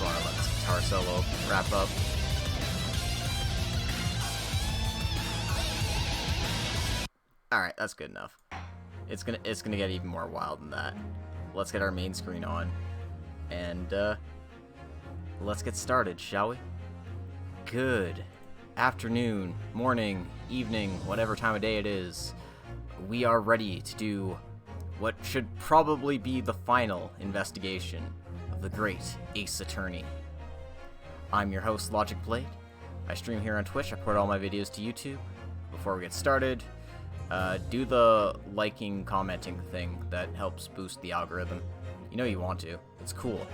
just want to let this guitar solo wrap up. Alright, that's good enough. It's gonna get even more wild than that. Let's get our main screen on. And, let's get started, shall we? Good afternoon, morning, evening, whatever time of day it is. We are ready to do what should probably be the final investigation of the great Ace Attorney. I'm your host, Logic Blade. I stream here on Twitch. I port all my videos to YouTube. Before we get started, do the liking, commenting thing that helps boost the algorithm. You know you want to. It's cool.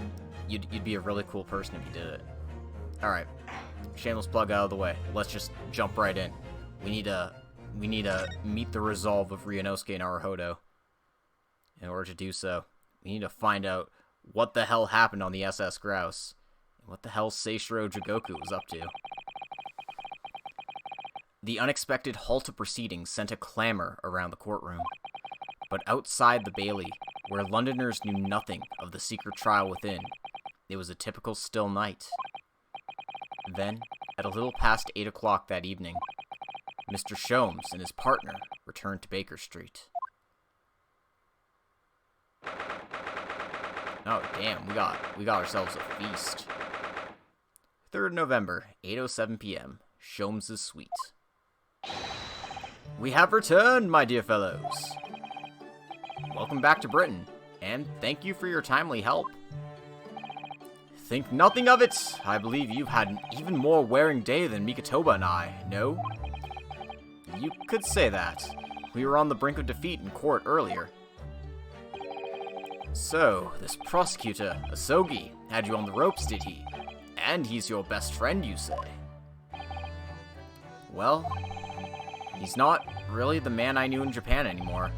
You'd be a really cool person if you did it. Alright. Shameless plug out of the way. Let's just jump right in. We need to meet the resolve of Ryunosuke Naruhodo. In order to do so, we need to find out what the hell happened on the SS Grouse, and what the hell Seishiro Jigoku was up to. The unexpected halt of proceedings sent a clamor around the courtroom. But outside the Bailey, where Londoners knew nothing of the secret trial within, it was a typical still night. Then, at a little past 8 o'clock that evening, Mr. Sholmes and his partner returned to Baker Street. Oh, damn, we got ourselves a feast. 3rd November, 8:07 p.m., Sholmes' suite. We have returned, my dear fellows. Welcome back to Britain, and thank you for your timely help. Think nothing of it. I believe you've had an even more wearing day than Mikotoba and I, no? You could say that. We were on the brink of defeat in court earlier. So, this prosecutor, Asogi, had you on the ropes, did he? And he's your best friend, you say? Well, he's not really the man I knew in Japan anymore.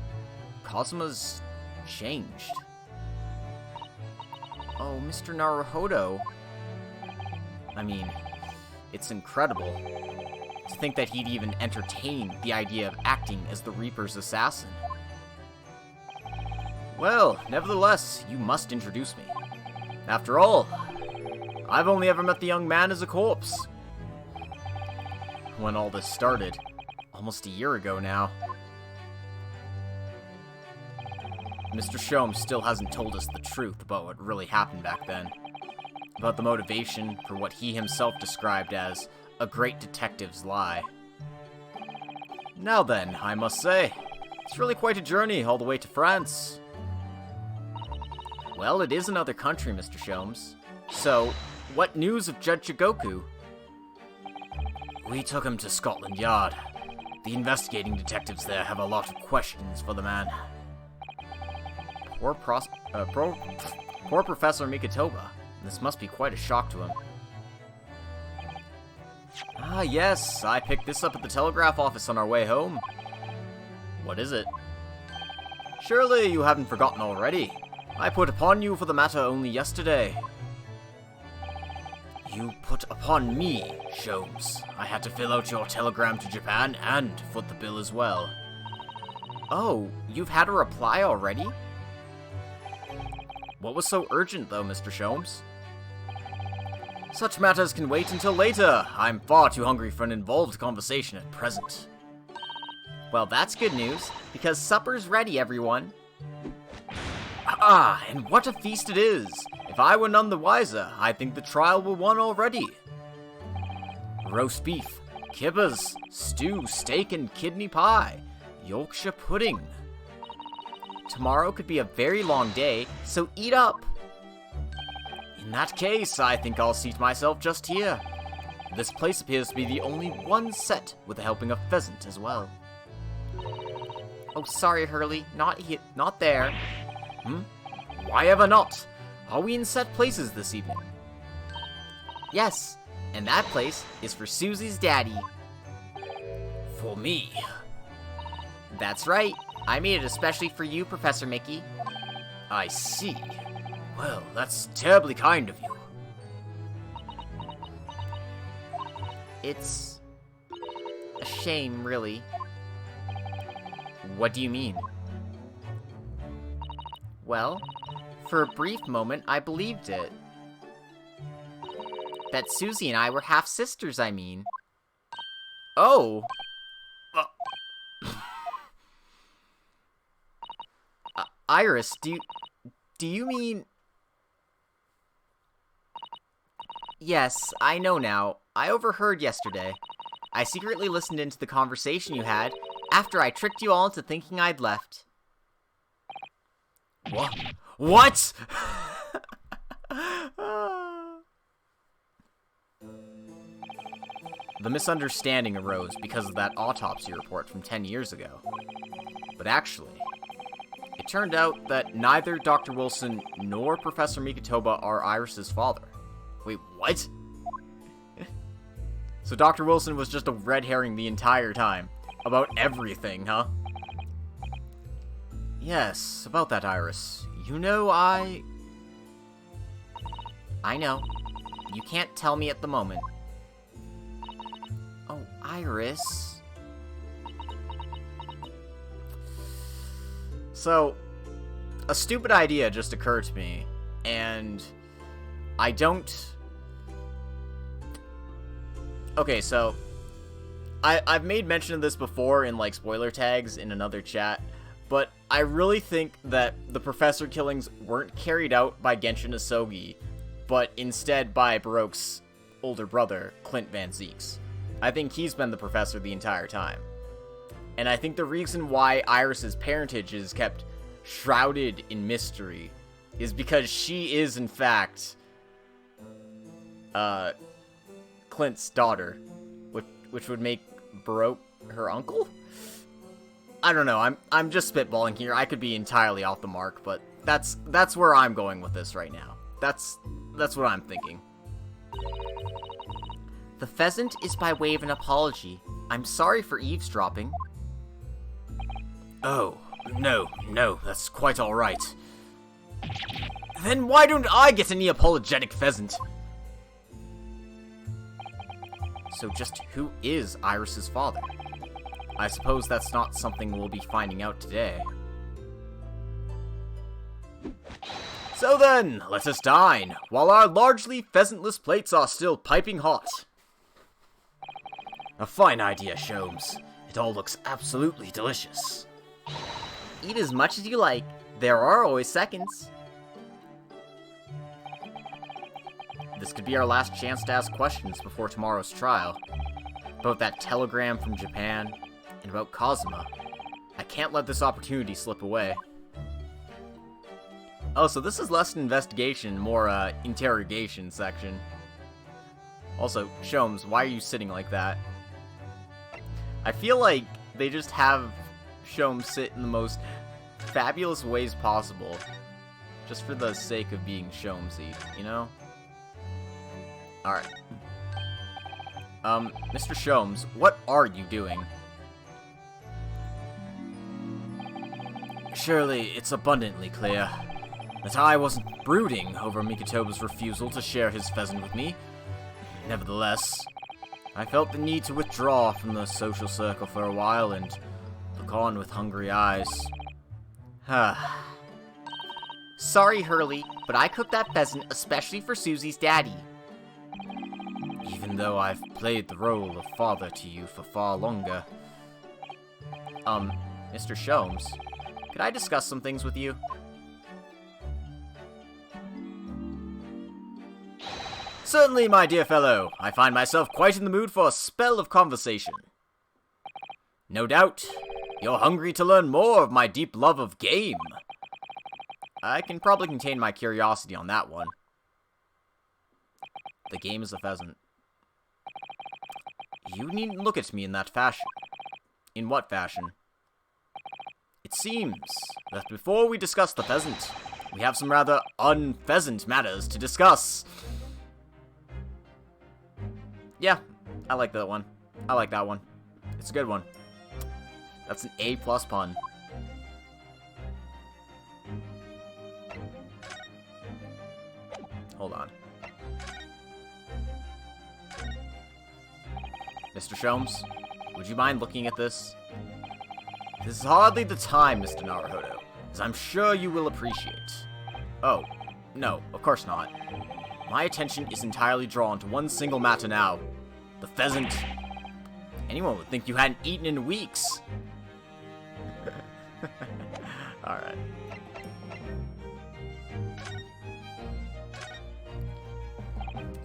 Kazuma's changed. Oh, Mr. Naruhodo. I mean, it's incredible to think that he'd even entertain the idea of acting as the Reaper's assassin. Well, nevertheless, you must introduce me. After all, I've only ever met the young man as a corpse. When all this started, almost a year ago now. Mr. Sholmes still hasn't told us the truth about what really happened back then. About the motivation for what he himself described as a great detective's lie. Now then, I must say, it's really quite a journey all the way to France. Well, it is another country, Mr. Sholmes. So, what news of Judge Jigoku? We took him to Scotland Yard. The investigating detectives there have a lot of questions for the man. Poor Professor Mikotoba. This must be quite a shock to him. Ah, yes, I picked this up at the telegraph office on our way home. What is it? Surely you haven't forgotten already. I put upon you for the matter only yesterday. You put upon me, Sholmes. I had to fill out your telegram to Japan and foot the bill as well. Oh, you've had a reply already? What was so urgent, though, Mr. Sholmes? Such matters can wait until later. I'm far too hungry for an involved conversation at present. Well, that's good news, because supper's ready, everyone. Ah, and what a feast it is! If I were none the wiser, I think the trial were won already. Roast beef, kibbers, stew, steak, and kidney pie, Yorkshire pudding. Tomorrow could be a very long day, so eat up. In that case, I think I'll seat myself just here. This place appears to be the only one set with a helping of pheasant as well. Oh, sorry, Hurley, not there. Why ever not? Are we in set places this evening? Yes, and that place is for Susie's daddy. For me? That's right. I made it especially for you, Professor Mickey. I see. Well, that's terribly kind of you. It's a shame, really. What do you mean? Well, for a brief moment, I believed it. That Susie and I were half-sisters, I mean. Oh! Iris, do you mean... Yes, I know now. I overheard yesterday. I secretly listened into the conversation you had after I tricked you all into thinking I'd left. What? What?! The misunderstanding arose because of that autopsy report from 10 years ago. But actually, it turned out that neither Dr. Wilson nor Professor Mikotoba are Iris's father. Wait, what? So Dr. Wilson was just a red herring the entire time. About everything, huh? Yes, about that, Iris. You know, I know. You can't tell me at the moment. Oh, Iris. So, a stupid idea just occurred to me, and I don't... Okay, so, I've made mention of this before in, like, spoiler tags in another chat, but I really think that the professor killings weren't carried out by Genshin Asogi, but instead by Baroque's older brother, Clint Van Zieks. I think he's been the professor the entire time. And I think the reason why Iris's parentage is kept shrouded in mystery is because she is, in fact, Clint's daughter, which would make Baroque her uncle? I don't know, I'm just spitballing here. I could be entirely off the mark, but that's where I'm going with this right now. That's what I'm thinking. The pheasant is by way of an apology. I'm sorry for eavesdropping. Oh, no, that's quite alright. Then why don't I get any apologetic pheasant? So just who is Iris's father? I suppose that's not something we'll be finding out today. So then, let us dine, while our largely pheasantless plates are still piping hot. A fine idea, Sholmes. It all looks absolutely delicious. Eat as much as you like. There are always seconds. This could be our last chance to ask questions before tomorrow's trial. About that telegram from Japan, and about Kazuma. I can't let this opportunity slip away. Oh, so this is less an investigation, more interrogation section. Also, Sholmes, why are you sitting like that? I feel like they just have Sholmes sit in the most fabulous ways possible. Just for the sake of being Sholmesy, you know? Alright. Mr. Sholmes, what are you doing? Surely, it's abundantly clear that I wasn't brooding over Mikotoba's refusal to share his pheasant with me. Nevertheless, I felt the need to withdraw from the social circle for a while and look on with hungry eyes. Sorry, Hurley, but I cooked that pheasant especially for Susie's daddy. Even though I've played the role of father to you for far longer. Mr. Sholmes, could I discuss some things with you? Certainly, my dear fellow. I find myself quite in the mood for a spell of conversation. No doubt, you're hungry to learn more of my deep love of game. I can probably contain my curiosity on that one. The game is a pheasant. You needn't look at me in that fashion. In what fashion? It seems that before we discuss the pheasant, we have some rather unpheasant matters to discuss. Yeah, I like that one. I like that one. It's a good one. That's an A+ pun. Hold on. Mr. Sholmes, would you mind looking at this? This is hardly the time, Mr. Naruhodo, as I'm sure you will appreciate. Oh, no, of course not. My attention is entirely drawn to one single matter now. The pheasant. Anyone would think you hadn't eaten in weeks. Alright.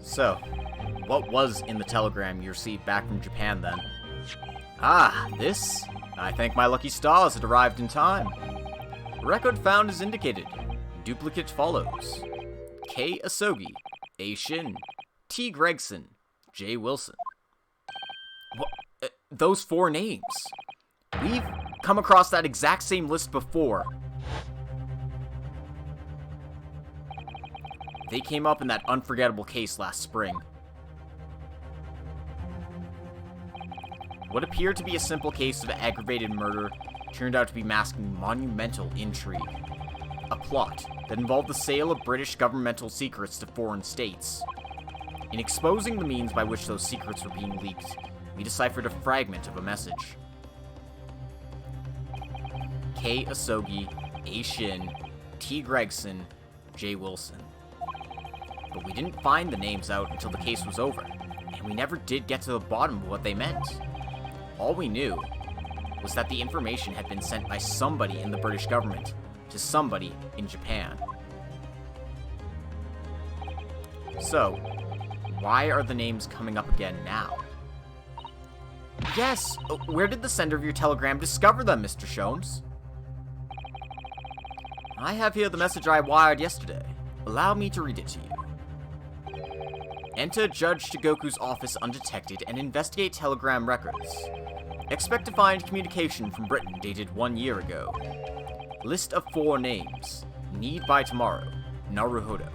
So, what was in the telegram you received back from Japan then? Ah, this? I thank my lucky stars it arrived in time. Record found is indicated. Duplicate follows. K. Asogi, A. Shin, T. Gregson, J. Wilson. What? Those 4 names. We've come across that exact same list before. They came up in that unforgettable case last spring. What appeared to be a simple case of aggravated murder turned out to be masking monumental intrigue. A plot that involved the sale of British governmental secrets to foreign states. In exposing the means by which those secrets were being leaked, we deciphered a fragment of a message. K. Asogi, A. Shin, T. Gregson, J. Wilson. But we didn't find the names out until the case was over, and we never did get to the bottom of what they meant. All we knew was that the information had been sent by somebody in the British government to somebody in Japan. So, why are the names coming up again now? Yes, where did the sender of your telegram discover them, Mr. Sholmes? I have here the message I wired yesterday. Allow me to read it to you. Enter Judge Shigoku's office undetected and investigate telegram records. Expect to find communication from Britain dated 1 year ago. List of 4 names. Need by tomorrow. Naruhodo.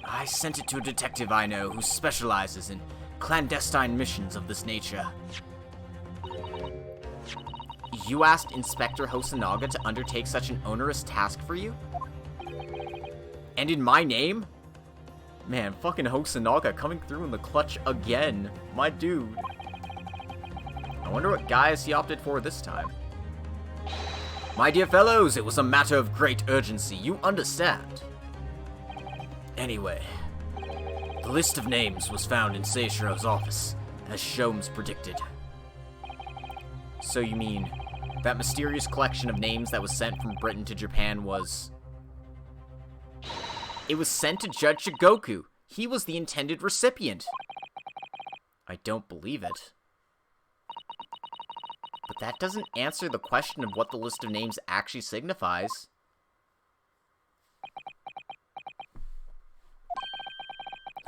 I sent it to a detective I know who specializes in clandestine missions of this nature. You asked Inspector Hosonaga to undertake such an onerous task for you? And in my name? Man, fucking Hosonaga coming through in the clutch again. My dude. I wonder what guise he opted for this time. My dear fellows, it was a matter of great urgency, you understand. Anyway, the list of names was found in Seishiro's office, as Sholmes predicted. So you mean, that mysterious collection of names that was sent from Britain to Japan was... It was sent to Judge Shigoku. He was the intended recipient. I don't believe it. But that doesn't answer the question of what the list of names actually signifies.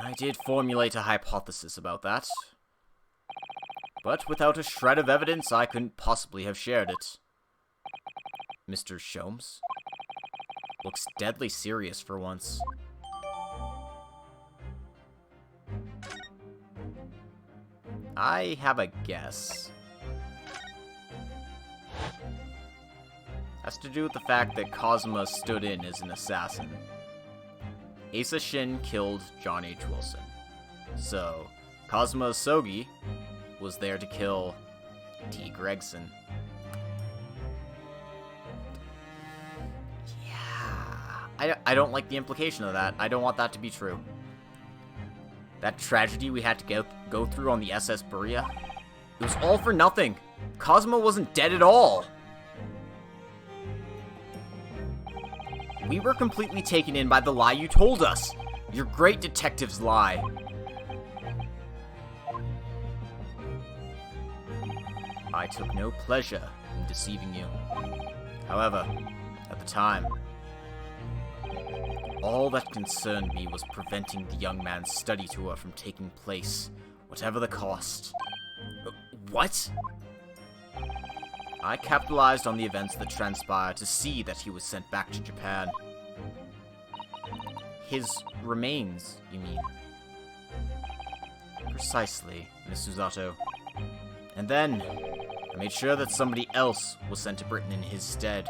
I did formulate a hypothesis about that. But without a shred of evidence, I couldn't possibly have shared it. Mr. Sholmes looks deadly serious for once. I have a guess. Has to do with the fact that Kazuma stood in as an assassin. Asa Shin killed John H. Wilson. So, Kazuma Asogi was there to kill T. Gregson. Yeah, I don't like the implication of that. I don't want that to be true. That tragedy we had to go through on the SS Berea, it was all for nothing. Kazuma wasn't dead at all. We were completely taken in by the lie you told us. Your great detective's lie. I took no pleasure in deceiving you. However, at the time, all that concerned me was preventing the young man's study tour from taking place, whatever the cost. What? I capitalized on the events that transpired to see that he was sent back to Japan. His remains, you mean? Precisely, Miss Susato. And then, I made sure that somebody else was sent to Britain in his stead.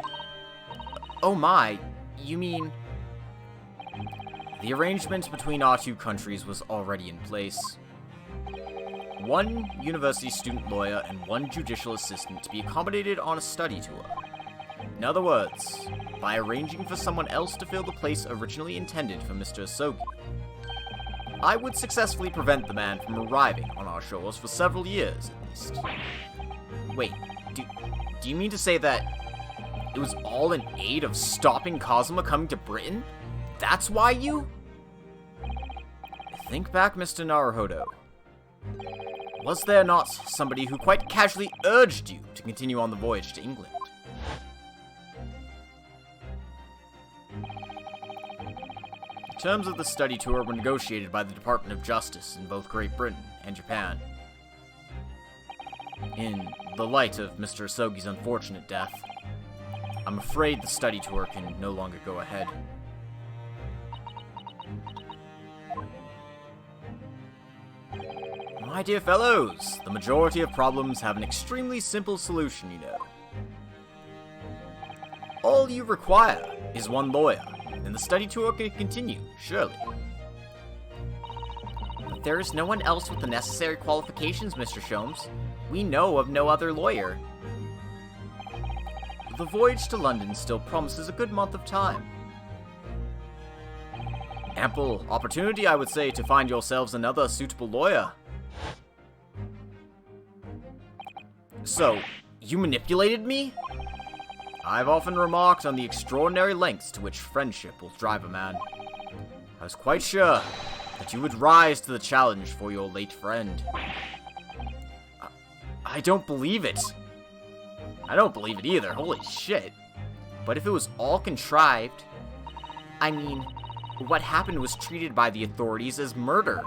Oh my, you mean... The arrangement between our two countries was already in place. One university student lawyer and one judicial assistant to be accommodated on a study tour. In other words, by arranging for someone else to fill the place originally intended for Mr. Asogi, I would successfully prevent the man from arriving on our shores for several years, at least. Wait, do you mean to say that it was all in aid of stopping Kazuma coming to Britain? That's why you... Think back, Mr. Naruhodo. Was there not somebody who quite casually urged you to continue on the voyage to England? The terms of the study tour were negotiated by the Department of Justice in both Great Britain and Japan. In the light of Mr. Asogi's unfortunate death, I'm afraid the study tour can no longer go ahead. My dear fellows, the majority of problems have an extremely simple solution, you know. All you require is one lawyer, and the study tour can continue, surely. But there is no one else with the necessary qualifications, Mr. Sholmes. We know of no other lawyer. The voyage to London still promises a good month of time. Ample opportunity, I would say, to find yourselves another suitable lawyer. So, you manipulated me? I've often remarked on the extraordinary lengths to which friendship will drive a man. I was quite sure that you would rise to the challenge for your late friend. I don't believe it. I don't believe it either, holy shit. But if it was all contrived... I mean, what happened was treated by the authorities as murder.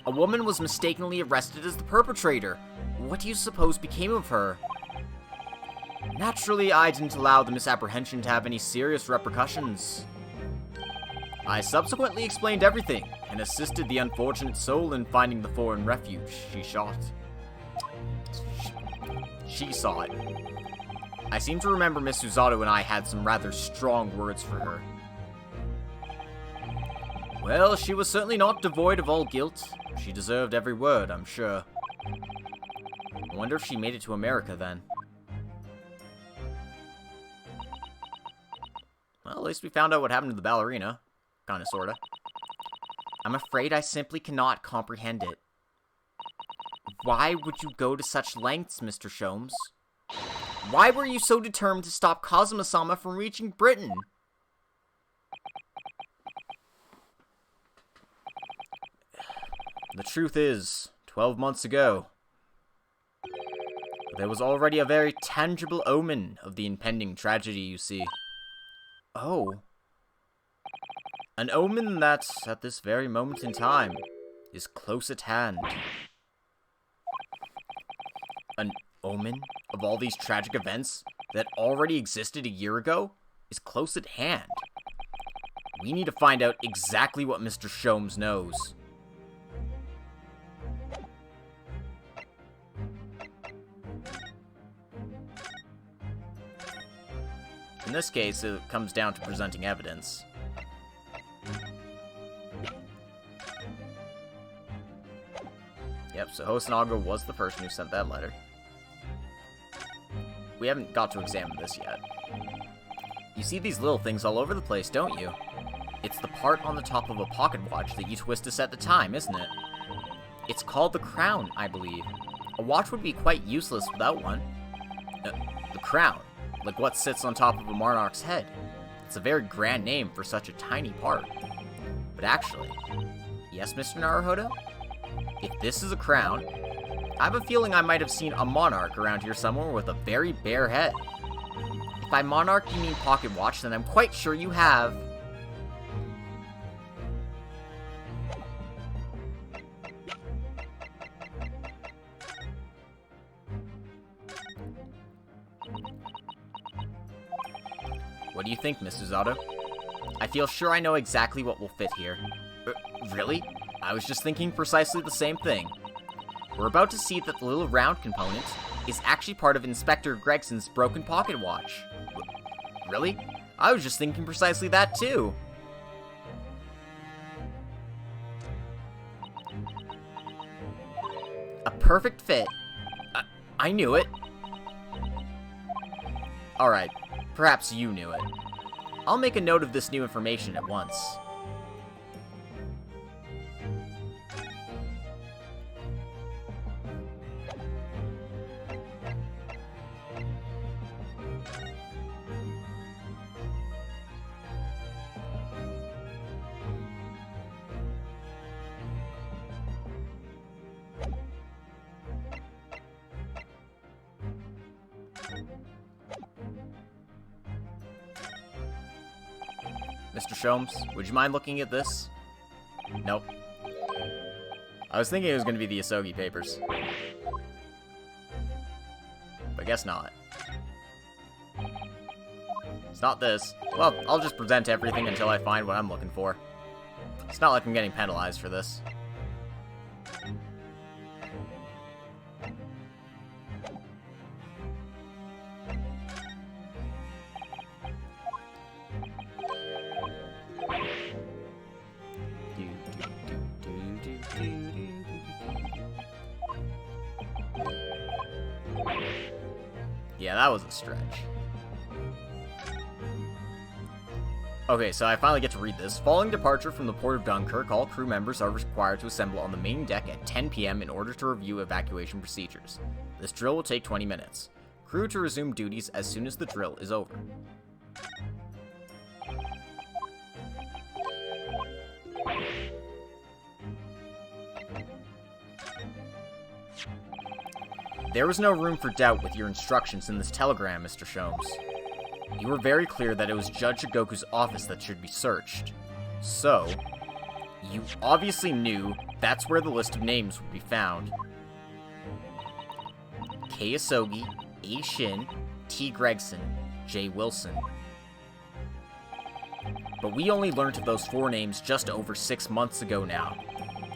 A woman was mistakenly arrested as the perpetrator. What do you suppose became of her? Naturally, I didn't allow the misapprehension to have any serious repercussions. I subsequently explained everything, and assisted the unfortunate soul in finding the foreign refuge she shot. She saw it. I seem to remember Miss Suzato and I had some rather strong words for her. Well, she was certainly not devoid of all guilt. She deserved every word, I'm sure. I wonder if she made it to America then. Well, at least we found out what happened to the ballerina. Kinda, sorta. I'm afraid I simply cannot comprehend it. Why would you go to such lengths, Mr. Sholmes? Why were you so determined to stop Kazuma-sama from reaching Britain? The truth is, 12 months ago, there was already a very tangible omen of the impending tragedy, you see. Oh. An omen that, at this very moment in time, is close at hand. An omen of all these tragic events that already existed a year ago is close at hand. We need to find out exactly what Mr. Sholmes knows. In this case, it comes down to presenting evidence. Yep, so Hosonaga was the person who sent that letter. We haven't got to examine this yet. You see these little things all over the place, don't you? It's the part on the top of a pocket watch that you twist to set the time, isn't it? It's called the crown, I believe. A watch would be quite useless without one. The crown, like what sits on top of a monarch's head. It's a very grand name for such a tiny part. But actually, yes, Mr. Naruhodo? If this is a crown, I have a feeling I might have seen a monarch around here somewhere with a very bare head. If by monarch you mean pocket watch, then I'm quite sure you have. What do you think, Miss Suzato? I feel sure I know exactly what will fit here. Really? I was just thinking precisely the same thing. We're about to see that the little round component is actually part of Inspector Gregson's broken pocket watch. Really? I was just thinking precisely that too. A perfect fit. I knew it. Alright, perhaps you knew it. I'll make a note of this new information at once. Mr. Sholmes, would you mind looking at this? Nope. I was thinking it was going to be the Asogi papers. But guess not. It's not this. Well, I'll just present everything until I find what I'm looking for. It's not like I'm getting penalized for this. Yeah, that was a stretch. Okay, so I finally get to read this. Following departure from the port of Dunkirk, all crew members are required to assemble on the main deck at 10 p.m. in order to review evacuation procedures. This drill will take 20 minutes. Crew to resume duties as soon as the drill is over. There was no room for doubt with your instructions in this telegram, Mr. Sholmes. You were very clear that it was Judge Shigoku's office that should be searched. So, you obviously knew that's where the list of names would be found. K. Asogi, A. Shin, T. Gregson, J. Wilson. But we only learned of those 4 names just over 6 months ago now.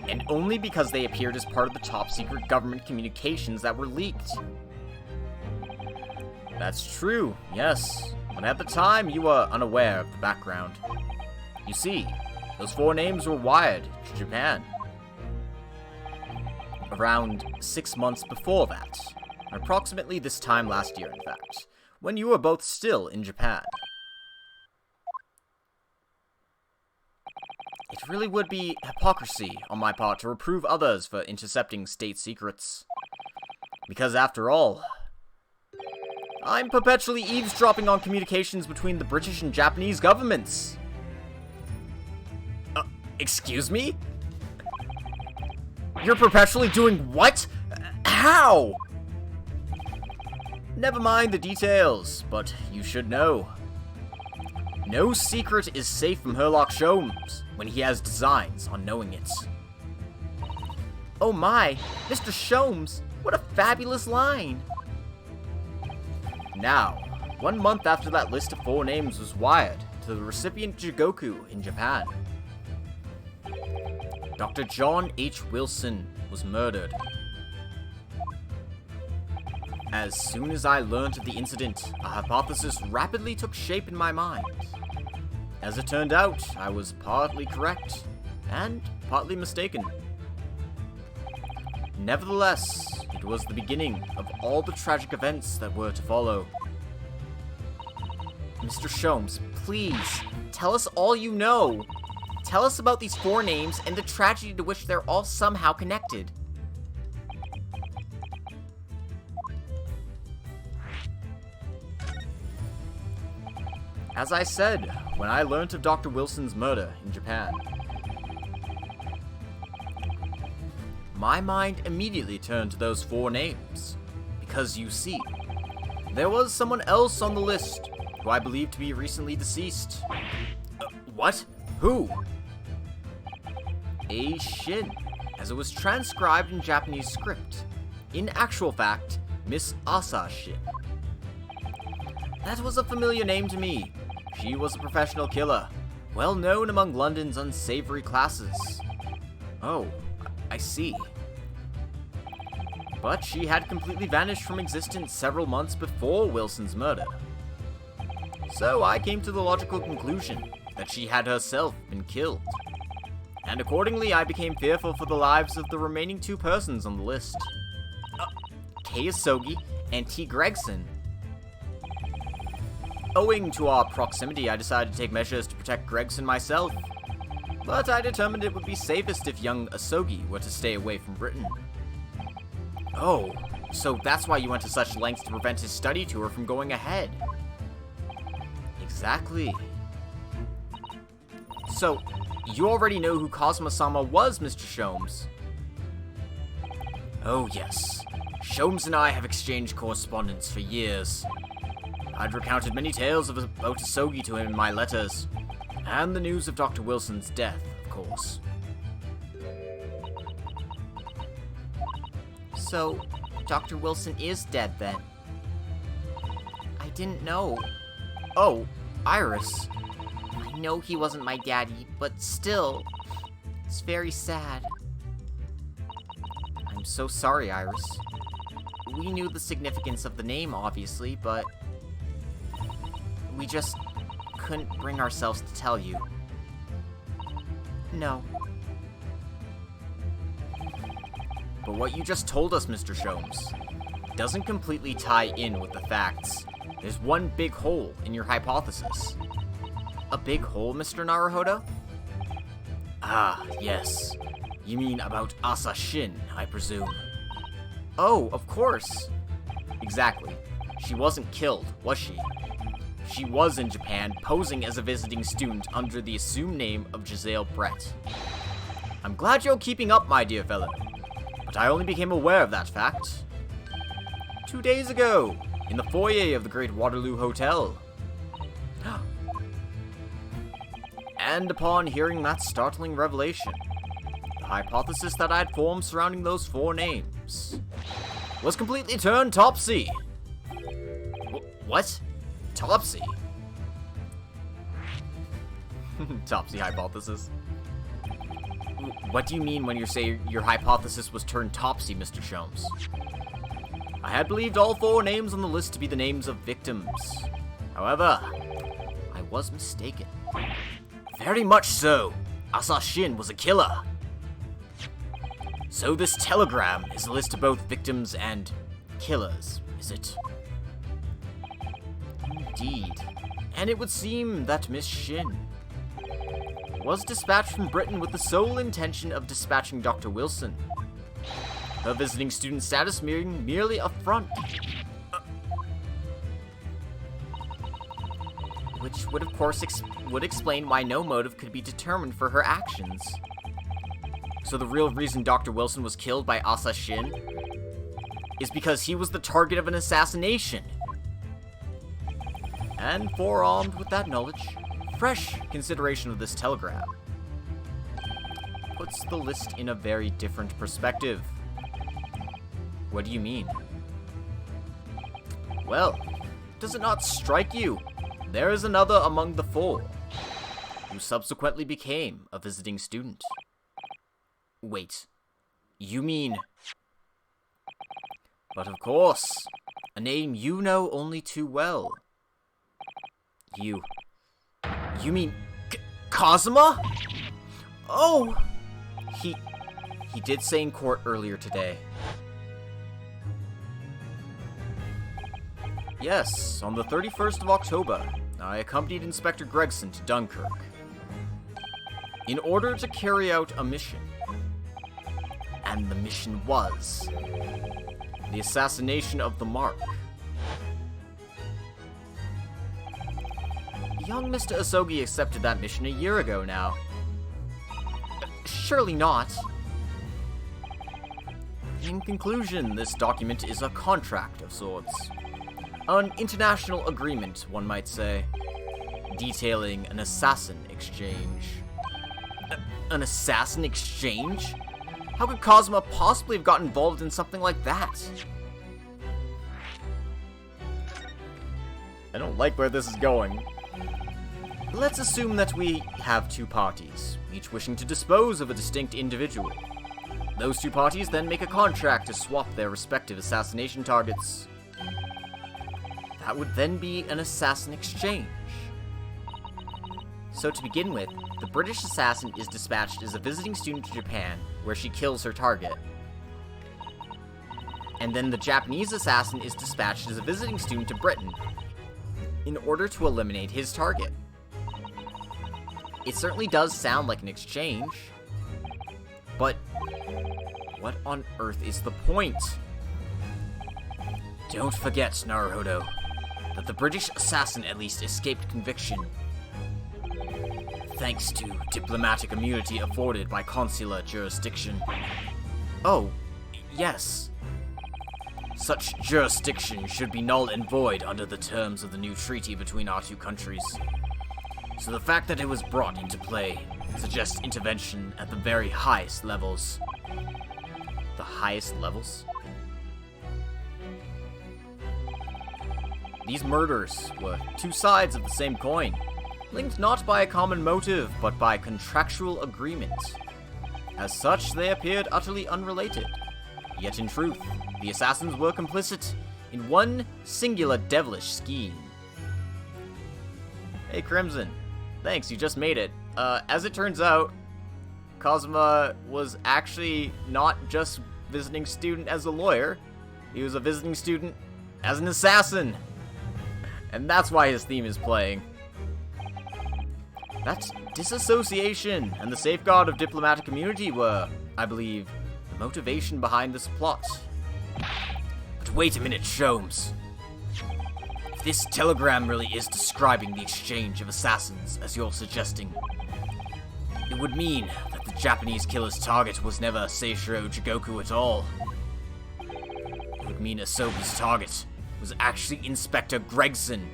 And only because they appeared as part of the top-secret government communications that were leaked. That's true, yes. But at the time, you were unaware of the background. You see, those 4 names were wired to Japan. Around 6 months before that. Approximately this time last year, in fact. When you were both still in Japan. It really would be hypocrisy on my part to reprove others for intercepting state secrets. Because after all, I'm perpetually eavesdropping on communications between the British and Japanese governments. Excuse me? You're perpetually doing what? How? Never mind the details, but you should know. No secret is safe from Herlock Sholmes when he has designs on knowing it. Oh my, Mr. Sholmes, what a fabulous line! Now, 1 month after that list of 4 names was wired to the recipient Jigoku in Japan, Dr. John H. Wilson was murdered. As soon as I learned of the incident, a hypothesis rapidly took shape in my mind. As it turned out, I was partly correct, and partly mistaken. Nevertheless, it was the beginning of all the tragic events that were to follow. Mr. Sholmes, please, tell us all you know. Tell us about these 4 names and the tragedy to which they're all somehow connected. As I said, when I learnt of Dr. Wilson's murder in Japan, my mind immediately turned to those 4 names. Because you see, there was someone else on the list who I believe to be recently deceased. What? Who? A. Shin, as it was transcribed in Japanese script. In actual fact, Miss Asa Shin. That was a familiar name to me. She was a professional killer, well known among London's unsavory classes. Oh, I see. But she had completely vanished from existence several months before Wilson's murder. So I came to the logical conclusion that she had herself been killed. And accordingly, I became fearful for the lives of the remaining 2 persons on the list. Kei Asogi and T. Gregson. Owing to our proximity, I decided to take measures to protect Gregson myself. But I determined it would be safest if young Asogi were to stay away from Britain. Oh, so that's why you went to such lengths to prevent his study tour from going ahead. Exactly. So, you already know who Kazuma-sama was, Mr. Sholmes. Oh yes, Sholmes and I have exchanged correspondence for years. I'd recounted many tales about Asogi to him in my letters, and the news of Dr. Wilson's death, of course. So, Dr. Wilson is dead then? I didn't know. Oh, Iris. I know he wasn't my daddy, but still, it's very sad. I'm so sorry, Iris. We knew the significance of the name, obviously, but we just couldn't bring ourselves to tell you. No. But what you just told us, Mr. Sholmes, doesn't completely tie in with the facts. There's one big hole in your hypothesis. A big hole, Mr. Naruhodo? Ah, yes. You mean about Assertion, I presume. Oh, of course. Exactly. She wasn't killed, was she? She was in Japan, posing as a visiting student under the assumed name of Giselle Brett. I'm glad you're keeping up, my dear fellow. But I only became aware of that fact 2 days ago, in the foyer of the Great Waterloo Hotel. And upon hearing that startling revelation, the hypothesis that I'd formed surrounding those 4 names was completely turned topsy. What? Topsy? Topsy hypothesis. What do you mean when you say your hypothesis was turned topsy, Mr. Sholmes? I had believed all 4 names on the list to be the names of victims. However, I was mistaken. Very much so. Assertion was a killer. So this telegram is a list of both victims and killers, is it? Indeed. And it would seem that Miss Shin was dispatched from Britain with the sole intention of dispatching Dr. Wilson. Her visiting student status merely a front. Which would, of course, explain why no motive could be determined for her actions. So the real reason Dr. Wilson was killed by Assertion is because he was the target of an assassination. And forearmed with that knowledge, fresh consideration of this telegram puts the list in a very different perspective. What do you mean? Well, does it not strike you? There is another among the 4, who subsequently became a visiting student. Wait, you mean... But of course, a name you know only too well. You mean Kazuma? Oh! He did say in court earlier today. Yes, on the 31st of October, I accompanied Inspector Gregson to Dunkirk in order to carry out a mission. And the mission was the assassination of the Mark. Young Mr. Asogi accepted that mission a year ago now. Surely not. In conclusion, this document is a contract of sorts. An international agreement, one might say, detailing an assassin exchange. An assassin exchange? How could Kazuma possibly have gotten involved in something like that? I don't like where this is going. Let's assume that we have 2 parties, each wishing to dispose of a distinct individual. Those 2 parties then make a contract to swap their respective assassination targets. That would then be an assassin exchange. So to begin with, the British assassin is dispatched as a visiting student to Japan, where she kills her target. And then the Japanese assassin is dispatched as a visiting student to Britain, in order to eliminate his target. It certainly does sound like an exchange, but what on earth is the point? Don't forget, Naruhodo, that the British assassin at least escaped conviction, thanks to diplomatic immunity afforded by consular jurisdiction. Oh, yes. Such jurisdiction should be null and void under the terms of the new treaty between our two countries. So the fact that it was brought into play suggests intervention at the very highest levels. The highest levels? These murders were two sides of the same coin, linked not by a common motive, but by contractual agreement. As such, they appeared utterly unrelated. Yet in truth, the assassins were complicit in one singular devilish scheme. Hey, Crimson. Thanks, you just made it. As it turns out, Kazuma was actually not just visiting student as a lawyer. He was a visiting student as an assassin. And that's why his theme is playing. That disassociation and the safeguard of diplomatic immunity were, I believe, the motivation behind this plot. But wait a minute, Sholmes. If this telegram really is describing the exchange of assassins, as you're suggesting, it would mean that the Japanese killer's target was never Seishiro Jigoku at all. It would mean Asobi's target was actually Inspector Gregson.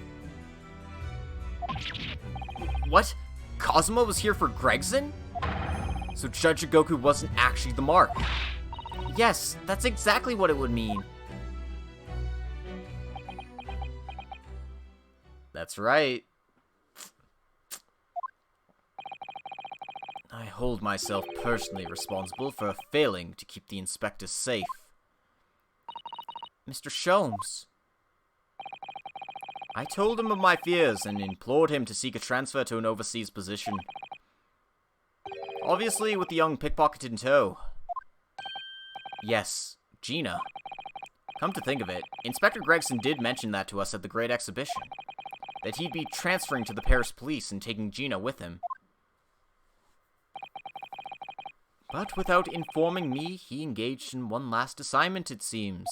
What? Kazuma was here for Gregson? So Judge Jigoku wasn't actually the mark. Yes, that's exactly what it would mean. That's right. I hold myself personally responsible for failing to keep the inspector safe. Mr. Sholmes. I told him of my fears and implored him to seek a transfer to an overseas position. Obviously, with the young pickpocket in tow. Yes, Gina. Come to think of it, Inspector Gregson did mention that to us at the Great Exhibition. That he'd be transferring to the Paris police and taking Gina with him. But without informing me, he engaged in one last assignment, it seems.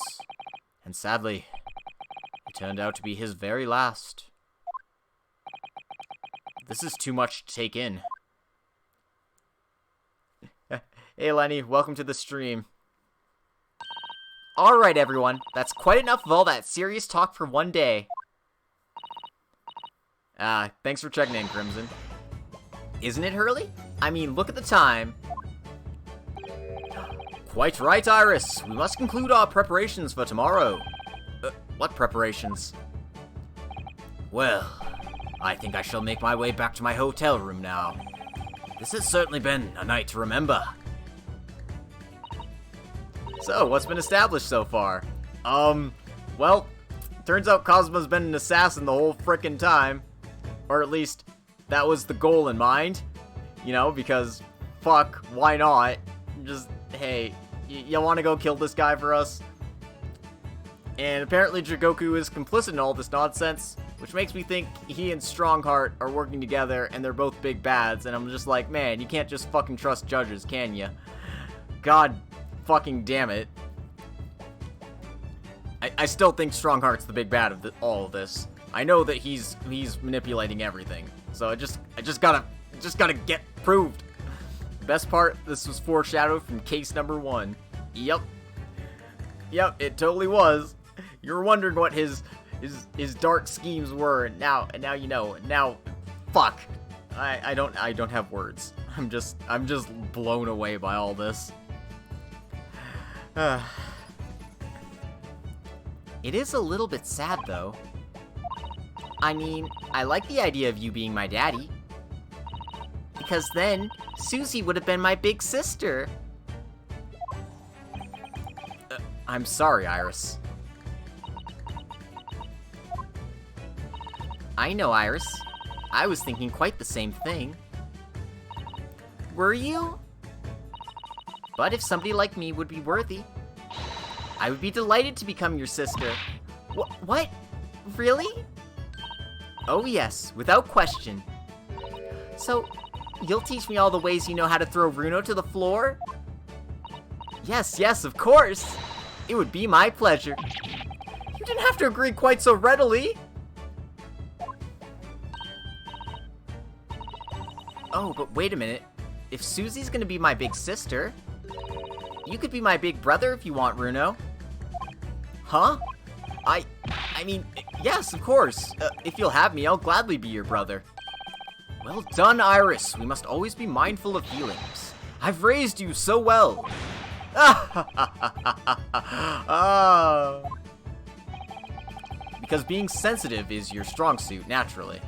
And sadly, it turned out to be his very last. This is too much to take in. Hey Lenny, welcome to the stream. Alright everyone, that's quite enough of all that serious talk for one day. Thanks for checking in, Crimson. Isn't it early? I mean, look at the time. Quite right, Iris. We must conclude our preparations for tomorrow. What preparations? Well, I think I shall make my way back to my hotel room now. This has certainly been a night to remember. So, what's been established so far? Well, turns out Kazuma's been an assassin the whole frickin' time. Or at least, that was the goal in mind. You know, because, fuck, why not? Just, hey, you wanna go kill this guy for us? And apparently Jigoku is complicit in all this nonsense, which makes me think he and Strongheart are working together and they're both big bads, and I'm just like, man, you can't just fucking trust judges, can ya? God fucking damn it. I still think Strongheart's the big bad of all of this. I know that he's manipulating everything, so I just gotta get proved. The best part, this was foreshadowed from case number 1. Yep, it totally was. You were wondering what his dark schemes were, and now you know. Now, fuck. I don't have words. I'm just blown away by all this. It is a little bit sad, though. I mean, I like the idea of you being my daddy. Because then, Susie would have been my big sister. I'm sorry, Iris. I know, Iris. I was thinking quite the same thing. Were you? But if somebody like me would be worthy, I would be delighted to become your sister. What? Really? Oh yes, without question. So, you'll teach me all the ways you know how to throw Runo to the floor? Yes, of course! It would be my pleasure. You didn't have to agree quite so readily! Oh, but wait a minute. If Susie's gonna be my big sister, you could be my big brother if you want, Runo. Huh? I mean, yes, of course. If you'll have me, I'll gladly be your brother. Well done, Iris. We must always be mindful of feelings. I've raised you so well. Because being sensitive is your strong suit, naturally.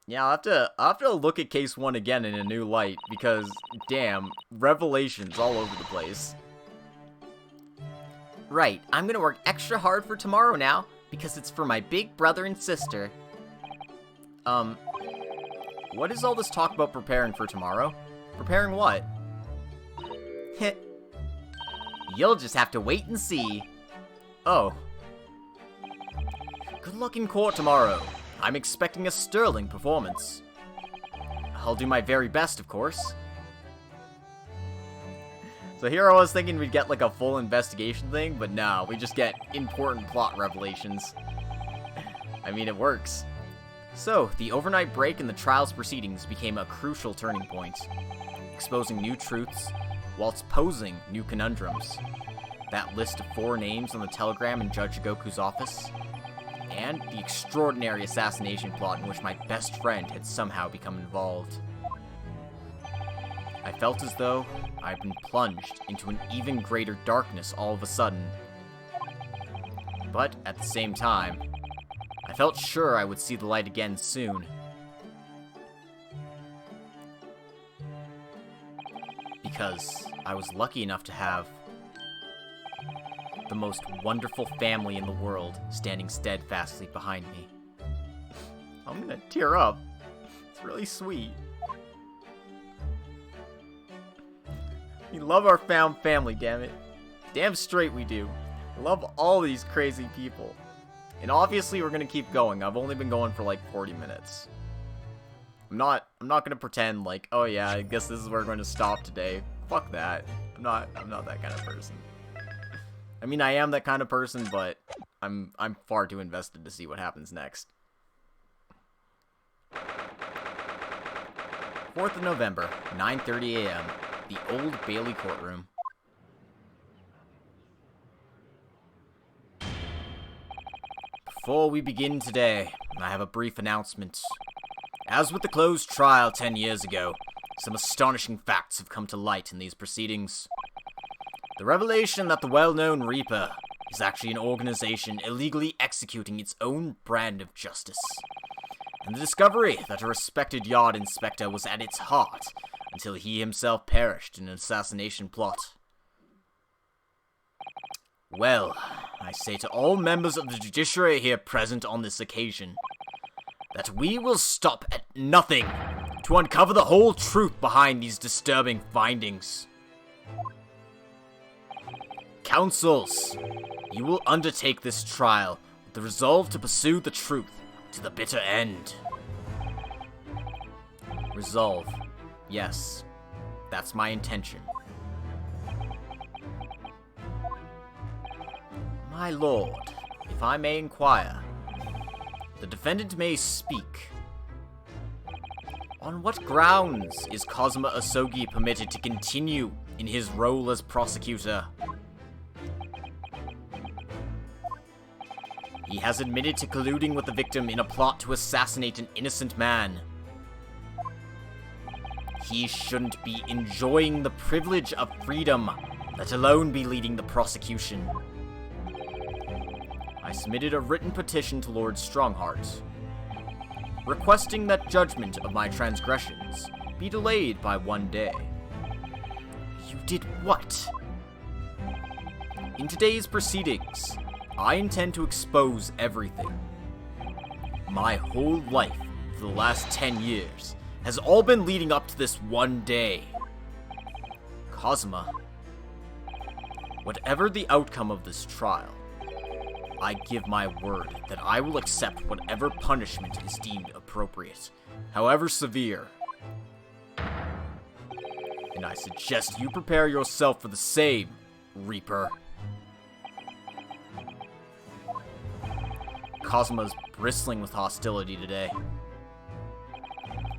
Yeah, I'll have to look at case 1 again in a new light, because, damn, revelations all over the place. Right, I'm gonna work extra hard for tomorrow now, because it's for my big brother and sister. What is all this talk about preparing for tomorrow? Preparing what? Heh. You'll just have to wait and see. Oh. Good luck in court tomorrow. I'm expecting a sterling performance. I'll do my very best, of course. So here I was thinking we'd get like a full investigation thing, but no, we just get important plot revelations. I mean, it works. So, the overnight break in the trial's proceedings became a crucial turning point, exposing new truths, whilst posing new conundrums. That list of 4 names on the telegram in Judge Goku's office, and the extraordinary assassination plot in which my best friend had somehow become involved. I felt as though I'd been plunged into an even greater darkness all of a sudden. But at the same time, I felt sure I would see the light again soon. Because I was lucky enough to have the most wonderful family in the world standing steadfastly behind me. I'm gonna tear up. It's really sweet. We love our found family, damn it. Damn straight we do. I love all these crazy people. And obviously we're gonna keep going. I've only been going for like 40 minutes. I'm not gonna pretend like, oh yeah, I guess this is where we're going to stop today. Fuck that. I'm not that kind of person. I mean, I am that kind of person, but I'm far too invested to see what happens next. 4th of November, 9:30 a.m. The Old Bailey Courtroom. Before we begin today, I have a brief announcement. As with the closed trial 10 years ago, some astonishing facts have come to light in these proceedings. The revelation that the well-known Reaper is actually an organization illegally executing its own brand of justice. And the discovery that a respected yard inspector was at its heart until he himself perished in an assassination plot. Well, I say to all members of the judiciary here present on this occasion, that we will stop at nothing to uncover the whole truth behind these disturbing findings. Counsels, you will undertake this trial with the resolve to pursue the truth to the bitter end. Resolve. Yes, that's my intention. My lord, if I may inquire, the defendant may speak. On what grounds is Kazuma Asogi permitted to continue in his role as prosecutor? He has admitted to colluding with the victim in a plot to assassinate an innocent man. He shouldn't be enjoying the privilege of freedom, let alone be leading the prosecution. I submitted a written petition to Lord Strongheart, requesting that judgment of my transgressions be delayed by 1 day. You did what? In today's proceedings, I intend to expose everything. My whole life for the last 10 years has all been leading up to this 1 day. Kazuma, whatever the outcome of this trial, I give my word that I will accept whatever punishment is deemed appropriate, however severe. And I suggest you prepare yourself for the same, Reaper. Kazuma's bristling with hostility today.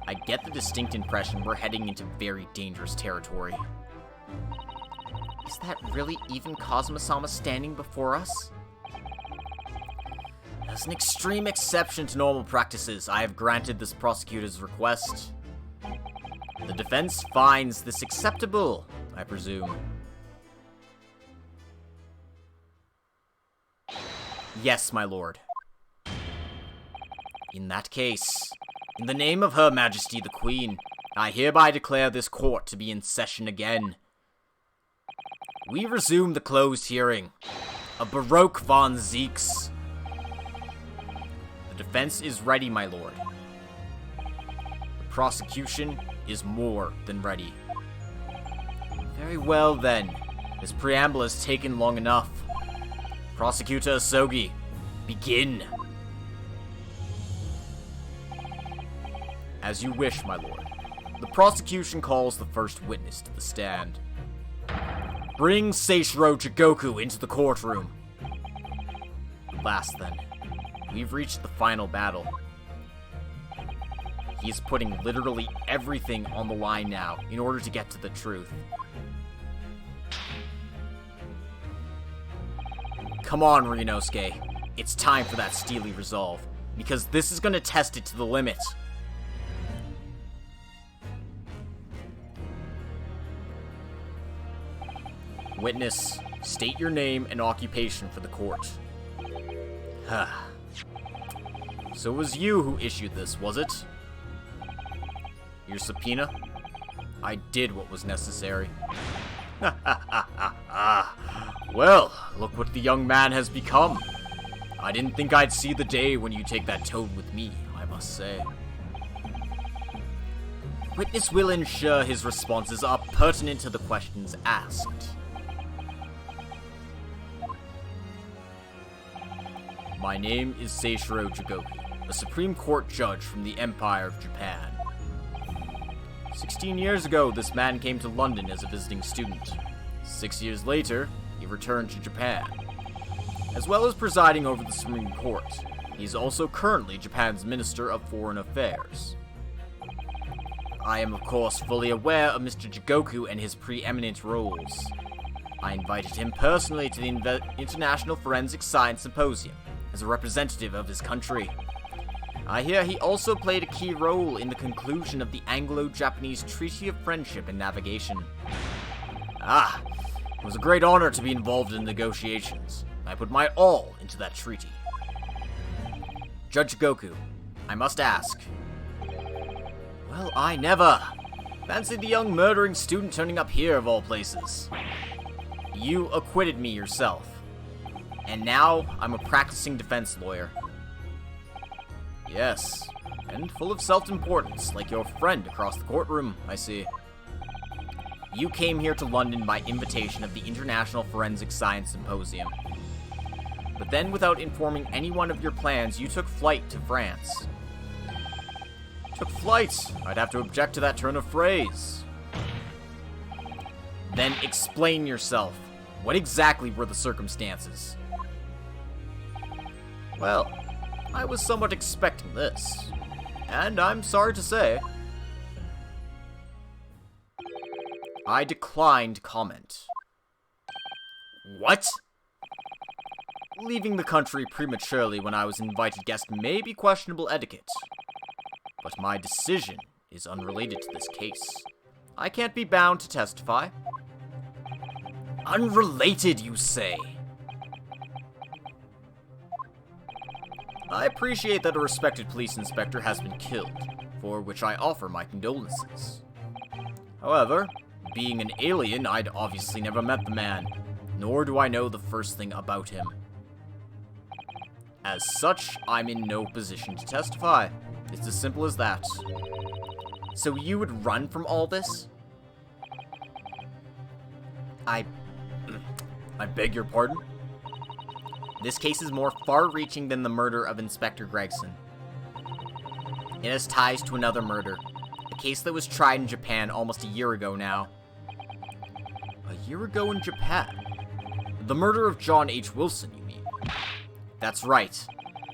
I get the distinct impression we're heading into very dangerous territory. Is that really even Kazuma-sama standing before us? As an extreme exception to normal practices, I have granted this prosecutor's request. The defense finds this acceptable, I presume. Yes, my lord. In that case, in the name of Her Majesty the Queen, I hereby declare this court to be in session again. We resume the closed hearing of Baroque von Zeeks. The defense is ready, my lord. The prosecution is more than ready. Very well, then. This preamble has taken long enough. Prosecutor Asogi, begin. As you wish, my lord. The prosecution calls the first witness to the stand. Bring Seishiro Jigoku into the courtroom. Last then, we've reached the final battle. He is putting literally everything on the line now in order to get to the truth. Come on, Ryunosuke. It's time for that steely resolve, because this is going to test it to the limit. Witness, state your name and occupation for the court. So it was you who issued this, was it? Your subpoena? I did what was necessary. Well, look what the young man has become. I didn't think I'd see the day when you take that toad with me, I must say. Witness will ensure his responses are pertinent to the questions asked. My name is Seishiro Jigoku, a Supreme Court judge from the Empire of Japan. 16 years ago, this man came to London as a visiting student. 6 years later, he returned to Japan. As well as presiding over the Supreme Court, he is also currently Japan's Minister of Foreign Affairs. I am of course fully aware of Mr. Jigoku and his preeminent roles. I invited him personally to the International Forensic Science Symposium as a representative of his country. I hear he also played a key role in the conclusion of the Anglo-Japanese Treaty of Friendship and Navigation. It was a great honor to be involved in negotiations. I put my all into that treaty. Judge Jigoku, I must ask. Well, I never. Fancy the young murdering student turning up here of all places. You acquitted me yourself. And now, I'm a practicing defense lawyer. Yes, and full of self-importance, like your friend across the courtroom, I see. You came here to London by invitation of the International Forensic Science Symposium. But then, without informing anyone of your plans, you took flight to France. Took flight? I'd have to object to that turn of phrase. Then explain yourself. What exactly were the circumstances? Well, I was somewhat expecting this. And I'm sorry to say, I declined comment. What? Leaving the country prematurely when I was an invited guest may be questionable etiquette. But my decision is unrelated to this case. I can't be bound to testify. Unrelated, you say? I appreciate that a respected police inspector has been killed, for which I offer my condolences. However, being an alien, I'd obviously never met the man, nor do I know the first thing about him. As such, I'm in no position to testify. It's as simple as that. So you would run from all this? I beg your pardon? This case is more far-reaching than the murder of Inspector Gregson. It has ties to another murder, a case that was tried in Japan almost a year ago now. A year ago in Japan? The murder of John H. Wilson, you mean? That's right.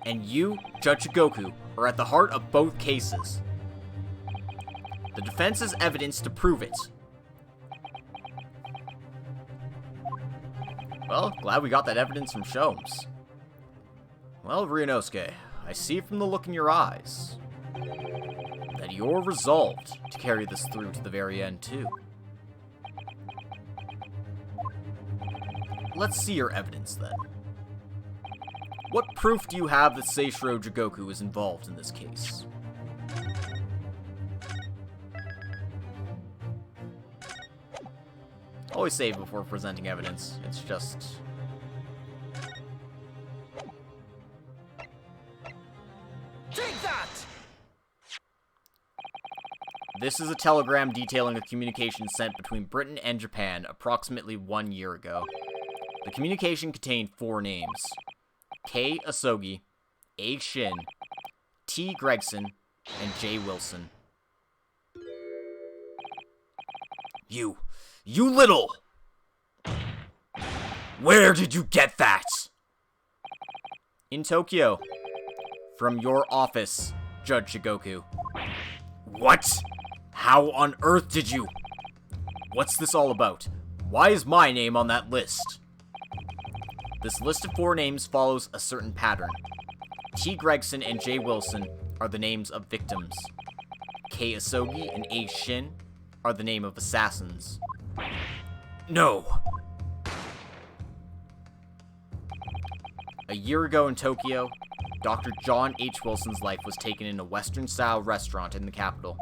And you, Judge Jigoku, are at the heart of both cases. The defense has evidence to prove it. Well, glad we got that evidence from Sholmes. Well, Ryunosuke, I see from the look in your eyes that you're resolved to carry this through to the very end, too. Let's see your evidence, then. What proof do you have that Seishiro Jigoku is involved in this case? Always save before presenting evidence. It's just... Take that! This is a telegram detailing a communication sent between Britain and Japan approximately 1 year ago. The communication contained 4 names: K. Asogi, A. Shin, T. Gregson, and J. Wilson. You little! Where did you get that? In Tokyo. From your office, Judge Jigoku. What? How on earth did you... What's this all about? Why is my name on that list? This list of 4 names follows a certain pattern. T. Gregson and J. Wilson are the names of victims. K. Asogi and A. Shin are the name of assassins. No! A year ago in Tokyo, Dr. John H. Wilson's life was taken in a Western-style restaurant in the capital.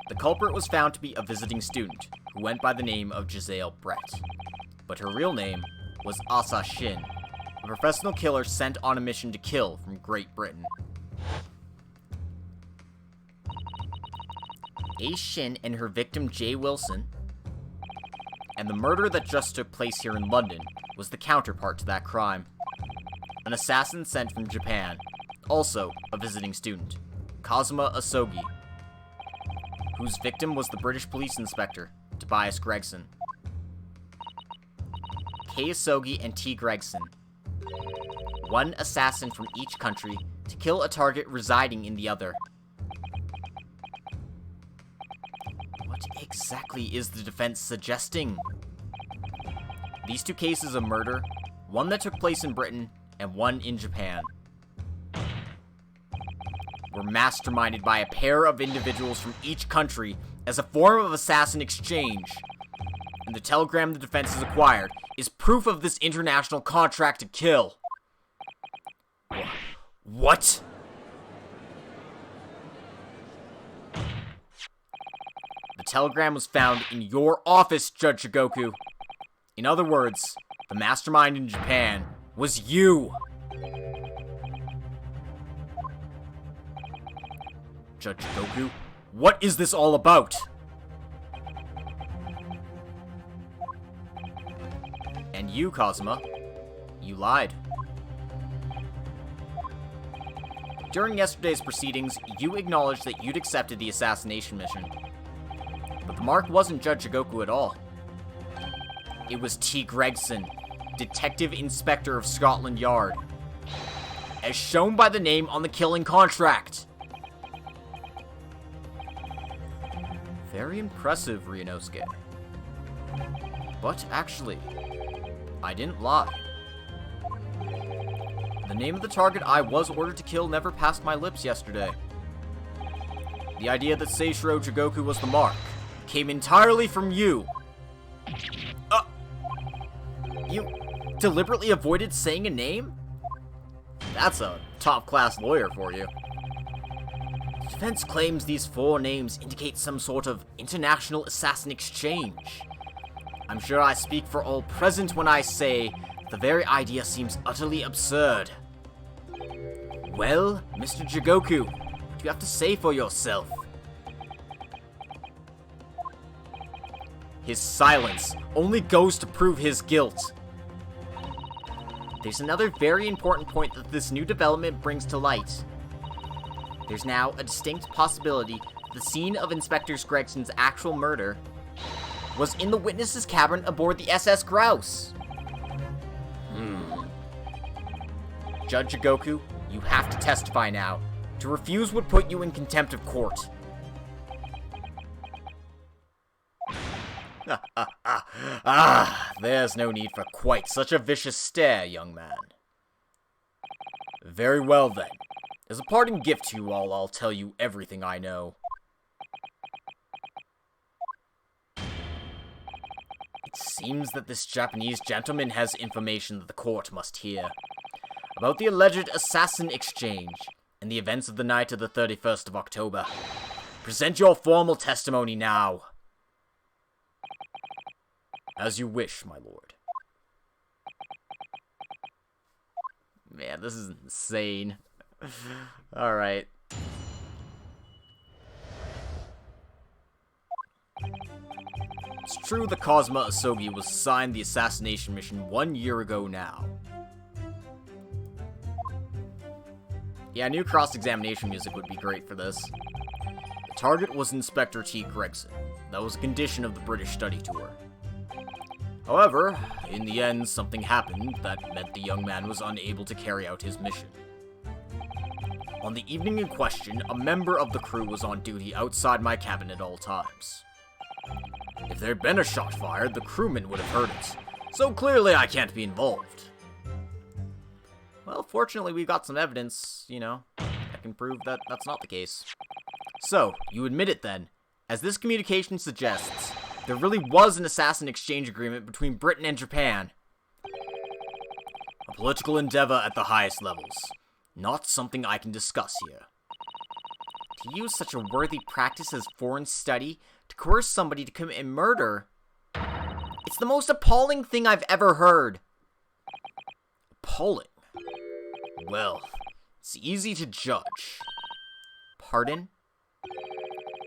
The culprit was found to be a visiting student who went by the name of Giselle Brett, but her real name was Asa Shin, a professional killer sent on a mission to kill from Great Britain. A. Shin and her victim J. Wilson, and the murder that just took place here in London was the counterpart to that crime. An assassin sent from Japan, also a visiting student, Kazuma Asogi, whose victim was the British police inspector, Tobias Gregson. K. Asogi and T. Gregson. 1 assassin from each country to kill a target residing in the other. What exactly is the defense suggesting? These 2 cases of murder, one that took place in Britain and one in Japan, were masterminded by a pair of individuals from each country as a form of assassin exchange. And the telegram the defense has acquired is proof of this international contract to kill. What? The telegram was found in your office, Judge Jigoku. In other words, the mastermind in Japan was you. Judge Jigoku, what is this all about? And you, Kazuma, you lied. During yesterday's proceedings, you acknowledged that you'd accepted the assassination mission. But the mark wasn't Judge Jigoku at all. It was T. Gregson, Detective Inspector of Scotland Yard, as shown by the name on the killing contract. Very impressive, Ryunosuke. But actually, I didn't lie. The name of the target I was ordered to kill never passed my lips yesterday. The idea that Seishiro Jigoku was the mark came entirely from you. You deliberately avoided saying a name? That's a top-class lawyer for you. The defense claims these 4 names indicate some sort of international assassin exchange. I'm sure I speak for all present when I say the very idea seems utterly absurd. Well, Mr. Jigoku, what do you have to say for yourself? His silence only goes to prove his guilt. There's another very important point that this new development brings to light. There's now a distinct possibility that the scene of Inspector Gregson's actual murder was in the witness's cabin aboard the SS Grouse. Judge Jigoku, you have to testify now. To refuse would put you in contempt of court. There's no need for quite such a vicious stare, young man. Very well then. As a parting gift to you all, I'll tell you everything I know. It seems that this Japanese gentleman has information that the court must hear. About the alleged assassin exchange, and the events of the night of the 31st of October. Present your formal testimony now. As you wish, my lord. Man, this is insane. Alright. It's true that Kazuma Asogi was assigned the assassination mission 1 year ago now. Yeah, new cross-examination music would be great for this. The target was Inspector T. Gregson. That was a condition of the British study tour. However, in the end, something happened that meant the young man was unable to carry out his mission. On the evening in question, a member of the crew was on duty outside my cabin at all times. If there had been a shot fired, the crewman would have heard it, so clearly I can't be involved. Well, fortunately we got some evidence, that can prove that that's not the case. So, you admit it then. As this communication suggests, there really was an assassin exchange agreement between Britain and Japan. A political endeavor at the highest levels. Not something I can discuss here. To use such a worthy practice as foreign study to coerce somebody to commit murder, it's the most appalling thing I've ever heard. Appalling? Well, it's easy to judge. Pardon?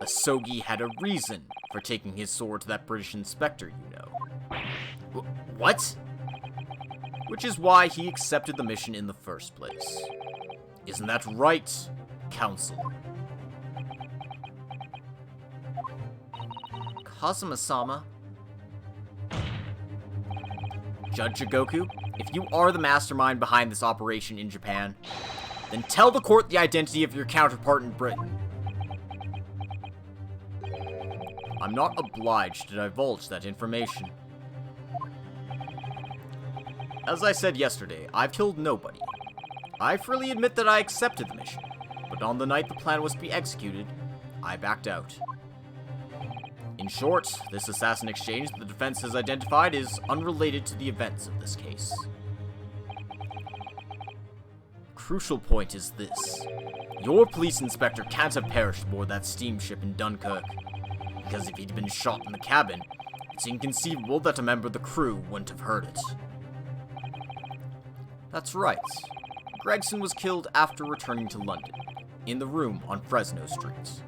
Asogi had a reason for taking his sword to that British inspector, What? Which is why he accepted the mission in the first place. Isn't that right, Counsel? Kazuma-sama? Judge Jigoku, if you are the mastermind behind this operation in Japan, then tell the court the identity of your counterpart in Britain. I'm not obliged to divulge that information. As I said yesterday, I've killed nobody. I freely admit that I accepted the mission, but on the night the plan was to be executed, I backed out. In short, this assassin exchange the defense has identified is unrelated to the events of this case. Crucial point is this. Your police inspector can't have perished aboard that steamship in Dunkirk, because if he'd been shot in the cabin, it's inconceivable that a member of the crew wouldn't have heard it. That's right. Gregson was killed after returning to London, in the room on Fresno Street.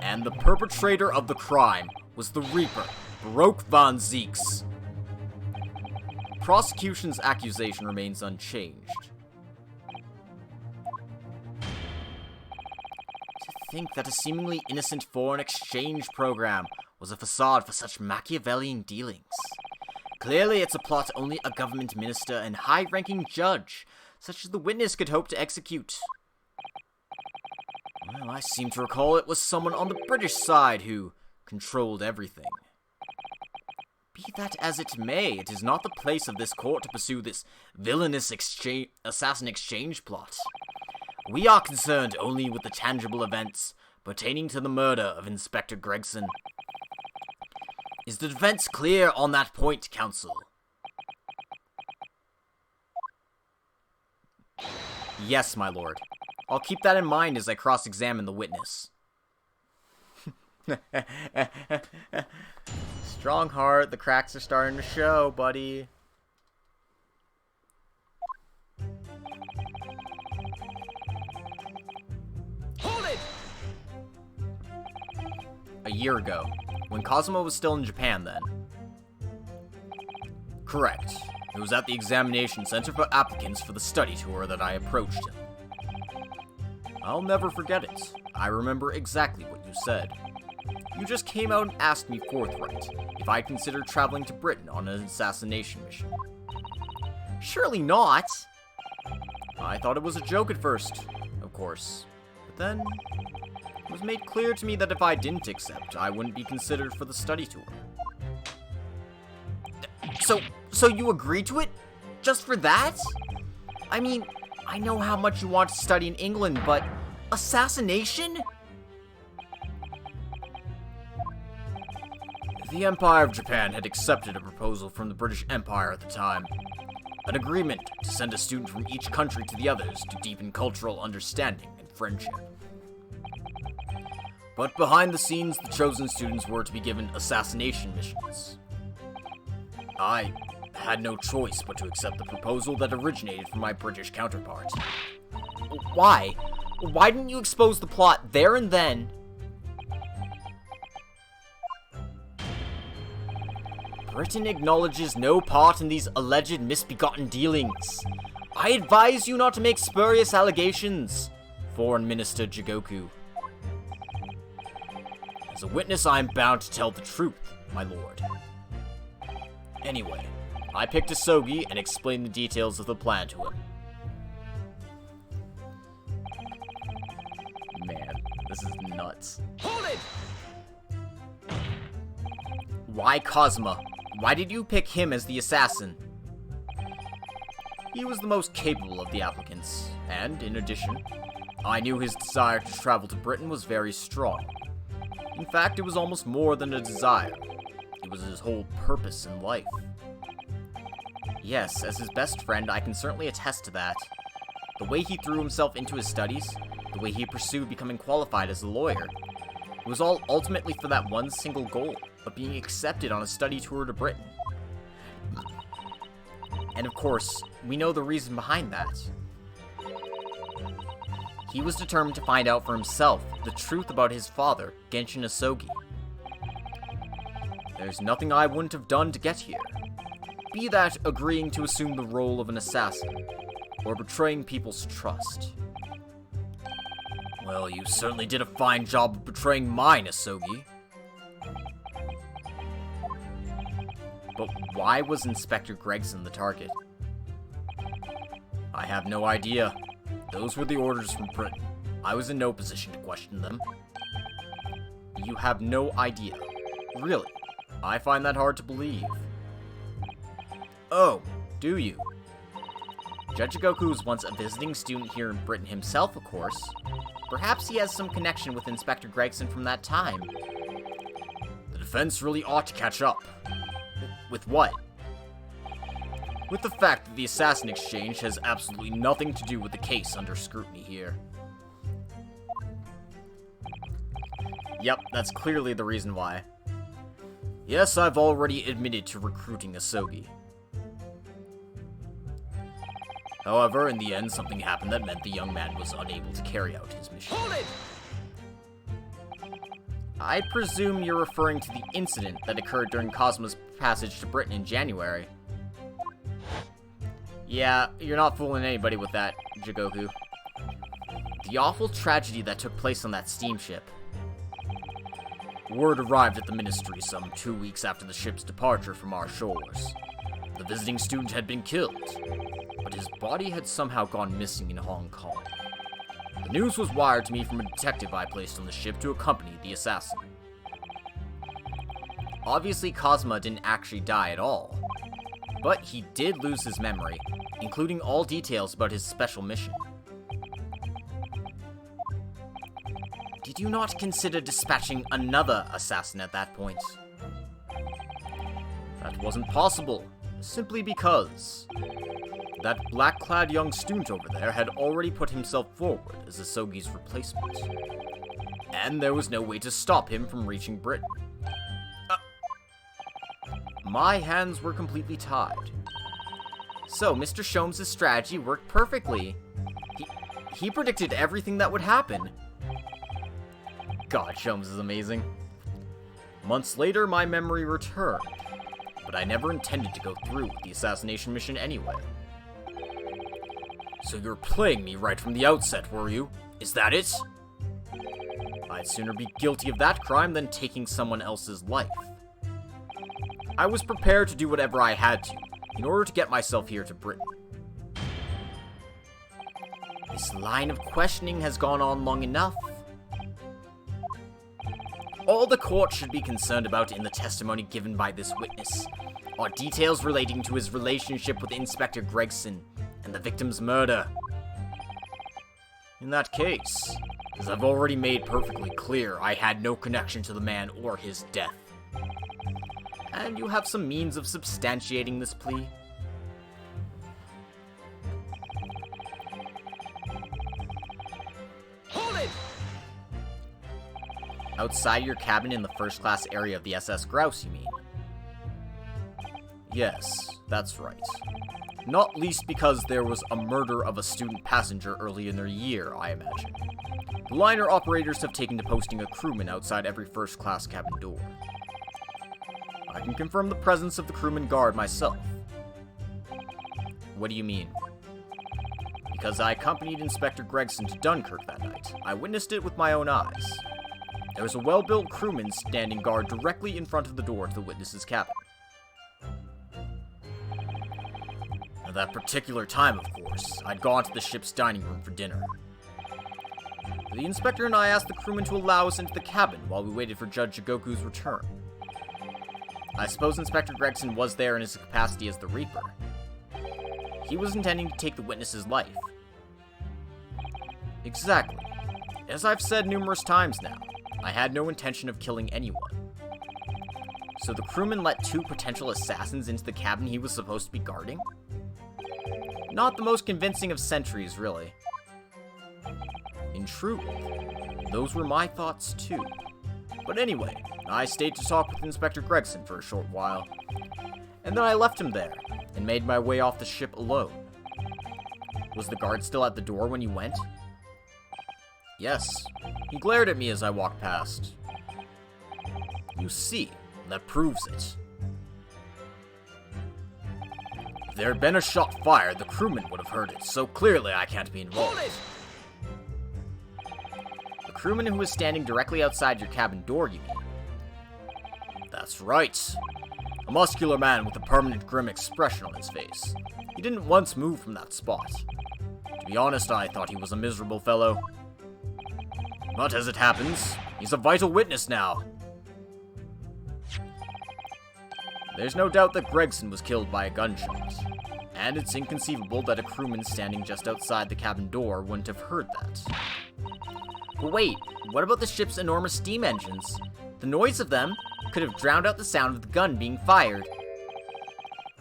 And the perpetrator of the crime was the Reaper, Baroque von Zeeks. Prosecution's accusation remains unchanged. To think that a seemingly innocent foreign exchange program was a facade for such Machiavellian dealings. Clearly it's a plot only a government minister and high-ranking judge, such as the witness, could hope to execute. Well, I seem to recall it was someone on the British side who controlled everything. Be that as it may, it is not the place of this court to pursue this villainous assassin exchange plot. We are concerned only with the tangible events pertaining to the murder of Inspector Gregson. Is the defense clear on that point, Counsel? Yes, my lord. I'll keep that in mind as I cross-examine the witness. Strong heart, the cracks are starting to show, buddy. Hold it! A year ago, when Kazuma was still in Japan then. Correct. It was at the examination center for applicants for the study tour that I approached him. I'll never forget it. I remember exactly what you said. You just came out and asked me forthright if I'd consider traveling to Britain on an assassination mission. Surely not! I thought it was a joke at first, of course. But then, it was made clear to me that if I didn't accept, I wouldn't be considered for the study tour. So you agreed to it? Just for that? I mean, I know how much you want to study in England, but assassination? The Empire of Japan had accepted a proposal from the British Empire at the time. An agreement to send a student from each country to the others to deepen cultural understanding and friendship. But behind the scenes, the chosen students were to be given assassination missions. I had no choice but to accept the proposal that originated from my British counterpart. Why? Why didn't you expose the plot there and then? Britain acknowledges no part in these alleged misbegotten dealings. I advise you not to make spurious allegations, Foreign Minister Jigoku. As a witness, I am bound to tell the truth, my lord. Anyway, I picked Asogi and explained the details of the plan to him. Man, this is nuts. Hold it! Why Kazuma? Why did you pick him as the assassin? He was the most capable of the applicants, and in addition, I knew his desire to travel to Britain was very strong. In fact, it was almost more than a desire. It was his whole purpose in life. Yes, as his best friend, I can certainly attest to that. The way he threw himself into his studies, the way he pursued becoming qualified as a lawyer, it was all ultimately for that one single goal of being accepted on a study tour to Britain. And of course, we know the reason behind that. He was determined to find out for himself the truth about his father, Genshin Asogi. There's nothing I wouldn't have done to get here. Be that agreeing to assume the role of an assassin, or betraying people's trust. Well, you certainly did a fine job of betraying mine, Asogi. But why was Inspector Gregson the target? I have no idea. Those were the orders from Britain. I was in no position to question them. You have no idea. Really? I find that hard to believe. Oh, do you? Jigoku was once a visiting student here in Britain himself, of course. Perhaps he has some connection with Inspector Gregson from that time. The defense really ought to catch up. With what? With the fact that the assassin exchange has absolutely nothing to do with the case under scrutiny here. Yep, that's clearly the reason why. Yes, I've already admitted to recruiting Asogi. However, in the end, something happened that meant the young man was unable to carry out his mission. Hold it! I presume you're referring to the incident that occurred during Kazuma's passage to Britain in January. Yeah, you're not fooling anybody with that, Jigoku. The awful tragedy that took place on that steamship. Word arrived at the ministry some 2 weeks after the ship's departure from our shores. The visiting student had been killed, but his body had somehow gone missing in Hong Kong. The news was wired to me from a detective I placed on the ship to accompany the assassin. Obviously, Kazuma didn't actually die at all, but he did lose his memory, including all details about his special mission. Did you not consider dispatching another assassin at that point? That wasn't possible, simply because that black-clad young student over there had already put himself forward as Asogi's replacement, and there was no way to stop him from reaching Britain. My hands were completely tied. So, Mr. Sholmes' strategy worked perfectly. He predicted everything that would happen. God, Sholmes is amazing. Months later, my memory returned, but I never intended to go through with the assassination mission anyway. So you're playing me right from the outset, were you? Is that it? I'd sooner be guilty of that crime than taking someone else's life. I was prepared to do whatever I had to, in order to get myself here to Britain. This line of questioning has gone on long enough. All the court should be concerned about in the testimony given by this witness are details relating to his relationship with Inspector Gregson and the victim's murder. In that case, as I've already made perfectly clear, I had no connection to the man or his death. And you have some means of substantiating this plea? Hold it! Outside your cabin in the first-class area of the SS Grouse, you mean? Yes, that's right. Not least because there was a murder of a student passenger early in their year, I imagine. The liner operators have taken to posting a crewman outside every first-class cabin door. I can confirm the presence of the crewman guard myself. What do you mean? Because I accompanied Inspector Gregson to Dunkirk that night. I witnessed it with my own eyes. There was a well-built crewman standing guard directly in front of the door to the witness's cabin. At that particular time, of course, I'd gone to the ship's dining room for dinner. The inspector and I asked the crewman to allow us into the cabin while we waited for Judge Jigoku's return. I suppose Inspector Gregson was there in his capacity as the Reaper. He was intending to take the witness's life. Exactly. As I've said numerous times now, I had no intention of killing anyone. So the crewman let two potential assassins into the cabin he was supposed to be guarding? Not the most convincing of sentries, really. In truth, those were my thoughts too. But anyway, I stayed to talk with Inspector Gregson for a short while, and then I left him there, and made my way off the ship alone. Was the guard still at the door when you went? Yes. He glared at me as I walked past. You see, that proves it. If there had been a shot fired, the crewman would have heard it, so clearly I can't be involved. Hold it! The crewman who was standing directly outside your cabin door, you mean? That's right. A muscular man with a permanent grim expression on his face. He didn't once move from that spot. To be honest, I thought he was a miserable fellow. But as it happens, he's a vital witness now. There's no doubt that Gregson was killed by a gunshot, and it's inconceivable that a crewman standing just outside the cabin door wouldn't have heard that. But wait, what about the ship's enormous steam engines? The noise of them could have drowned out the sound of the gun being fired.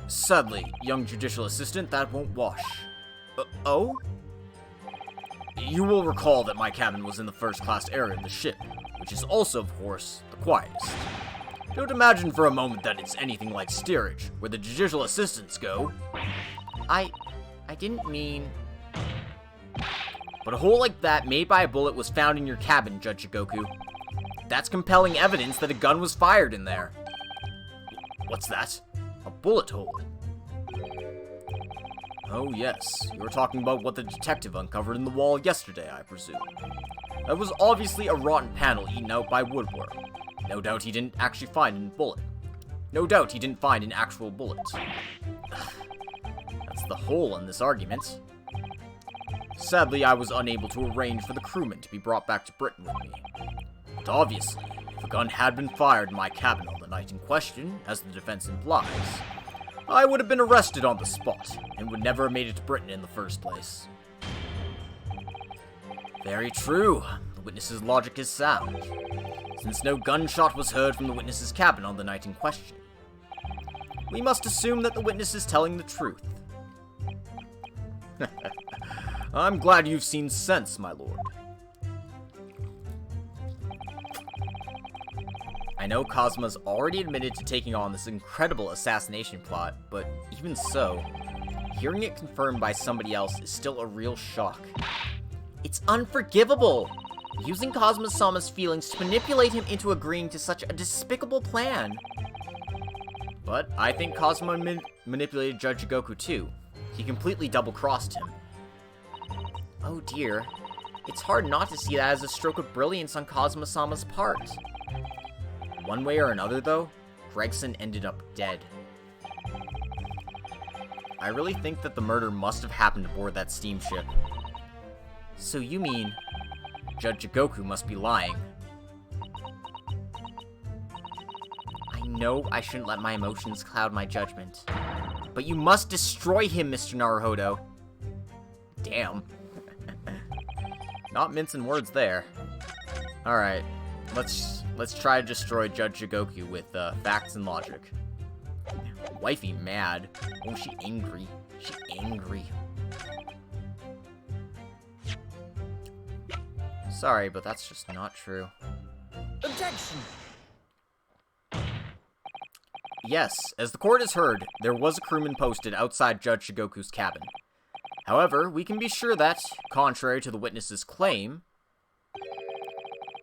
Sadly, young judicial assistant, that won't wash. Oh? You will recall that my cabin was in the first-class area of the ship, which is also, of course, the quietest. Don't imagine for a moment that it's anything like steerage, where the judicial assistants go. I didn't mean... But a hole like that made by a bullet was found in your cabin, Judge Jigoku. That's compelling evidence that a gun was fired in there. What's that? A bullet hole? Oh yes, you were talking about what the detective uncovered in the wall yesterday, I presume. That was obviously a rotten panel eaten out by woodworm. No doubt he didn't actually find an actual bullet. That's the hole in this argument. Sadly, I was unable to arrange for the crewman to be brought back to Britain with me. But obviously, if a gun had been fired in my cabin on the night in question, as the defense implies, I would have been arrested on the spot, and would never have made it to Britain in the first place. Very true. The witness's logic is sound, since no gunshot was heard from the witness's cabin on the night in question. We must assume that the witness is telling the truth. I'm glad you've seen sense, my lord. I know Cosmo's already admitted to taking on this incredible assassination plot, but even so, hearing it confirmed by somebody else is still a real shock. It's unforgivable! using Kazuma-sama's feelings to manipulate him into agreeing to such a despicable plan. But I think Kazuma manipulated Judge Jigoku too. He completely double-crossed him. Oh dear. It's hard not to see that as a stroke of brilliance on Kazuma-sama's part. One way or another, though, Gregson ended up dead. I really think that the murder must have happened aboard that steamship. So you mean... Judge Jigoku must be lying. I know I shouldn't let my emotions cloud my judgment. But you must destroy him, Mr. Naruhodo. Damn. Not mincing words there. Alright, let's try to destroy Judge Jigoku with facts and logic. Wifey mad. Oh, she angry. She angry. Sorry, but that's just not true. Objection! Yes, as the court has heard, there was a crewman posted outside Judge Jigoku's cabin. However, we can be sure that, contrary to the witness's claim,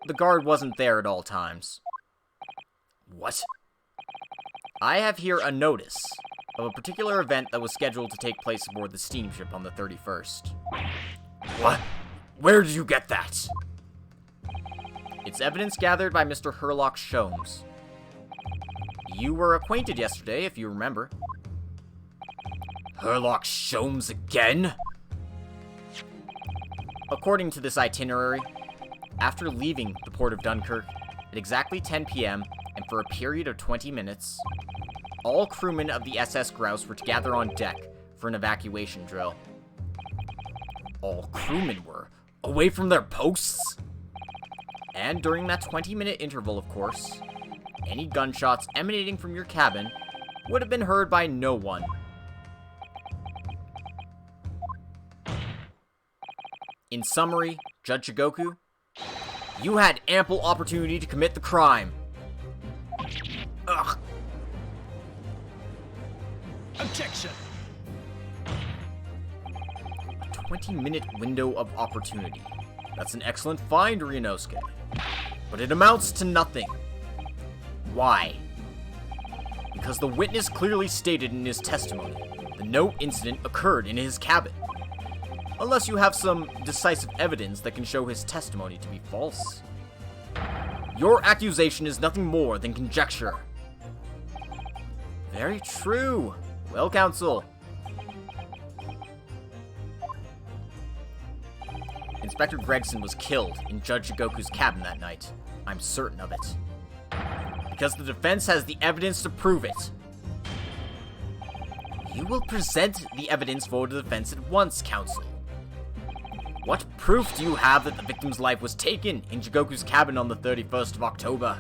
the guard wasn't there at all times. What? I have here a notice of a particular event that was scheduled to take place aboard the steamship on the 31st. What? Where did you get that? It's evidence gathered by Mr. Herlock Sholmes. You were acquainted yesterday, if you remember. Herlock Sholmes again? According to this itinerary, after leaving the port of Dunkirk at exactly 10 p.m. and for a period of 20 minutes, all crewmen of the SS Grouse were to gather on deck for an evacuation drill. All crewmen were away from their posts? And during that 20-minute interval, of course, any gunshots emanating from your cabin would have been heard by no one. In summary, Judge Jigoku, you had ample opportunity to commit the crime. Ugh. Objection! A 20-minute window of opportunity. That's an excellent find, Ryunosuke. But it amounts to nothing. Why? Because the witness clearly stated in his testimony the no incident occurred in his cabin. Unless you have some decisive evidence that can show his testimony to be false. Your accusation is nothing more than conjecture. Very true. Well, counsel. Inspector Gregson was killed in Judge Jigoku's cabin that night. I'm certain of it. Because the defense has the evidence to prove it. You will present the evidence for the defense at once, counsel. What proof do you have that the victim's life was taken in Jigoku's cabin on the 31st of October?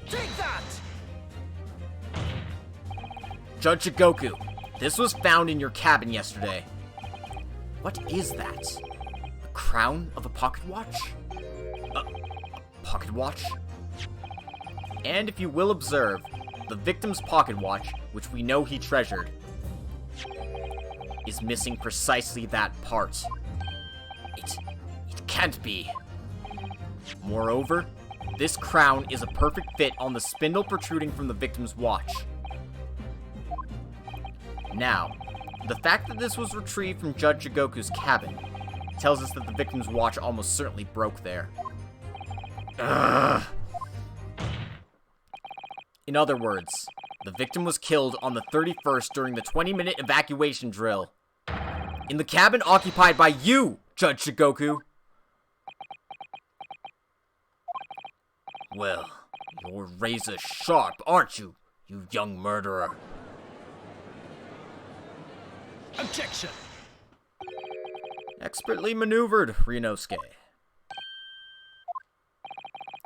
Take that! Judge Jigoku, this was found in your cabin yesterday. What is that? The crown of a pocket watch? A pocket watch? And if you will observe, the victim's pocket watch, which we know he treasured, is missing precisely that part. It can't be. Moreover, this crown is a perfect fit on the spindle protruding from the victim's watch. Now, the fact that this was retrieved from Judge Jigoku's cabin tells us that the victim's watch almost certainly broke there. Ugh. In other words, the victim was killed on the 31st during the 20-minute evacuation drill. In the cabin occupied by you, Judge Jigoku! Well, you're razor sharp, aren't you, you young murderer? Objection! Expertly maneuvered, Ryunosuke.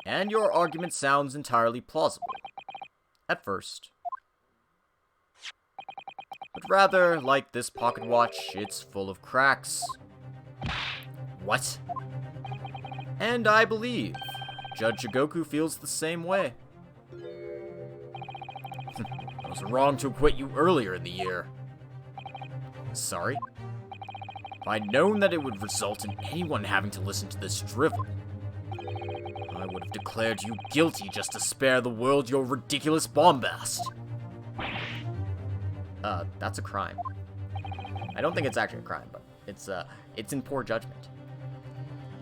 And your argument sounds entirely plausible. At first. But rather, like this pocket watch, it's full of cracks. What? And I believe Judge Jigoku feels the same way. I was wrong to acquit you earlier in the year. Sorry? If I'd known that it would result in anyone having to listen to this drivel, I would have declared you guilty just to spare the world your ridiculous bombast. That's a crime. I don't think it's actually a crime, but it's in poor judgment.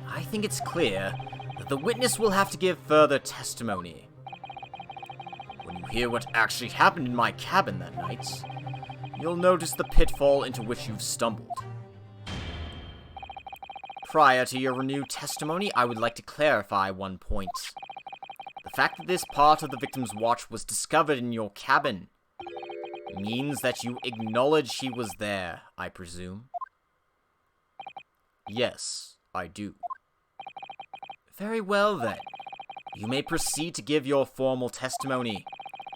I think it's clear that the witness will have to give further testimony. When you hear what actually happened in my cabin that night, you'll notice the pitfall into which you've stumbled. Prior to your renewed testimony, I would like to clarify one point. The fact that this part of the victim's watch was discovered in your cabin means that you acknowledge he was there, I presume? Yes, I do. Very well, then. You may proceed to give your formal testimony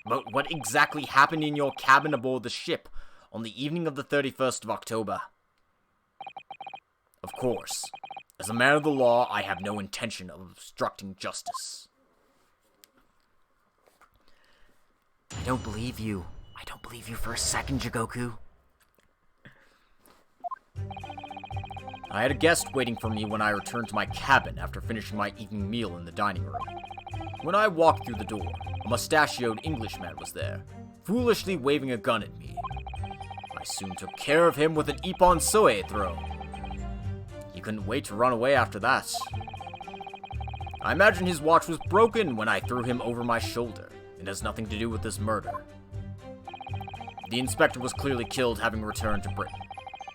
about what exactly happened in your cabin aboard the ship on the evening of the 31st of October. Of course, as a man of the law, I have no intention of obstructing justice. I don't believe you. I don't believe you for a second, Jigoku. I had a guest waiting for me when I returned to my cabin after finishing my evening meal in the dining room. When I walked through the door, a mustachioed Englishman was there, foolishly waving a gun at me. I soon took care of him with an Ippon Soe throw. He couldn't wait to run away after that. I imagine his watch was broken when I threw him over my shoulder. It has nothing to do with this murder. The inspector was clearly killed having returned to Britain,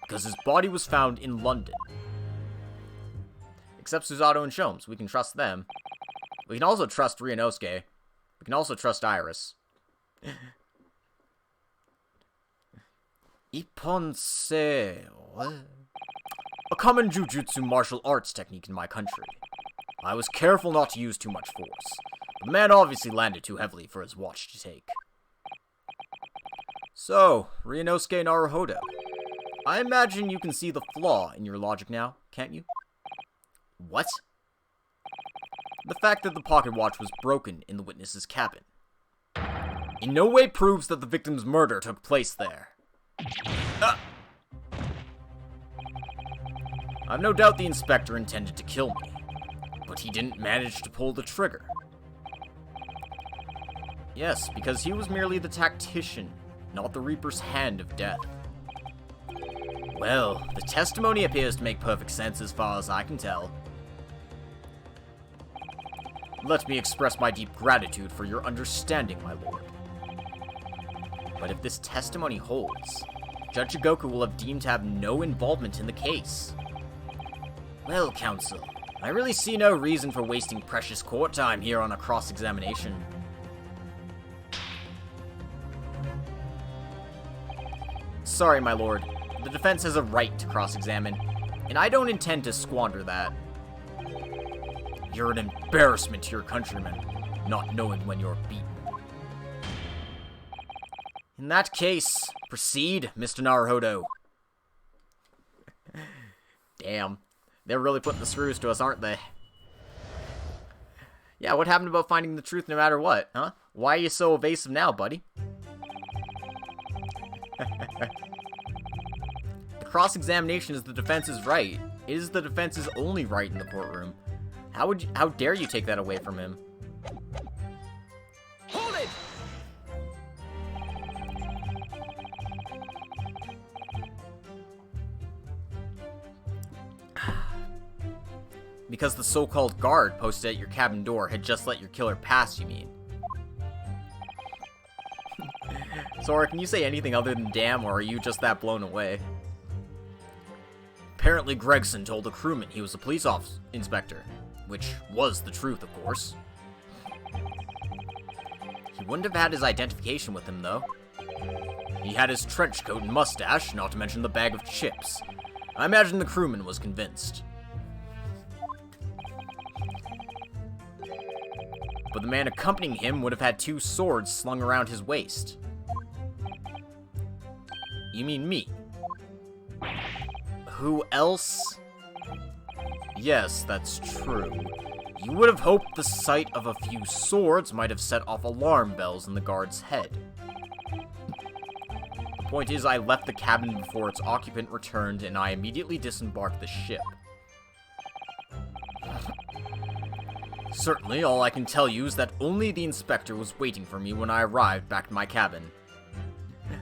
because his body was found in London. Except Susato and Shomes, we can trust them. We can also trust Ryunosuke. We can also trust Iris. Ippon-se... what? A common jujutsu martial arts technique in my country. I was careful not to use too much force, but the man obviously landed too heavily for his watch to take. So, Ryunosuke Naruhodo. I imagine you can see the flaw in your logic now, can't you? What? The fact that the pocket watch was broken in the witness's cabin in no way proves that the victim's murder took place there. I've no doubt the inspector intended to kill me, but he didn't manage to pull the trigger. Yes, because he was merely the tactician, not the Reaper's hand of death. Well, the testimony appears to make perfect sense as far as I can tell. Let me express my deep gratitude for your understanding, my lord. But if this testimony holds, Judge Jigoku will have deemed to have no involvement in the case. Well, counsel, I really see no reason for wasting precious court time here on a cross-examination. Sorry, my lord. The defense has a right to cross-examine, and I don't intend to squander that. You're an embarrassment to your countrymen, not knowing when you're beaten. In that case, proceed, Mr. Naruhodo. Damn. They're really putting the screws to us, aren't they? Yeah, what happened about finding the truth no matter what, huh? Why are you so evasive now, buddy? The cross-examination is the defense's right. It is the defense's only right in the courtroom. How dare you take that away from him? Hold it! Because the so-called guard posted at your cabin door had just let your killer pass, you mean? Sora, can you say anything other than damn, or are you just that blown away? Apparently Gregson told the crewman he was a police inspector, which was the truth, of course. He wouldn't have had his identification with him, though. He had his trench coat and mustache, not to mention the bag of chips. I imagine the crewman was convinced. But the man accompanying him would have had 2 swords slung around his waist. You mean me? Who else? Yes, that's true. You would have hoped the sight of a few swords might have set off alarm bells in the guard's head. The point is, I left the cabin before its occupant returned, and I immediately disembarked the ship. Certainly, all I can tell you is that only the inspector was waiting for me when I arrived back to my cabin.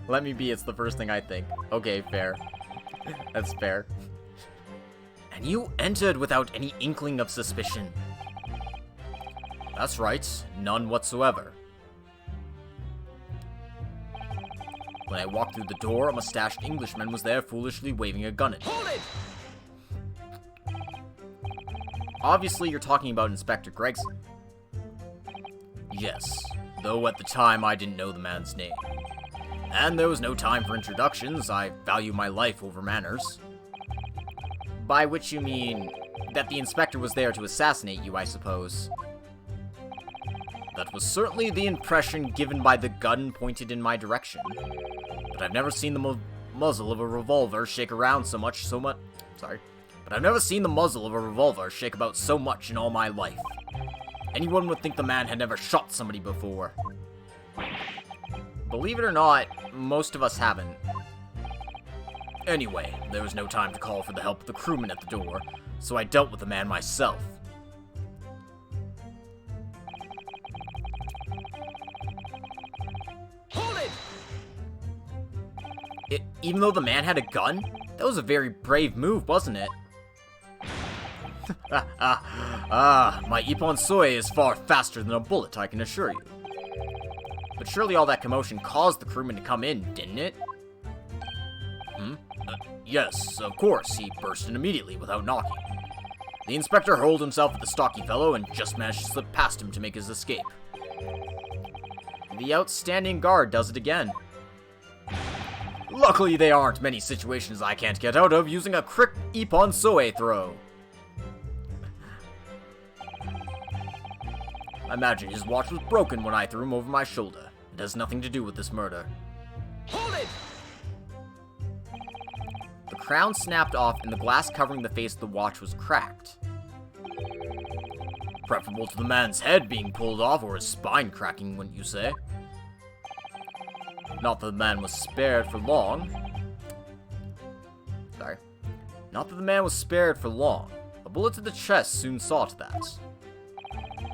Let me be, it's the first thing I think. Okay, fair. That's fair. And you entered without any inkling of suspicion. That's right, none whatsoever. When I walked through the door, a mustached Englishman was there foolishly waving a gun at me. Hold it! Obviously, you're talking about Inspector Gregson. Yes, though at the time I didn't know the man's name. And there was no time for introductions. I value my life over manners. By which you mean that the inspector was there to assassinate you, I suppose. That was certainly the impression given by the gun pointed in my direction. But I've never seen the muzzle of a revolver shake around so much. But I've never seen the muzzle of a revolver shake about so much in all my life. Anyone would think the man had never shot somebody before. Believe it or not, most of us haven't. Anyway, there was no time to call for the help of the crewman at the door, so I dealt with the man myself. Hold it! Even though the man had a gun? That was a very brave move, wasn't it? My Ippon Soe is far faster than a bullet, I can assure you. But surely all that commotion caused the crewman to come in, didn't it? Yes, of course, he burst in immediately without knocking. The inspector hurled himself at the stocky fellow and just managed to slip past him to make his escape. The outstanding guard does it again. Luckily, there aren't many situations I can't get out of using a quick Ippon Soe throw. I imagine his watch was broken when I threw him over my shoulder. It has nothing to do with this murder. Hold it! The crown snapped off and the glass covering the face of the watch was cracked. Preferable to the man's head being pulled off or his spine cracking, wouldn't you say? Not that the man was spared for long. Not that the man was spared for long. A bullet to the chest soon saw to that.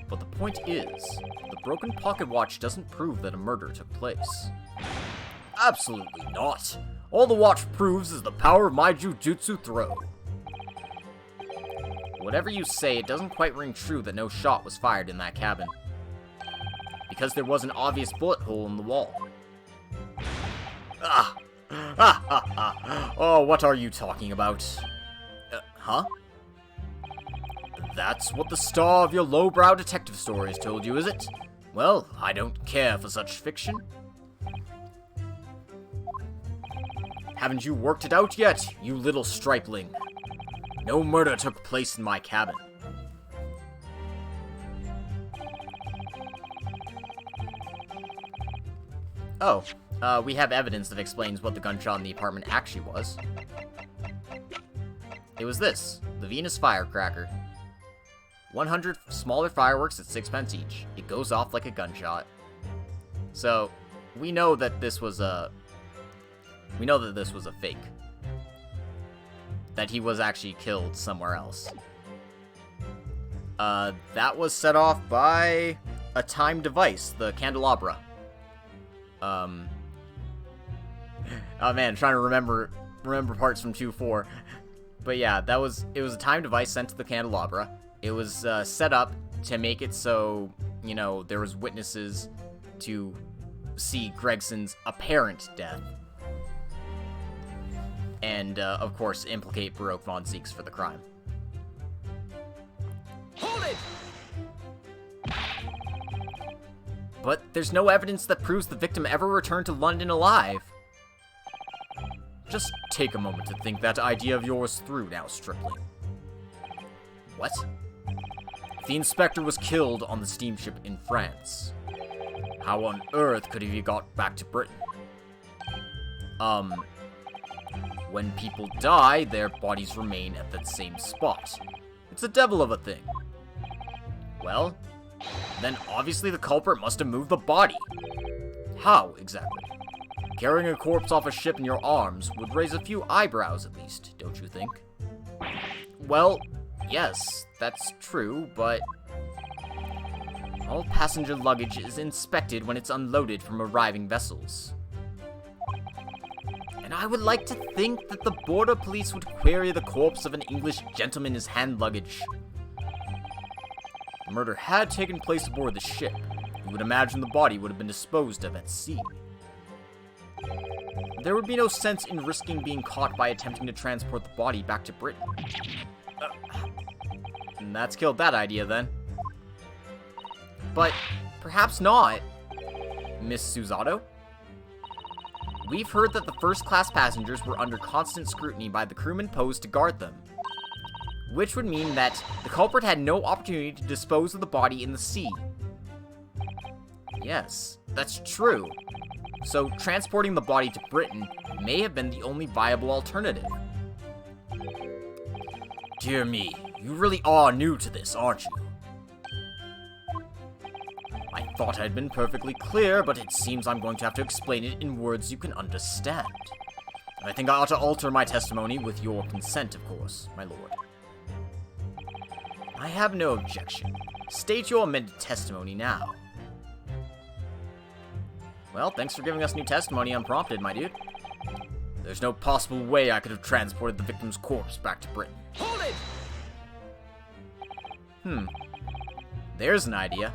But the point is, the broken pocket watch doesn't prove that a murder took place. Absolutely not. All the watch proves is the power of my jujutsu throw. Whatever you say, it doesn't quite ring true that no shot was fired in that cabin. Because there was an obvious bullet hole in the wall. Oh, what are you talking about? Huh? That's what the star of your lowbrow detective stories told you, is it? Well, I don't care for such fiction. Haven't you worked it out yet, you little stripling? No murder took place in my cabin. Oh, we have evidence that explains what the gunshot in the apartment actually was. It was this, the Venus firecracker. 100 smaller fireworks at 6 pence each. It goes off like a gunshot. So, we know that this was a fake. That he was actually killed somewhere else. That was set off by a timed device, the candelabra. Oh man, trying to remember parts from 2-4. But yeah, it was a timed device sent to the candelabra. It was set up to make it so, you know, there was witnesses to see Gregson's apparent death. And, of course, implicate Baroque von Zieks for the crime. Hold it! But there's no evidence that proves the victim ever returned to London alive. Just take a moment to think that idea of yours through now, stripling. What? If the inspector was killed on the steamship in France, how on earth could he have got back to Britain? When people die, their bodies remain at that same spot. It's a devil of a thing. Well, then obviously the culprit must have moved the body. How, exactly? Carrying a corpse off a ship in your arms would raise a few eyebrows at least, don't you think? Well, yes, that's true, but all passenger luggage is inspected when it's unloaded from arriving vessels. And I would like to think that the border police would query the corpse of an English gentleman as hand luggage. The murder had taken place aboard the ship. You would imagine the body would have been disposed of at sea. There would be no sense in risking being caught by attempting to transport the body back to Britain. And that's killed that idea then. But perhaps not, Miss Susato. We've heard that the first-class passengers were under constant scrutiny by the crewmen posed to guard them, which would mean that the culprit had no opportunity to dispose of the body in the sea. Yes, that's true. So transporting the body to Britain may have been the only viable alternative. Dear me, you really are new to this, aren't you? I thought I'd been perfectly clear, but it seems I'm going to have to explain it in words you can understand. I think I ought to alter my testimony with your consent, of course, my lord. I have no objection. State your amended testimony now. Well, thanks for giving us new testimony unprompted, my dude. There's no possible way I could have transported the victim's corpse back to Britain. Hold it! There's an idea.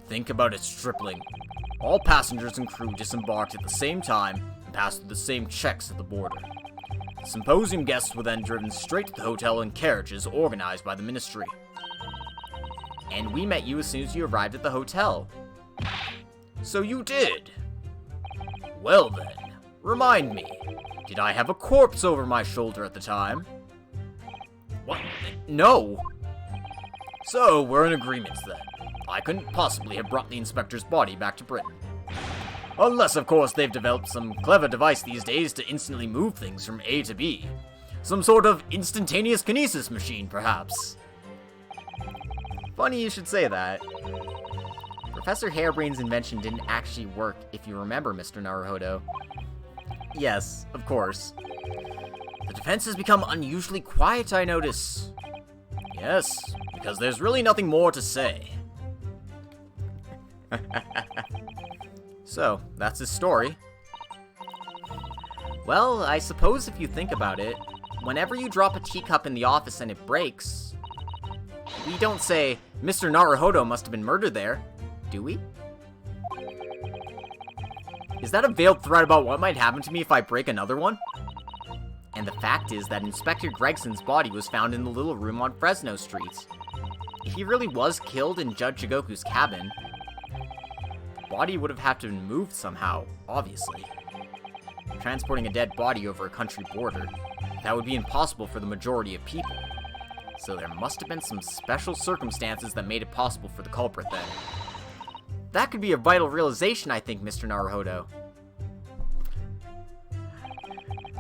Think about it, stripling. All passengers and crew disembarked at the same time and passed through the same checks at the border. The symposium guests were then driven straight to the hotel in carriages organized by the ministry. And we met you as soon as you arrived at the hotel. So you did. Well then, remind me, did I have a corpse over my shoulder at the time? What? No. So we're in agreement then. I couldn't possibly have brought the inspector's body back to Britain. Unless, of course, they've developed some clever device these days to instantly move things from A to B. Some sort of instantaneous kinesis machine, perhaps. Funny you should say that. Professor Harebrain's invention didn't actually work, if you remember, Mr. Naruhodo. Yes, of course. The defense has become unusually quiet, I notice. Yes, because there's really nothing more to say. So, that's his story. Well, I suppose if you think about it, whenever you drop a teacup in the office and it breaks, we don't say, Mr. Naruhodo must have been murdered there, do we? Is that a veiled threat about what might happen to me if I break another one? And the fact is that Inspector Gregson's body was found in the little room on Fresno Street. If he really was killed in Judge Shigoku's cabin, the body would have had to have been moved somehow, obviously. Transporting a dead body over a country border, that would be impossible for the majority of people. So there must have been some special circumstances that made it possible for the culprit then. That could be a vital realization, I think, Mr. Naruhodo.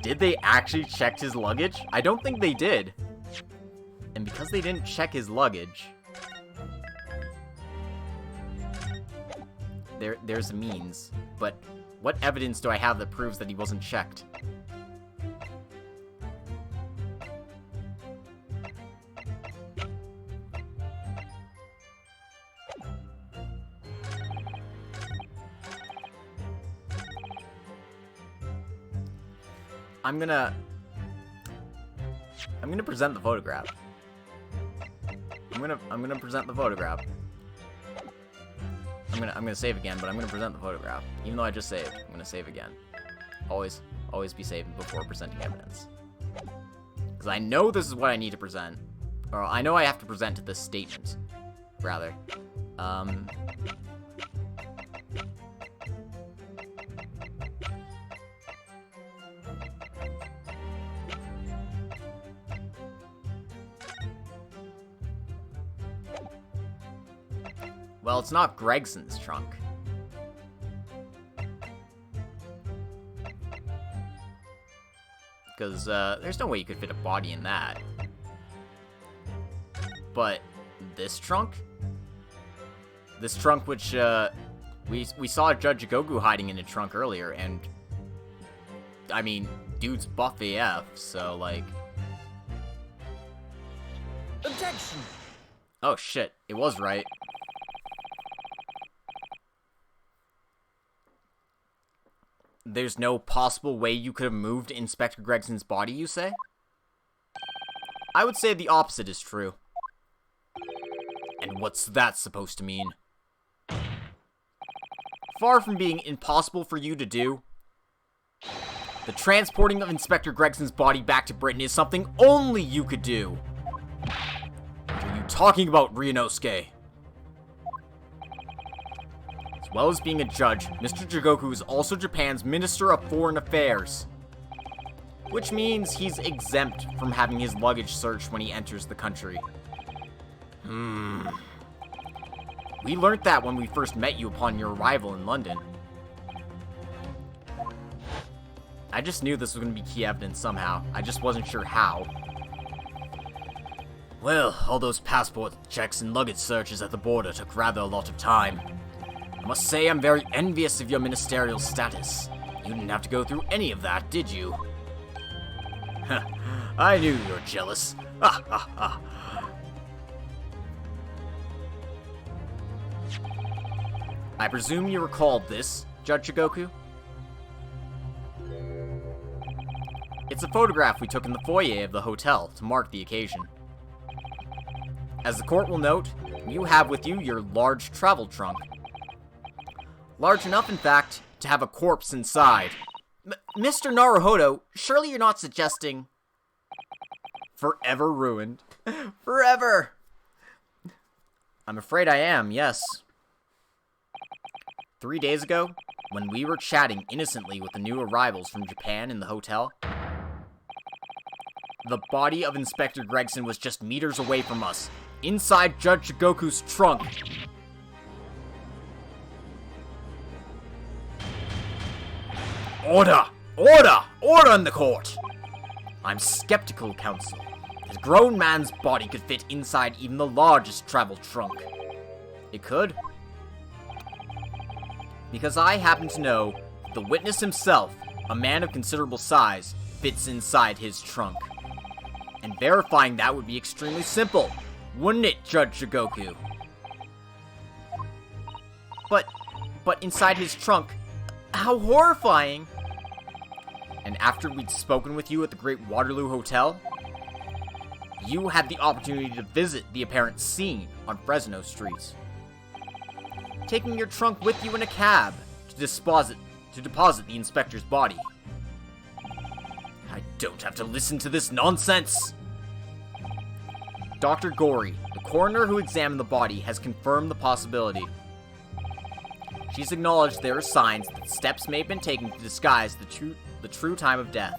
Did they actually check his luggage? I don't think they did. And because they didn't check his luggage, there's a means. But what evidence do I have that proves that he wasn't checked? I'm gonna present the photograph. I'm gonna present the photograph. I'm gonna save again, but I'm gonna present the photograph. Even though I just saved, I'm gonna save again. Always be saving before presenting evidence. Because I know this is what I need to present. Or I know I have to present to this statement. Rather. Well, it's not Gregson's trunk. Because, there's no way you could fit a body in that. But This trunk? This trunk which, we saw Judge Goku hiding in a trunk earlier, and... I mean, dude's buff AF, so, like... Objection! Oh shit, it was right. There's no possible way you could have moved Inspector Gregson's body, you say? I would say the opposite is true. And what's that supposed to mean? Far from being impossible for you to do, the transporting of Inspector Gregson's body back to Britain is something only you could do. What are you talking about, Ryunosuke? As well as being a judge, Mr. Jigoku is also Japan's Minister of Foreign Affairs. Which means he's exempt from having his luggage searched when he enters the country. We learned that when we first met you upon your arrival in London. I just knew this was going to be key evidence somehow. I just wasn't sure how. Well, all those passport checks and luggage searches at the border took rather a lot of time. I must say I'm very envious of your ministerial status. You didn't have to go through any of that, did you? I knew you were jealous. I presume you recalled this, Judge Jigoku? It's a photograph we took in the foyer of the hotel to mark the occasion. As the court will note, you have with you your large travel trunk. Large enough, in fact, to have a corpse inside. Mr. Naruhodo, surely you're not suggesting... Forever ruined. Forever! I'm afraid I am, yes. 3 days ago, when we were chatting innocently with the new arrivals from Japan in the hotel, the body of Inspector Gregson was just meters away from us, inside Judge Jigoku's trunk. Order! Order! Order in the court! I'm skeptical, counsel. A grown man's body could fit inside even the largest travel trunk. It could. Because I happen to know the witness himself, a man of considerable size, fits inside his trunk. And verifying that would be extremely simple, wouldn't it, Judge Jigoku? But inside his trunk, how horrifying! And after we'd spoken with you at the Great Waterloo Hotel, you had the opportunity to visit the apparent scene on Fresno Street, taking your trunk with you in a cab to deposit the inspector's body. I don't have to listen to this nonsense! Dr. Gori, the coroner who examined the body, has confirmed the possibility. She's acknowledged there are signs that steps may have been taken to disguise the true time of death.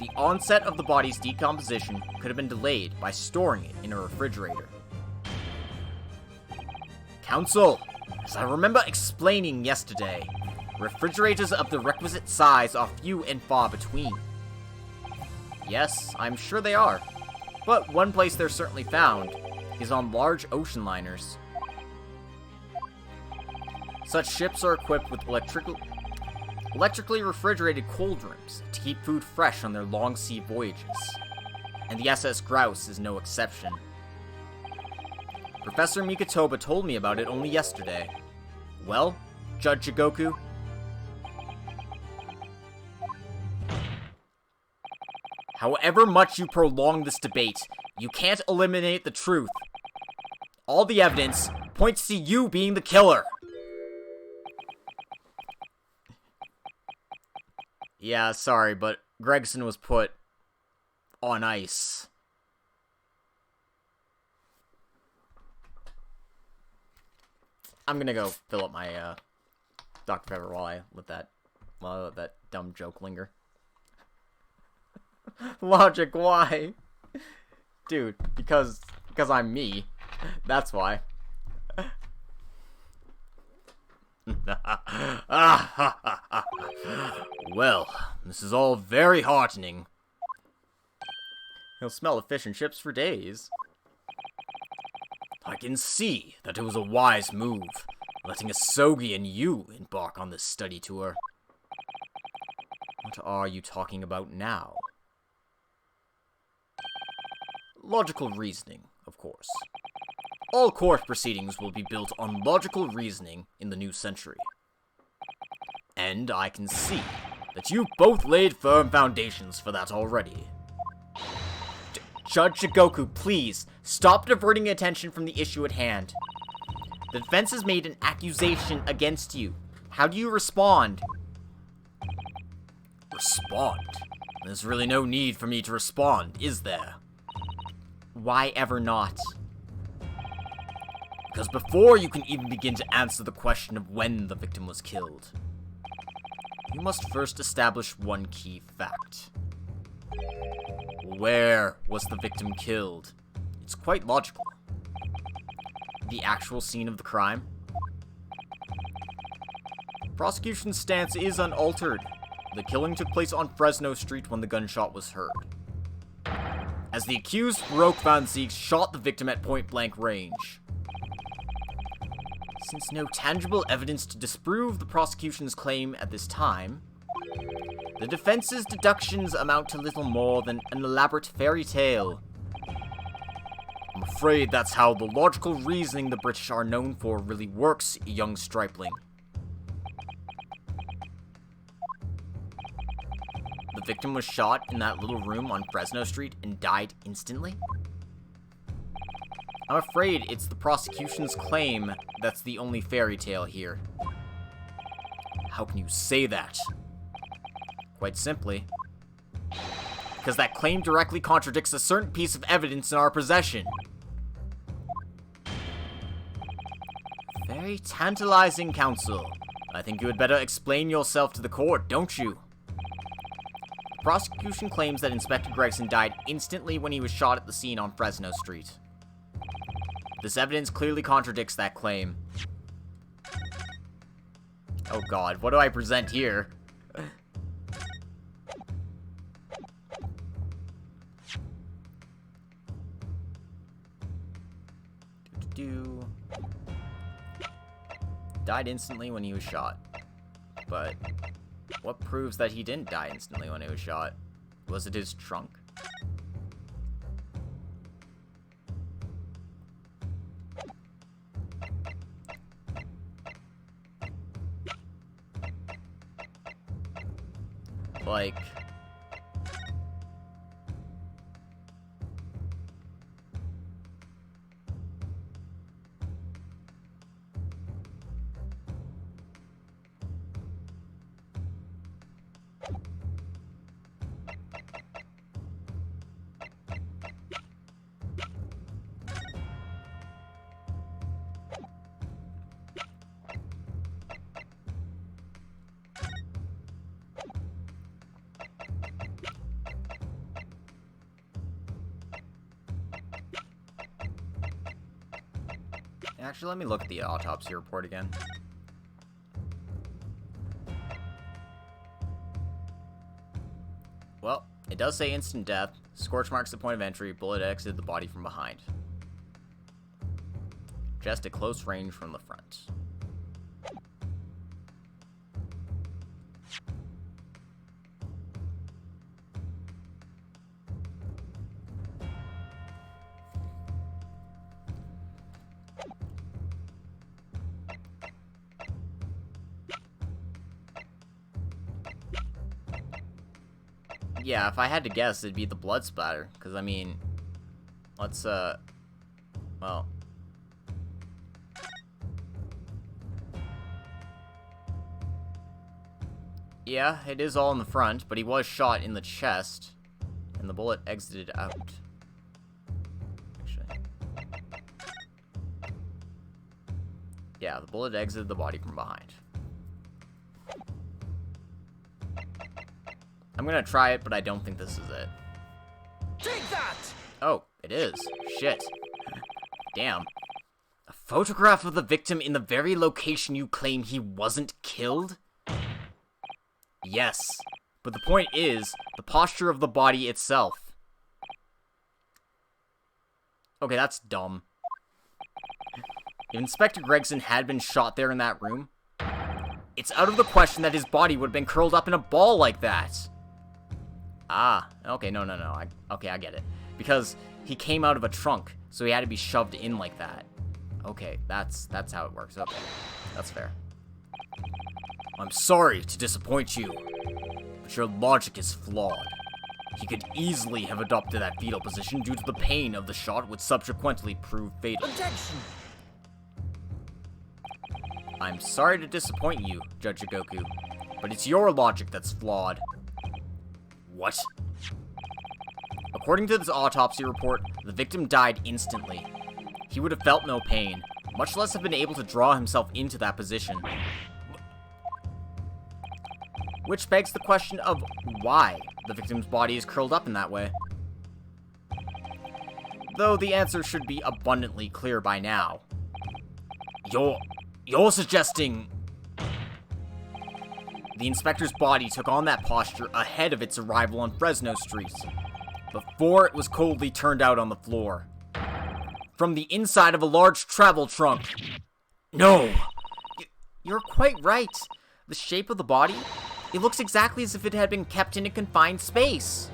The onset of the body's decomposition could have been delayed by storing it in a refrigerator. Counsel, as I remember explaining yesterday, refrigerators of the requisite size are few and far between. Yes, I'm sure they are, but one place they're certainly found is on large ocean liners. Such ships are equipped with electrically refrigerated cold rooms to keep food fresh on their long sea voyages, and the SS Grouse is no exception. Professor Mikotoba told me about it only yesterday. Well, Judge Jigoku, however much you prolong this debate, you can't eliminate the truth. All the evidence points to you being the killer. Yeah, sorry, but Gregson was put on ice. I'm gonna go fill up my Dr. Pepper while I let that dumb joke linger. Logic, why? Dude, because I'm me. That's why. Well, this is all very heartening. He'll smell the fish and chips for days. I can see that it was a wise move, letting Asogi and you embark on this study tour. What are you talking about now? Logical reasoning, of course. All court proceedings will be built on logical reasoning in the new century. And I can see that you both laid firm foundations for that already. Judge Shigoku, please, stop diverting attention from the issue at hand. The defense has made an accusation against you. How do you respond? Respond? There's really no need for me to respond, is there? Why ever not? Because before you can even begin to answer the question of when the victim was killed, you must first establish one key fact. Where was the victim killed? It's quite logical. The actual scene of the crime? Prosecution's stance is unaltered. The killing took place on Fresno Street when the gunshot was heard. As the accused, Baroque Van Zieks shot the victim at point-blank range. Since no tangible evidence to disprove the prosecution's claim at this time, the defense's deductions amount to little more than an elaborate fairy tale. I'm afraid that's how the logical reasoning the British are known for really works, young stripling. The victim was shot in that little room on Fresno Street and died instantly? I'm afraid it's the prosecution's claim that's the only fairy tale here. How can you say that? Quite simply, because that claim directly contradicts a certain piece of evidence in our possession. Very tantalizing, counsel. I think you had better explain yourself to the court, don't you? The prosecution claims that Inspector Gregson died instantly when he was shot at the scene on Fresno Street. This evidence clearly contradicts that claim. Oh god, what do I present here? Died instantly when he was shot. But what proves that he didn't die instantly when he was shot? Was it his trunk? Like, actually, let me look at the autopsy report again. Well, it does say instant death, scorch marks at point of entry, bullet exited the body from behind. Just at close range from the front. Yeah, if I had to guess, it'd be the blood splatter. Because, I mean, let's, well. Yeah, it is all in the front, but he was shot in the chest, and the bullet exited out. Actually. Yeah, the bullet exited the body from behind. I'm gonna try it, but I don't think this is it. Take that! Oh, it is. Shit. Damn. A photograph of the victim in the very location you claim he wasn't killed? Yes. But the point is, the posture of the body itself. Okay, that's dumb. If Inspector Gregson had been shot there in that room, it's out of the question that his body would have been curled up in a ball like that. Ah, okay, no. Okay, I get it. Because he came out of a trunk, so he had to be shoved in like that. Okay, that's how it works. Okay, that's fair. I'm sorry to disappoint you, but your logic is flawed. He could easily have adopted that fetal position due to the pain of the shot, which subsequently proved fatal. Objection! I'm sorry to disappoint you, Judge Jigoku, but it's your logic that's flawed. What? According to this autopsy report, the victim died instantly. He would have felt no pain, much less have been able to draw himself into that position. Which begs the question of why the victim's body is curled up in that way. Though the answer should be abundantly clear by now. You're suggesting the inspector's body took on that posture ahead of its arrival on Fresno Street, before it was coldly turned out on the floor, from the inside of a large travel trunk. No! You're quite right. The shape of the body, it looks exactly as if it had been kept in a confined space.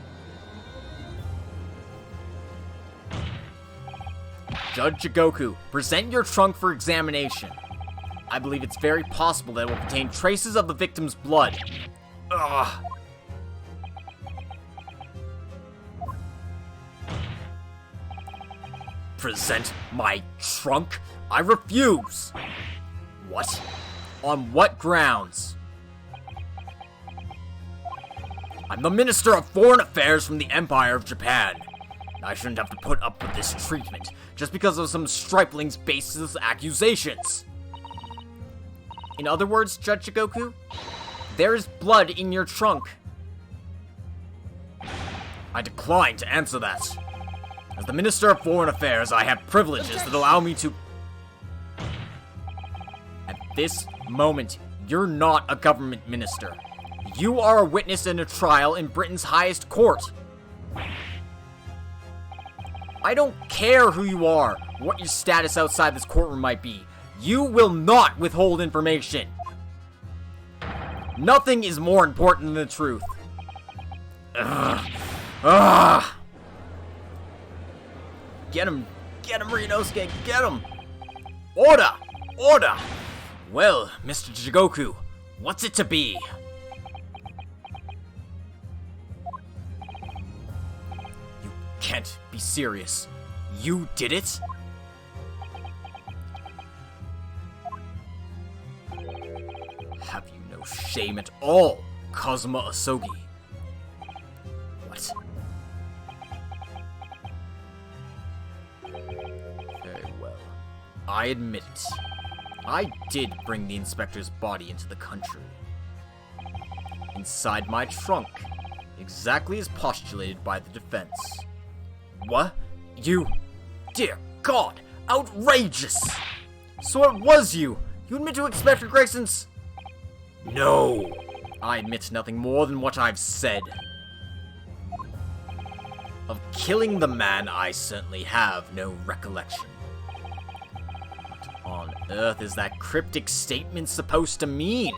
Judge Jigoku, present your trunk for examination. I believe it's very possible that it will contain traces of the victim's blood. Ugh. Present my trunk? I refuse! What? On what grounds? I'm the Minister of Foreign Affairs from the Empire of Japan. I shouldn't have to put up with this treatment just because of some stripling's baseless accusations. In other words, Judge Jigoku, there is blood in your trunk. I decline to answer that. As the Minister of Foreign Affairs, I have privileges that allow me to... At this moment, you're not a government minister. You are a witness in a trial in Britain's highest court. I don't care who you are, what your status outside this courtroom might be. You will not withhold information. Nothing is more important than the truth. Ugh. Ugh. Get him, Ryunosuke, get him! Order! Order! Well, Mr. Jigoku, what's it to be? You can't be serious. You did it? Have you no shame at all, Kazuma Asogi? What? Very well. I admit it. I did bring the inspector's body into the country. Inside my trunk, exactly as postulated by the defense. What? You? Dear God! Outrageous! So it was you! You admit to Inspector Gregson's... No! I admit nothing more than what I've said. Of killing the man, I certainly have no recollection. What on earth is that cryptic statement supposed to mean?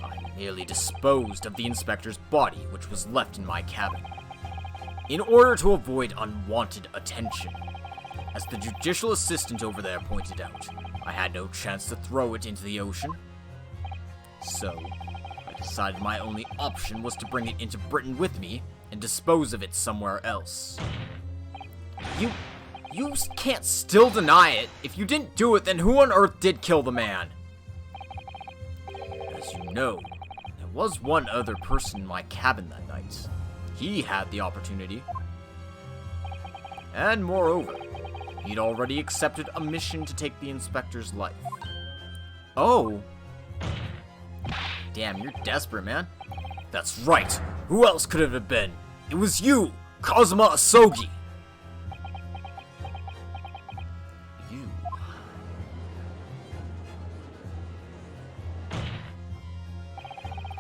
I merely disposed of the inspector's body, which was left in my cabin, in order to avoid unwanted attention. As the judicial assistant over there pointed out, I had no chance to throw it into the ocean. So, I decided my only option was to bring it into Britain with me and dispose of it somewhere else. You can't still deny it. If you didn't do it, then who on earth did kill the man? As you know, there was one other person in my cabin that night. He had the opportunity. And moreover, he'd already accepted a mission to take the inspector's life. Oh. Damn, you're desperate, man. That's right. Who else could it have been? It was you, Kazuma Asogi. You.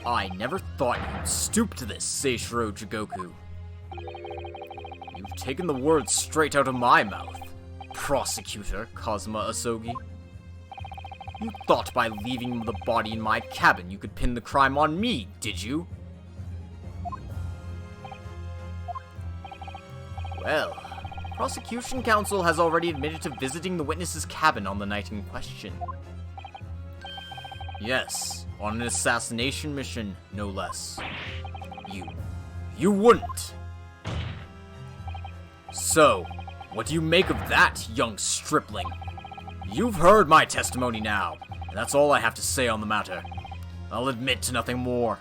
I never thought you'd stoop to this, Seishiro Jigoku. You've taken the words straight out of my mouth. prosecutor, Kazuma Asogi. You thought by leaving the body in my cabin you could pin the crime on me, did you? Well, prosecution counsel has already admitted to visiting the witness's cabin on the night in question. Yes, on an assassination mission, no less. You wouldn't. So, what do you make of that, young stripling? You've heard my testimony now, and that's all I have to say on the matter. I'll admit to nothing more.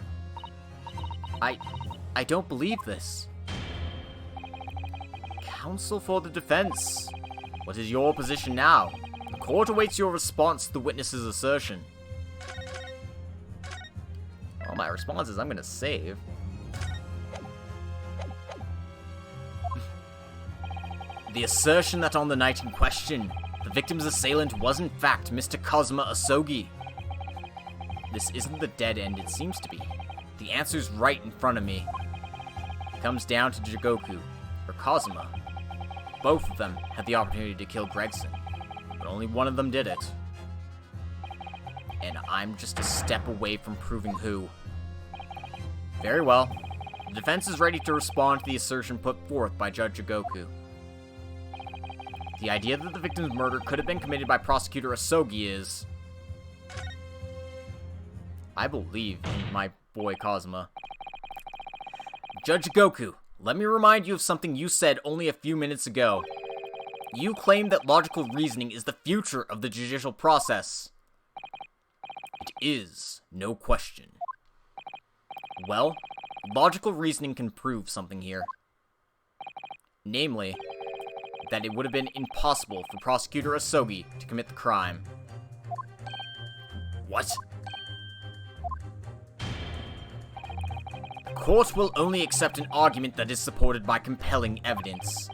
I don't believe this. Counsel for the defense. What is your position now? The court awaits your response to the witness's assertion. Well, my response is I'm gonna save. The assertion that on the night in question, the victim's assailant was in fact Mr. Kazuma Asogi. This isn't the dead end it seems to be. The answer's right in front of me. It comes down to Jigoku, or Kazuma. Both of them had the opportunity to kill Gregson, but only one of them did it. And I'm just a step away from proving who. Very well. The defense is ready to respond to the assertion put forth by Judge Jigoku. The idea that the victim's murder could have been committed by Prosecutor Asogi is... I believe in my boy Kazuma. Judge Jigoku, let me remind you of something you said only a few minutes ago. You claimed that logical reasoning is the future of the judicial process. It is, no question. Well, logical reasoning can prove something here. Namely, that it would have been impossible for Prosecutor Asogi to commit the crime. What? The court will only accept an argument that is supported by compelling evidence.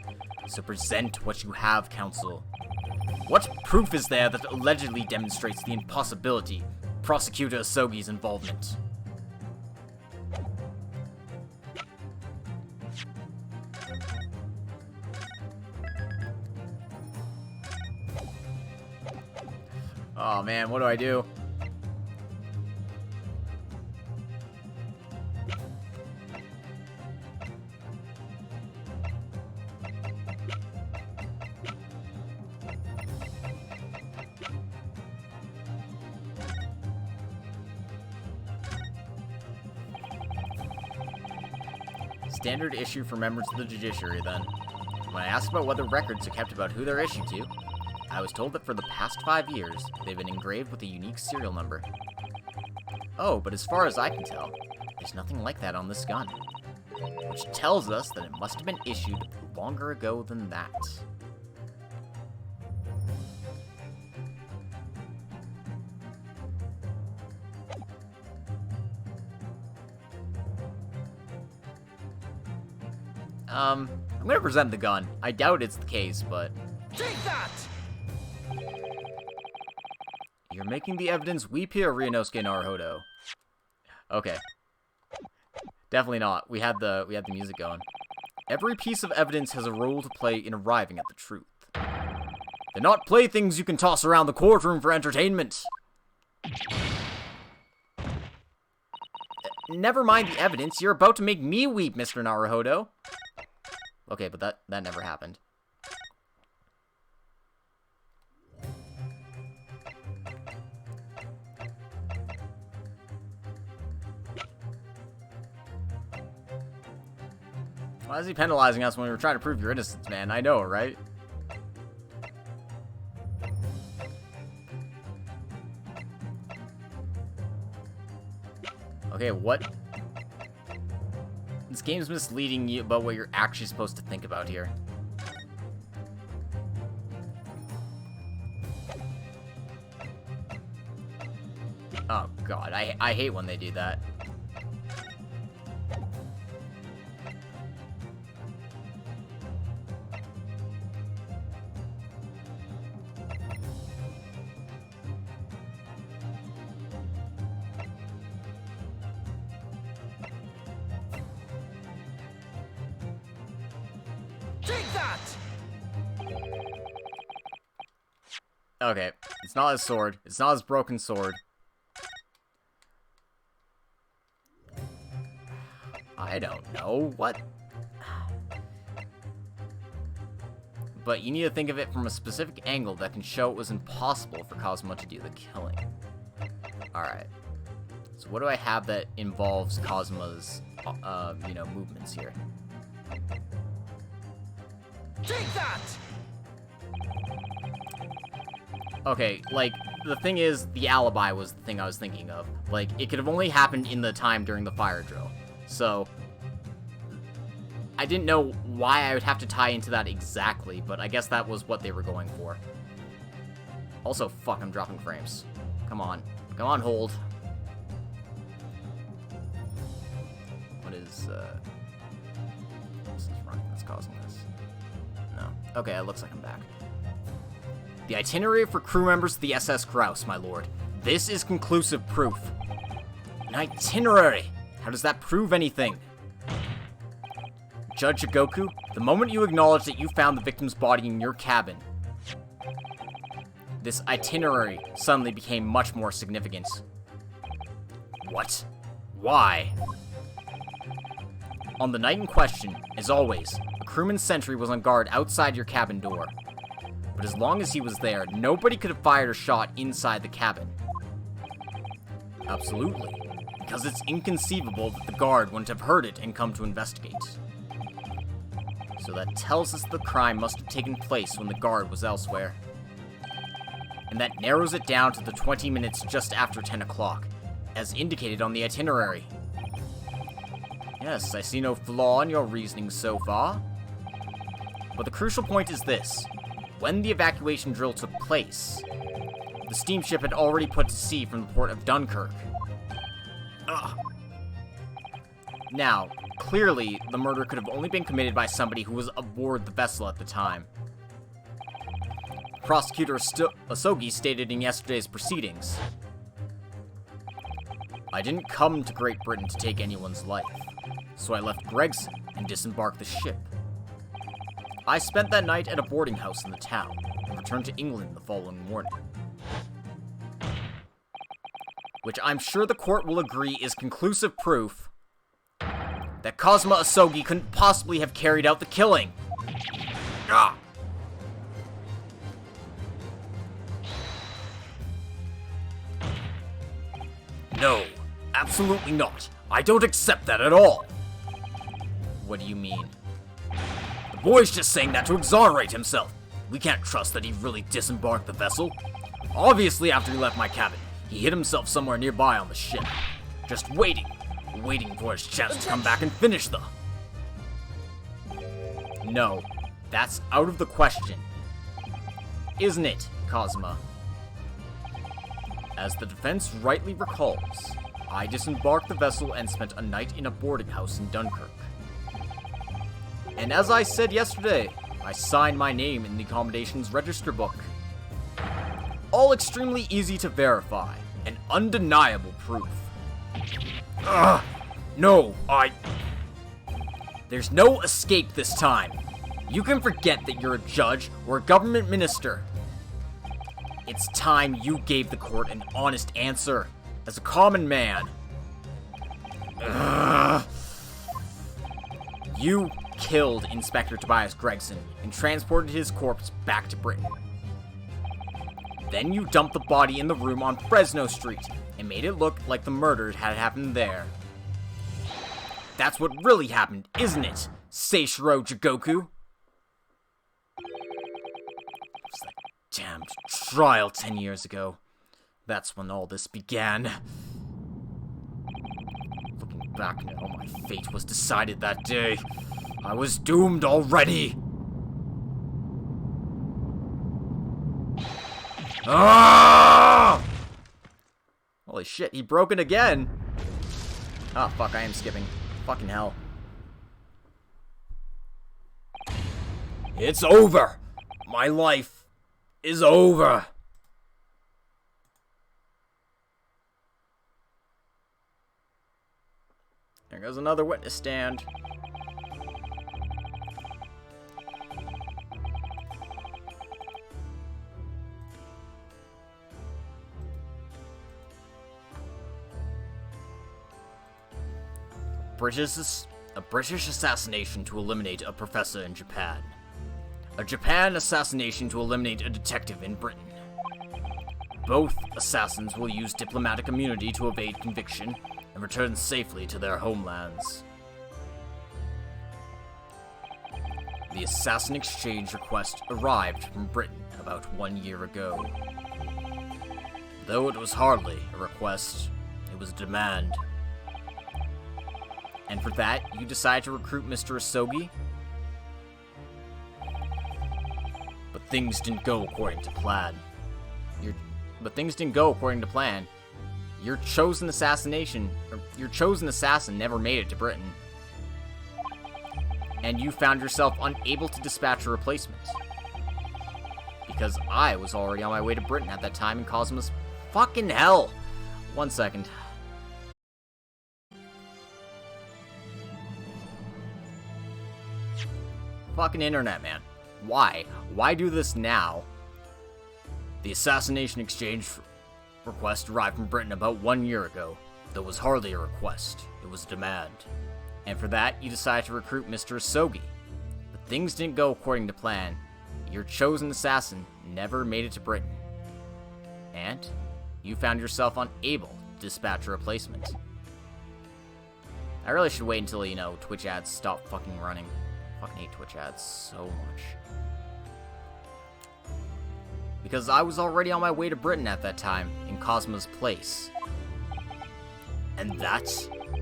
So present what you have, counsel. What proof is there that allegedly demonstrates the impossibility of Prosecutor Asogi's involvement? Oh man, what do I do? Standard issue for members of the judiciary, then. When I asked about whether records are kept about who they're issued to, I was told that for the past 5 years, they've been engraved with a unique serial number. Oh, but as far as I can tell, there's nothing like that on this gun. Which tells us that it must have been issued longer ago than that. I'm gonna present the gun. I doubt it's the case, but... Take that! You're making the evidence weep here, Ryunosuke Naruhodo. Okay. Definitely not. We had the music going. Every piece of evidence has a role to play in arriving at the truth. They're not playthings you can toss around the courtroom for entertainment. Never mind the evidence. You're about to make me weep, Mr. Naruhodo. Okay, but that never happened. Why is he penalizing us when we were trying to prove your innocence, man? I know, right? Okay, what? This game's misleading you about what you're actually supposed to think about here. Oh god, I hate when they do that. Take that! Okay, it's not his sword. It's not his broken sword. I don't know. What? But you need to think of it from a specific angle that can show it was impossible for Kazuma to do the killing. Alright. So what do I have that involves Kazuma's, movements here? Take that! Okay, like, the thing is, the alibi was the thing I was thinking of. Like, it could have only happened in the time during the fire drill. So, I didn't know why I would have to tie into that exactly, but I guess that was what they were going for. Also, fuck, I'm dropping frames. Come on. Come on, hold. What is running that's causing this? No. Okay, it looks like I'm back. The itinerary for crew members of the SS Grouse, my lord. This is conclusive proof. An itinerary! How does that prove anything? Judge Goku, the moment you acknowledge that you found the victim's body in your cabin, this itinerary suddenly became much more significant. What? Why? On the night in question, as always, a crewman sentry was on guard outside your cabin door. But as long as he was there, nobody could have fired a shot inside the cabin. Absolutely. Because it's inconceivable that the guard wouldn't have heard it and come to investigate. So that tells us the crime must have taken place when the guard was elsewhere. And that narrows it down to the 20 minutes just after 10 o'clock, as indicated on the itinerary. Yes, I see no flaw in your reasoning so far. But the crucial point is this. When the evacuation drill took place, the steamship had already put to sea from the port of Dunkirk. Ugh. Now, clearly, the murder could have only been committed by somebody who was aboard the vessel at the time. Prosecutor Asogi stated in yesterday's proceedings, I didn't come to Great Britain to take anyone's life, so I left Gregson and disembarked the ship. I spent that night at a boarding house in the town, and returned to England the following morning. Which I'm sure the court will agree is conclusive proof that Kazuma Asogi couldn't possibly have carried out the killing. Ah! No, absolutely not. I don't accept that at all. What do you mean? The boy's just saying that to exonerate himself. We can't trust that he really disembarked the vessel. Obviously, after he left my cabin, he hid himself somewhere nearby on the ship. Just waiting for his chance to come back and finish the... No, that's out of the question. Isn't it, Kazuma? As the defense rightly recalls, I disembarked the vessel and spent a night in a boarding house in Dunkirk. And as I said yesterday, I signed my name in the accommodations register book. All extremely easy to verify, and undeniable proof. Ugh! No, There's no escape this time. You can forget that you're a judge or a government minister. It's time you gave the court an honest answer, as a common man. Ugh. You killed Inspector Tobias Gregson and transported his corpse back to Britain. Then you dumped the body in the room on Fresno Street and made it look like the murder had happened there. That's what really happened, isn't it, Seishiro Jigoku? It was that damned trial 10 years ago. That's when all this began. Looking back now, my fate was decided that day. I was doomed already. Ah! Holy shit, he broke it again. Ah, fuck, I am skipping. Fucking hell. It's over. My life is over. There goes another witness stand. A British assassination to eliminate a professor in Japan. A Japan assassination to eliminate a detective in Britain. Both assassins will use diplomatic immunity to evade conviction and return safely to their homelands. The assassin exchange request arrived from Britain about 1 year ago. Though it was hardly a request, it was a demand. And for that, you decide to recruit Mr. Asogi? But things didn't go according to plan. Your chosen assassin never made it to Britain. And you found yourself unable to dispatch a replacement. Because I was already on my way to Britain at that time in Cosmos. Fucking hell! 1 second. Fucking internet, man. Why? Why do this now? The assassination exchange request arrived from Britain about 1 year ago. Though it was hardly a request, it was a demand. And for that, you decided to recruit Mr. Asogi. But things didn't go according to plan. Your chosen assassin never made it to Britain. And you found yourself unable to dispatch a replacement. I really should wait until, Twitch ads stop fucking running. I fucking hate Twitch ads so much. Because I was already on my way to Britain at that time, in Cosmo's place. And that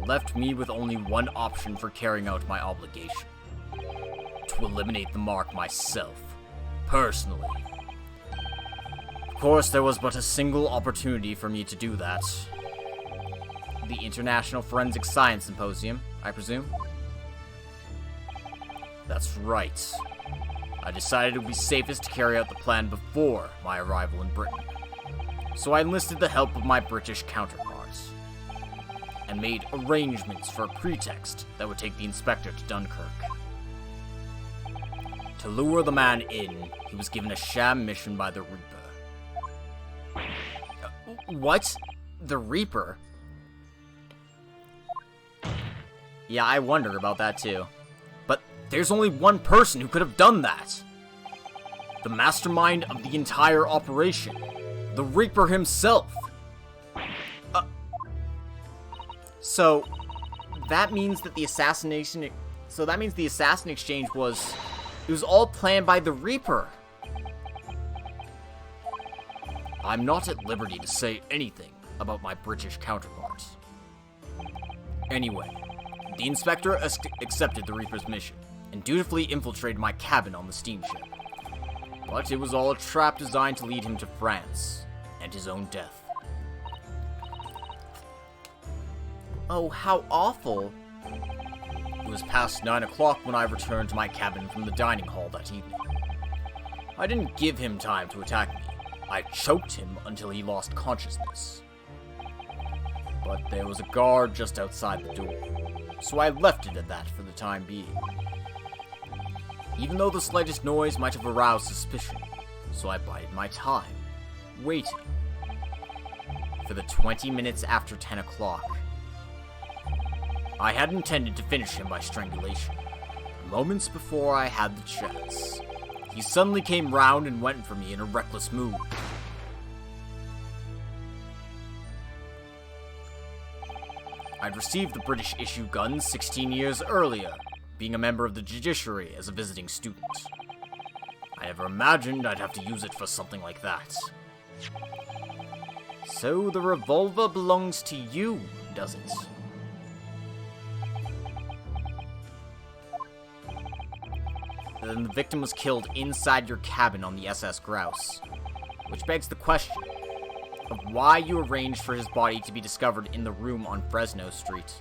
left me with only one option for carrying out my obligation. To eliminate the mark myself, personally. Of course, there was but a single opportunity for me to do that. The International Forensic Science Symposium, I presume? That's right. I decided it would be safest to carry out the plan before my arrival in Britain. So I enlisted the help of my British counterparts, and made arrangements for a pretext that would take the inspector to Dunkirk. To lure the man in, he was given a sham mission by the Reaper. What? The Reaper? Yeah, I wondered about that too. But there's only one person who could have done that. The mastermind of the entire operation. The Reaper himself. So that means that the assassination exchange was... It was all planned by the Reaper. I'm not at liberty to say anything about my British counterparts. Anyway, the inspector accepted the Reaper's mission, and dutifully infiltrated my cabin on the steamship. But it was all a trap designed to lead him to France, and his own death. Oh, how awful. It was past 9 o'clock when I returned to my cabin from the dining hall that evening. I didn't give him time to attack me. I choked him until he lost consciousness. But there was a guard just outside the door, so I left it at that for the time being. Even though the slightest noise might have aroused suspicion, so I bided my time, waiting. For the 20 minutes after 10 o'clock, I had intended to finish him by strangulation. Moments before I had the chance, he suddenly came round and went for me in a reckless move. I'd received the British issue gun 16 years earlier, being a member of the judiciary as a visiting student. I never imagined I'd have to use it for something like that. So the revolver belongs to you, does it? Then the victim was killed inside your cabin on the SS Grouse, which begs the question of why you arranged for his body to be discovered in the room on Fresno Street.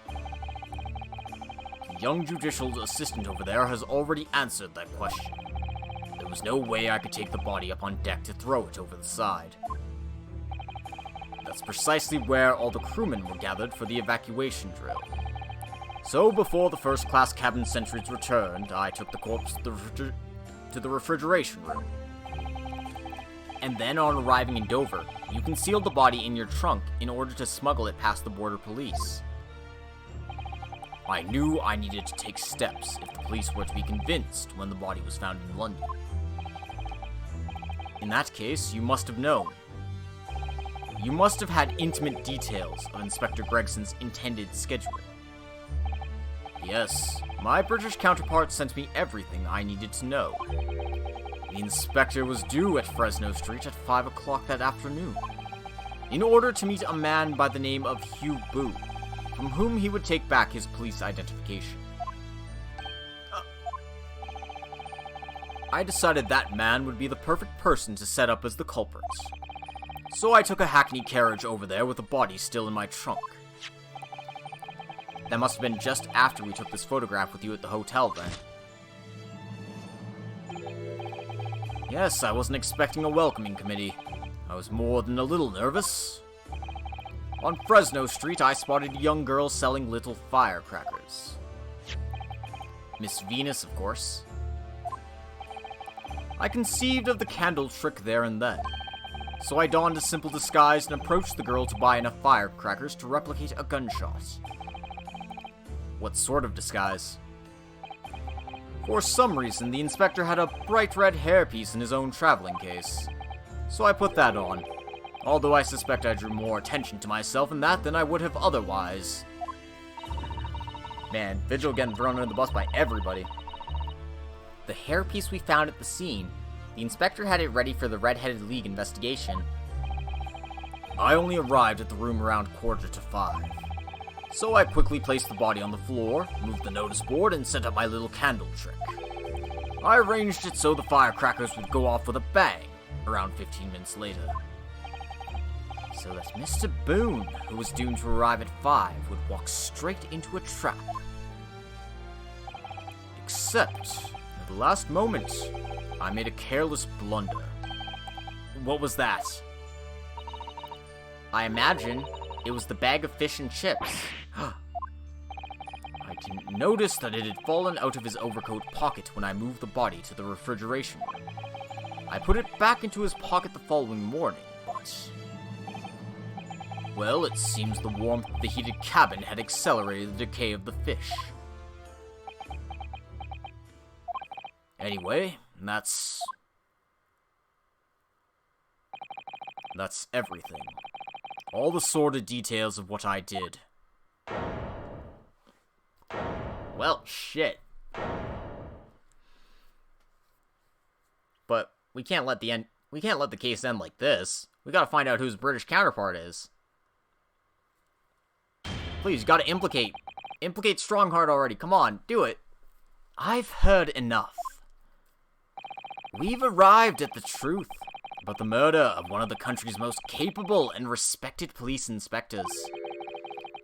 The young judicial assistant over there has already answered that question. There was no way I could take the body up on deck to throw it over the side. That's precisely where all the crewmen were gathered for the evacuation drill. So before the first-class cabin sentries returned, I took the corpse to the refrigeration room. And then on arriving in Dover, you concealed the body in your trunk in order to smuggle it past the border police. I knew I needed to take steps if the police were to be convinced when the body was found in London. In that case, you must have known. You must have had intimate details of Inspector Gregson's intended schedule. Yes, my British counterpart sent me everything I needed to know. The inspector was due at Fresno Street at 5 o'clock that afternoon, in order to meet a man by the name of Hugh Boo, from whom he would take back his police identification. I decided that man would be the perfect person to set up as the culprit. So I took a hackney carriage over there with the body still in my trunk. That must have been just after we took this photograph with you at the hotel then. Yes, I wasn't expecting a welcoming committee. I was more than a little nervous. On Fresno Street, I spotted a young girl selling little firecrackers. Miss Venus, of course. I conceived of the candle trick there and then, so I donned a simple disguise and approached the girl to buy enough firecrackers to replicate a gunshot. What sort of disguise? For some reason, the inspector had a bright red hairpiece in his own traveling case, so I put that on, although I suspect I drew more attention to myself in that than I would have otherwise. Man, Vigil getting thrown under the bus by everybody. The hairpiece we found at the scene, the inspector had it ready for the Red-Headed League investigation. I only arrived at the room around 4:45. So I quickly placed the body on the floor, moved the notice board, and set up my little candle trick. I arranged it so the firecrackers would go off with a bang, around 15 minutes later. So that Mr. Boone, who was doomed to arrive at 5, would walk straight into a trap. Except, at the last moment, I made a careless blunder. What was that? I imagine it was the bag of fish and chips. I didn't notice that it had fallen out of his overcoat pocket when I moved the body to the refrigeration room. I put it back into his pocket the following morning, but... well, it seems the warmth of the heated cabin had accelerated the decay of the fish. Anyway, that's everything. All the sordid details of what I did. Well, shit. But we can't let the case end like this. We gotta find out who his British counterpart is. Please, you gotta implicate Strongheart already. Come on, do it. I've heard enough. We've arrived at the truth about the murder of one of the country's most capable and respected police inspectors.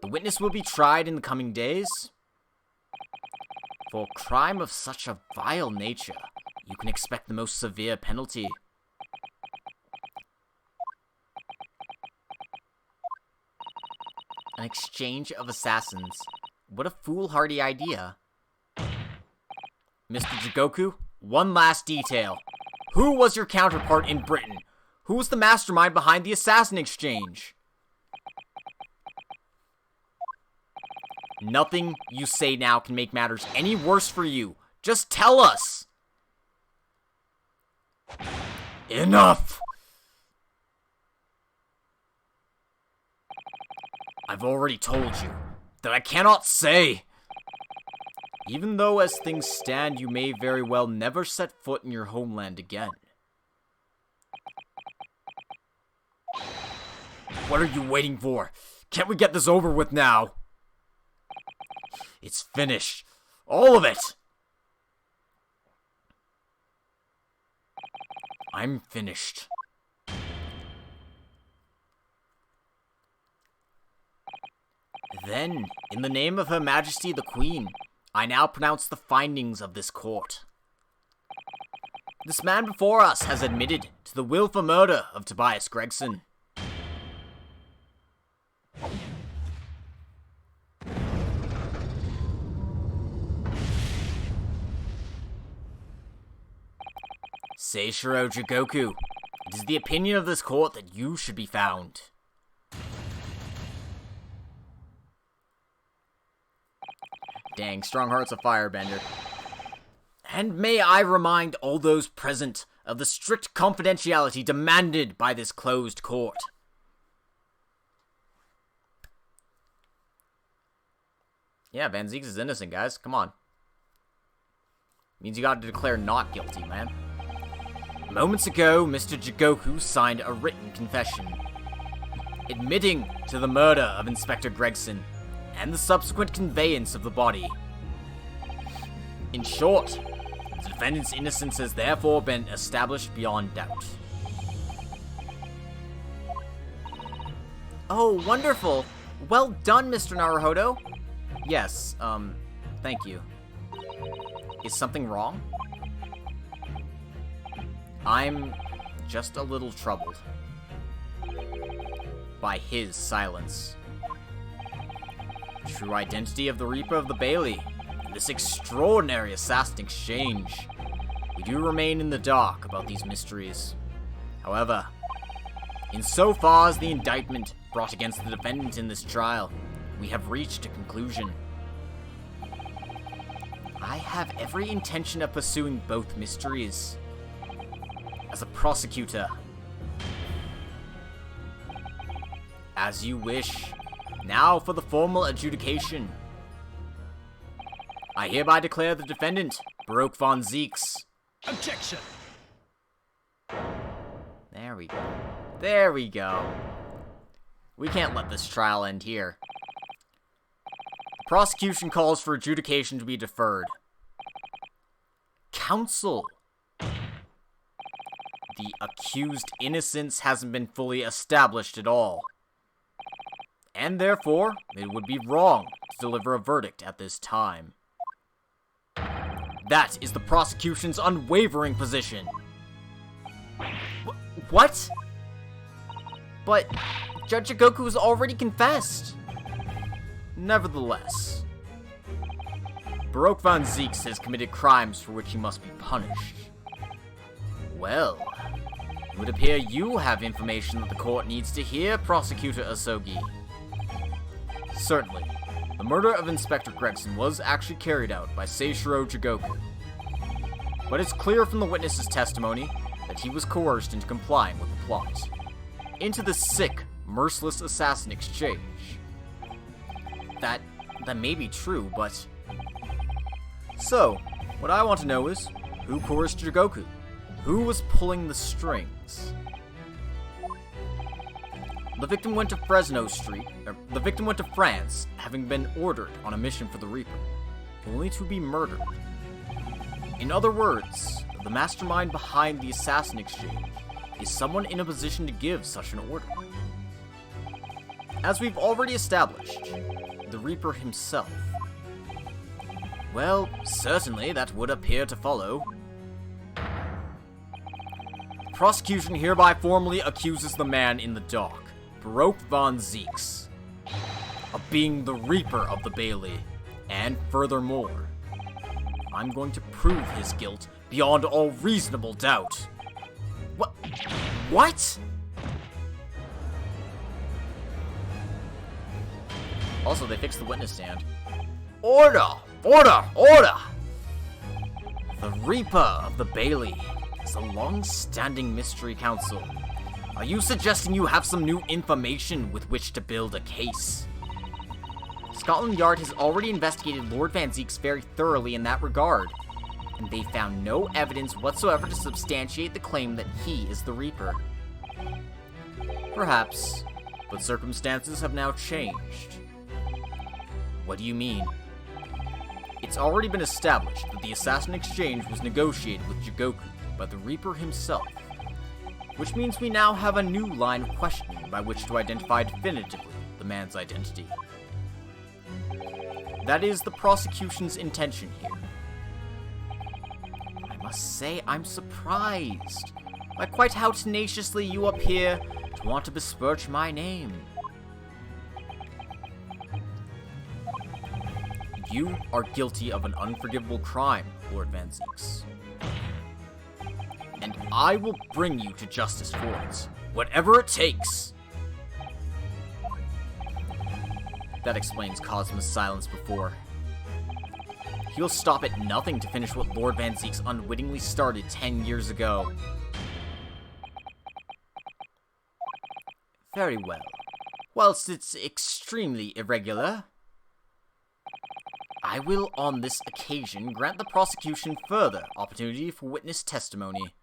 The witness will be tried in the coming days. For a crime of such a vile nature, you can expect the most severe penalty. An exchange of assassins. What a foolhardy idea. Mr. Jigoku, one last detail. Who was your counterpart in Britain? Who was the mastermind behind the assassin exchange? Nothing you say now can make matters any worse for you. Just tell us! Enough! I've already told you that I cannot say. Even though as things stand, you may very well never set foot in your homeland again. What are you waiting for? Can't we get this over with now? It's finished. All of it! I'm finished. Then, in the name of Her Majesty the Queen, I now pronounce the findings of this court. This man before us has admitted to the willful murder of Tobias Gregson. Seishiro Jigoku, it is the opinion of this court that you should be found. Dang, strong heart's a firebender. And may I remind all those present of the strict confidentiality demanded by this closed court. Yeah, Van Zieks is innocent, guys. Come on. Means you gotta declare not guilty, man. Moments ago, Mr. Jigoku signed a written confession, admitting to the murder of Inspector Gregson and the subsequent conveyance of the body. In short, the defendant's innocence has therefore been established beyond doubt. Oh, wonderful! Well done, Mr. Naruhodo! Yes, thank you. Is something wrong? I'm just a little troubled by his silence. True identity of the Reaper of the Bailey, and this extraordinary assassin exchange. We do remain in the dark about these mysteries. However, insofar as the indictment brought against the defendant in this trial, we have reached a conclusion. I have every intention of pursuing both mysteries. As a prosecutor. As you wish. Now for the formal adjudication. I hereby declare the defendant, Baroque von Zieks. Objection! There we go. There we go. We can't let this trial end here. The prosecution calls for adjudication to be deferred. Counsel. The accused innocence hasn't been fully established at all. And therefore, it would be wrong to deliver a verdict at this time. That is the prosecution's unwavering position. What? But Judge Jigoku has already confessed. Nevertheless, Baroque von Zieks has committed crimes for which he must be punished. Well, it would appear you have information that the court needs to hear, Prosecutor Asogi. Certainly, the murder of Inspector Gregson was actually carried out by Seishiro Jigoku. But it's clear from the witness's testimony that he was coerced into complying with the plot. Into the sick, merciless assassin exchange. That may be true, but... So, what I want to know is, who coerced Jigoku? Who was pulling the strings? The victim went to the victim went to France, having been ordered on a mission for the Reaper, only to be murdered. In other words, the mastermind behind the assassin exchange is someone in a position to give such an order. As we've already established, the Reaper himself. Well, certainly that would appear to follow. The prosecution hereby formally accuses the man in the dock, Baroque von Zieks, of being the Reaper of the Bailey, and furthermore, I'm going to prove his guilt beyond all reasonable doubt. What? Also, they fixed the witness stand. Order! Order! Order! The Reaper of the Bailey is a long-standing mystery counsel. Are you suggesting you have some new information with which to build a case? Scotland Yard has already investigated Lord Van Zieks very thoroughly in that regard, and they found no evidence whatsoever to substantiate the claim that he is the Reaper. Perhaps, but circumstances have now changed. What do you mean? It's already been established that the assassin exchange was negotiated with Jigoku by the Reaper himself, which means we now have a new line of questioning by which to identify definitively the man's identity. That is the prosecution's intention here. I must say I'm surprised by quite how tenaciously you appear to want to besmirch my name. You are guilty of an unforgivable crime, Lord Van Zieks. And I will bring you to justice for it, whatever it takes. That explains Cosmo's silence before. He'll stop at nothing to finish what Lord Van Zeeks unwittingly started 10 years ago. Very well. Whilst it's extremely irregular, I will, on this occasion, grant the prosecution further opportunity for witness testimony.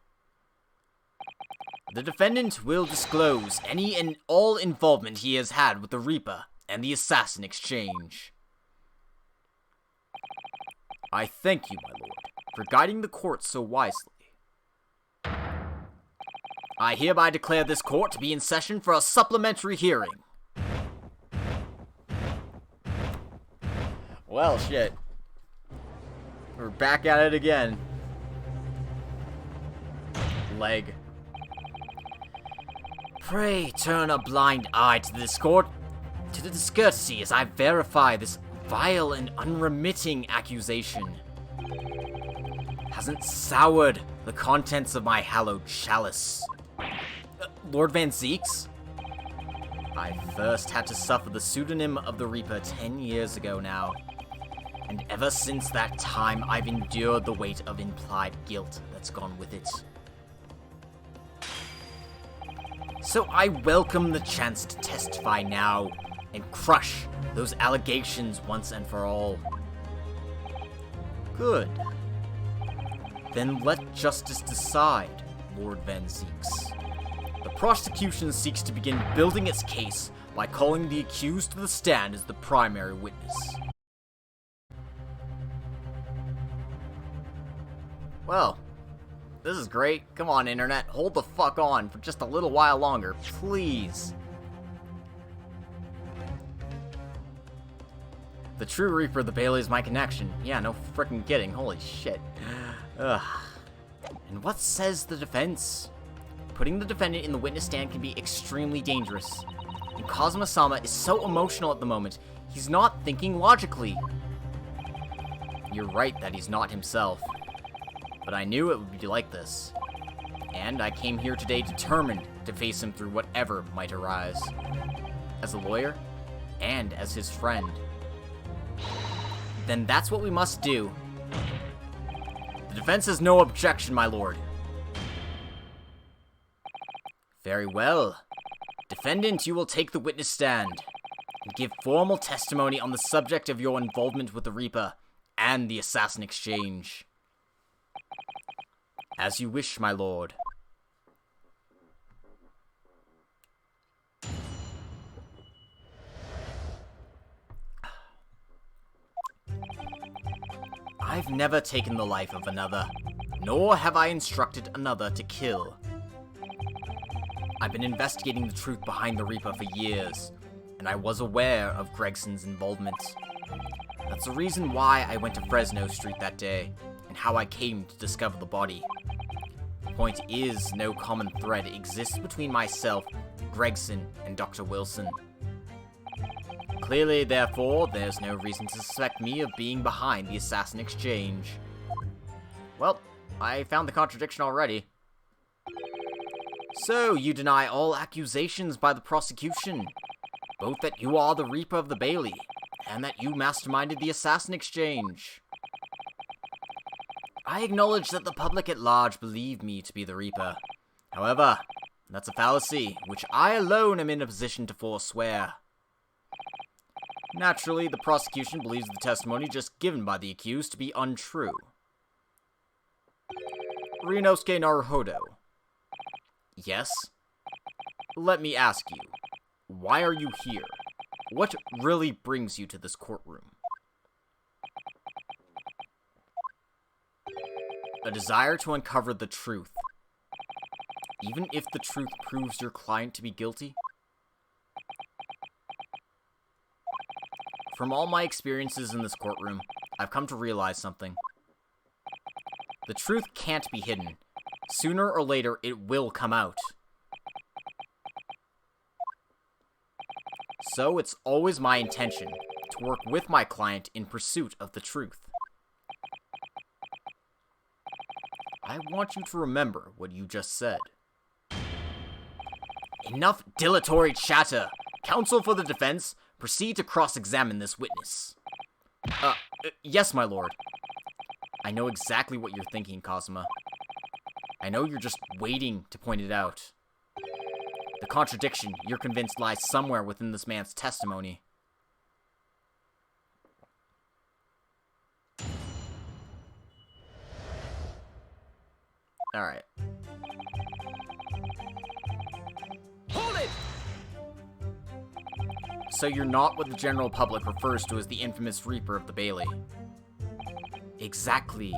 The defendant will disclose any and all involvement he has had with the Reaper and the Assassin Exchange. I thank you, my lord, for guiding the court so wisely. I hereby declare this court to be in session for a supplementary hearing. Well, shit. We're back at it again. Leg. Pray turn a blind eye to this court, to the discourtesy as I verify this vile and unremitting accusation. Hasn't soured the contents of my hallowed chalice. Lord Van Zeeks? I first had to suffer the pseudonym of the Reaper 10 years ago now. And ever since that time, I've endured the weight of implied guilt that's gone with it. So I welcome the chance to testify now and crush those allegations once and for all. Good. Then let justice decide, Lord Van Zeeks. The prosecution seeks to begin building its case by calling the accused to the stand as the primary witness. Well, this is great. Come on, Internet. Hold the fuck on for just a little while longer, please. The true Reaper of the Bailey is my connection. Yeah, no frickin' kidding. Holy shit. Ugh. And what says the defense? Putting the defendant in the witness stand can be extremely dangerous. And Kazuma-sama is so emotional at the moment, he's not thinking logically. You're right that he's not himself. But I knew it would be like this. And I came here today determined to face him through whatever might arise. As a lawyer, and as his friend. Then that's what we must do. The defense has no objection, my lord. Very well. Defendant, you will take the witness stand and give formal testimony on the subject of your involvement with the Reaper and the Assassin Exchange. As you wish, my lord. I've never taken the life of another, nor have I instructed another to kill. I've been investigating the truth behind the Reaper for years, and I was aware of Gregson's involvement. That's the reason why I went to Fresno Street that day, and how I came to discover the body. The point is, no common thread exists between myself, Gregson, and Dr. Wilson. Clearly, therefore, there's no reason to suspect me of being behind the Assassin Exchange. Well, I found the contradiction already. So, you deny all accusations by the prosecution, both that you are the Reaper of the Bailey, and that you masterminded the Assassin Exchange. I acknowledge that the public at large believe me to be the Reaper. However, that's a fallacy, which I alone am in a position to forswear. Naturally, the prosecution believes the testimony just given by the accused to be untrue. Ryunosuke Naruhodo. Yes? Let me ask you, why are you here? What really brings you to this courtroom? A desire to uncover the truth. Even if the truth proves your client to be guilty? From all my experiences in this courtroom, I've come to realize something. The truth can't be hidden. Sooner or later, it will come out. So it's always my intention to work with my client in pursuit of the truth. I want you to remember what you just said. Enough dilatory chatter! Counsel for the defense, proceed to cross-examine this witness. Yes, my lord. I know exactly what you're thinking, Kazuma. I know you're just waiting to point it out. The contradiction, you're convinced, lies somewhere within this man's testimony. Alright. Hold it! So you're not what the general public refers to as the infamous Reaper of the Bailey. Exactly.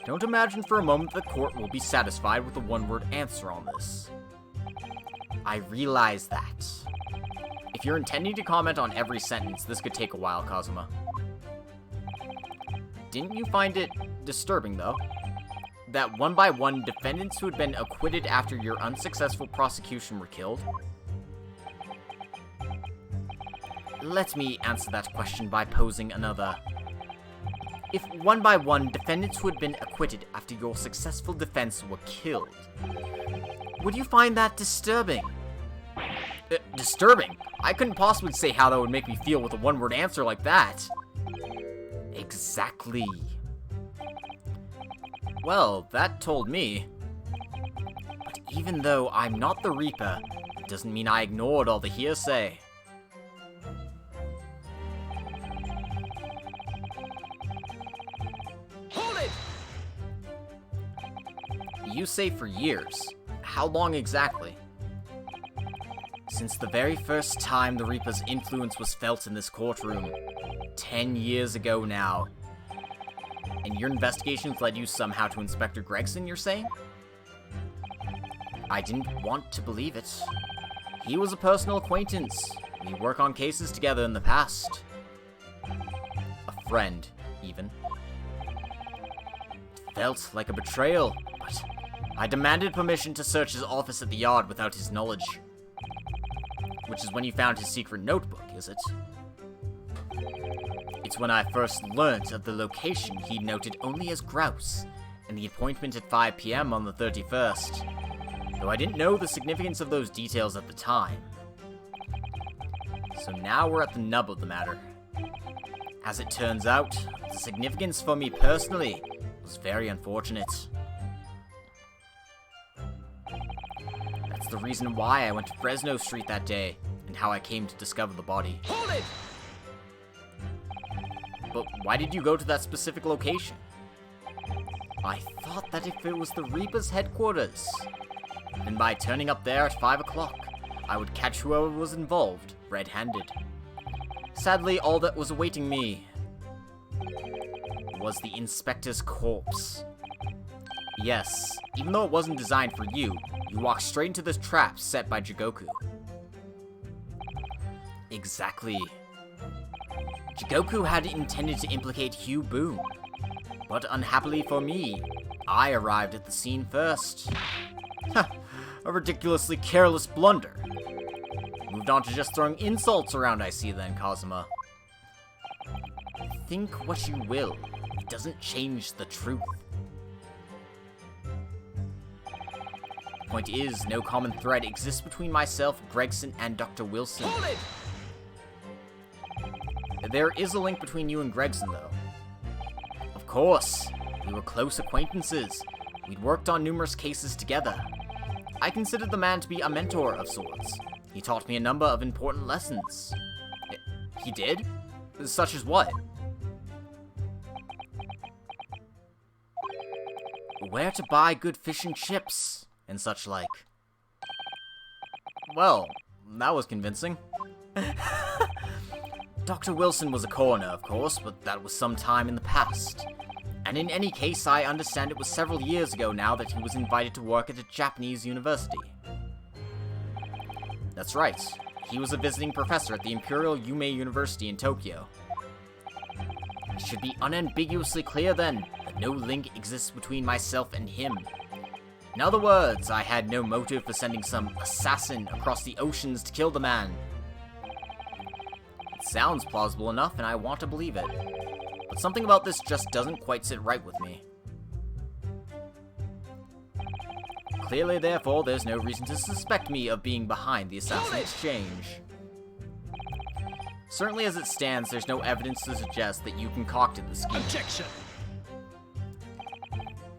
Don't imagine for a moment the court will be satisfied with a one-word answer on this. I realize that. If you're intending to comment on every sentence, this could take a while, Kazuma. Didn't you find it disturbing, though, that one by one defendants who had been acquitted after your unsuccessful prosecution were killed? Let me answer that question by posing another. If one by one defendants who had been acquitted after your successful defense were killed, would you find that disturbing? Disturbing? I couldn't possibly say how that would make me feel with a one-word answer like that. Exactly. Well, that told me. But even though I'm not the Reaper, it doesn't mean I ignored all the hearsay. Hold it! You say for years. How long exactly? Since the very first time the Reaper's influence was felt in this courtroom. 10 years ago now. And your investigations led you somehow to Inspector Gregson, you're saying? I didn't want to believe it. He was a personal acquaintance. We worked on cases together in the past. A friend, even. It felt like a betrayal, but I demanded permission to search his office at the Yard without his knowledge. Which is when you found his secret notebook, is it? It's when I first learnt of the location he noted only as Grouse, and the appointment at 5 PM on the 31st, though I didn't know the significance of those details at the time. So now we're at the nub of the matter. As it turns out, the significance for me personally was very unfortunate. That's the reason why I went to Fresno Street that day, and how I came to discover the body. Hold it! But why did you go to that specific location? I thought that if it was the Reaper's headquarters, then by turning up there at 5 o'clock, I would catch whoever was involved, red-handed. Sadly, all that was awaiting me was the inspector's corpse. Yes, even though it wasn't designed for you, you walked straight into this trap set by Jigoku. Exactly. Jigoku had intended to implicate Hugh Boone, but unhappily for me, I arrived at the scene first. A ridiculously careless blunder. Moved on to just throwing insults around, I see then, Kazuma. Think what you will, it doesn't change the truth. The point is, no common thread exists between myself, Gregson, and Dr. Wilson. Hold it! There is a link between you and Gregson, though. Of course, we were close acquaintances. We'd worked on numerous cases together. I considered the man to be a mentor of sorts. He taught me a number of important lessons. He did? Such as what? Where to buy good fish and chips, and such like. Well, that was convincing. Dr. Wilson was a coroner, of course, but that was some time in the past. And in any case, I understand it was several years ago now that he was invited to work at a Japanese university. That's right. He was a visiting professor at the Imperial Yume University in Tokyo. It should be unambiguously clear, then, that no link exists between myself and him. In other words, I had no motive for sending some assassin across the oceans to kill the man. It sounds plausible enough, and I want to believe it. But something about this just doesn't quite sit right with me. Clearly, therefore, there's no reason to suspect me of being behind the assassin exchange. Certainly as it stands, there's no evidence to suggest that you concocted the scheme. Objection!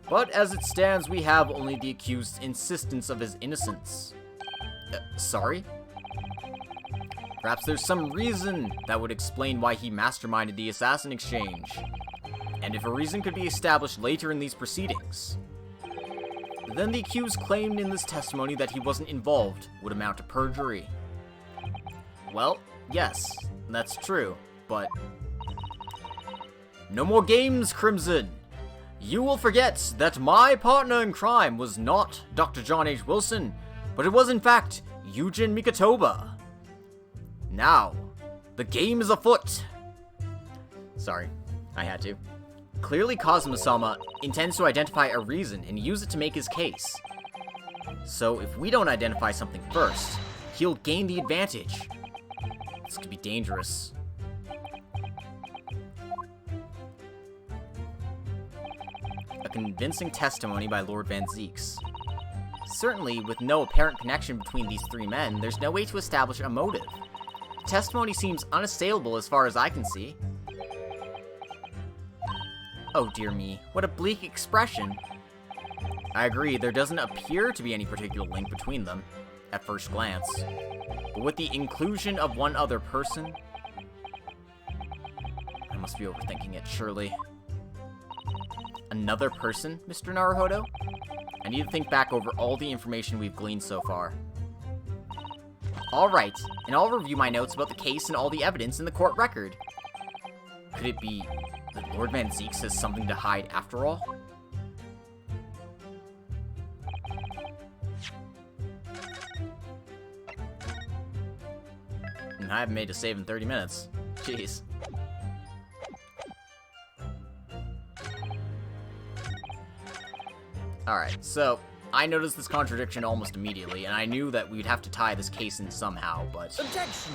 But as it stands, we have only the accused's insistence of his innocence. Sorry? Perhaps there's some reason that would explain why he masterminded the assassin exchange. And if a reason could be established later in these proceedings, then the accused claimed in this testimony that he wasn't involved would amount to perjury. Well, yes, that's true, but... No more games, Crimson! You will forget that my partner in crime was not Dr. John H. Wilson, but it was in fact Eugen Mikotoba. Now, the game is afoot. Sorry, I had to. Clearly Kazuma-sama intends to identify a reason and use it to make his case. So if we don't identify something first, he'll gain the advantage. This could be dangerous. A convincing testimony by Lord Van Zeeks. Certainly, with no apparent connection between these three men, there's no way to establish a motive. The testimony seems unassailable as far as I can see. Oh dear me, what a bleak expression. I agree, there doesn't appear to be any particular link between them, at first glance. But with the inclusion of one other person... I must be overthinking it, surely. Another person, Mr. Naruhodo? I need to think back over all the information we've gleaned so far. Alright, and I'll review my notes about the case and all the evidence in the court record. Could it be that Lord Van Zeeks has something to hide after all? And I haven't made a save in 30 minutes. Jeez. Alright, so, I noticed this contradiction almost immediately, and I knew that we'd have to tie this case in somehow, but... Objection!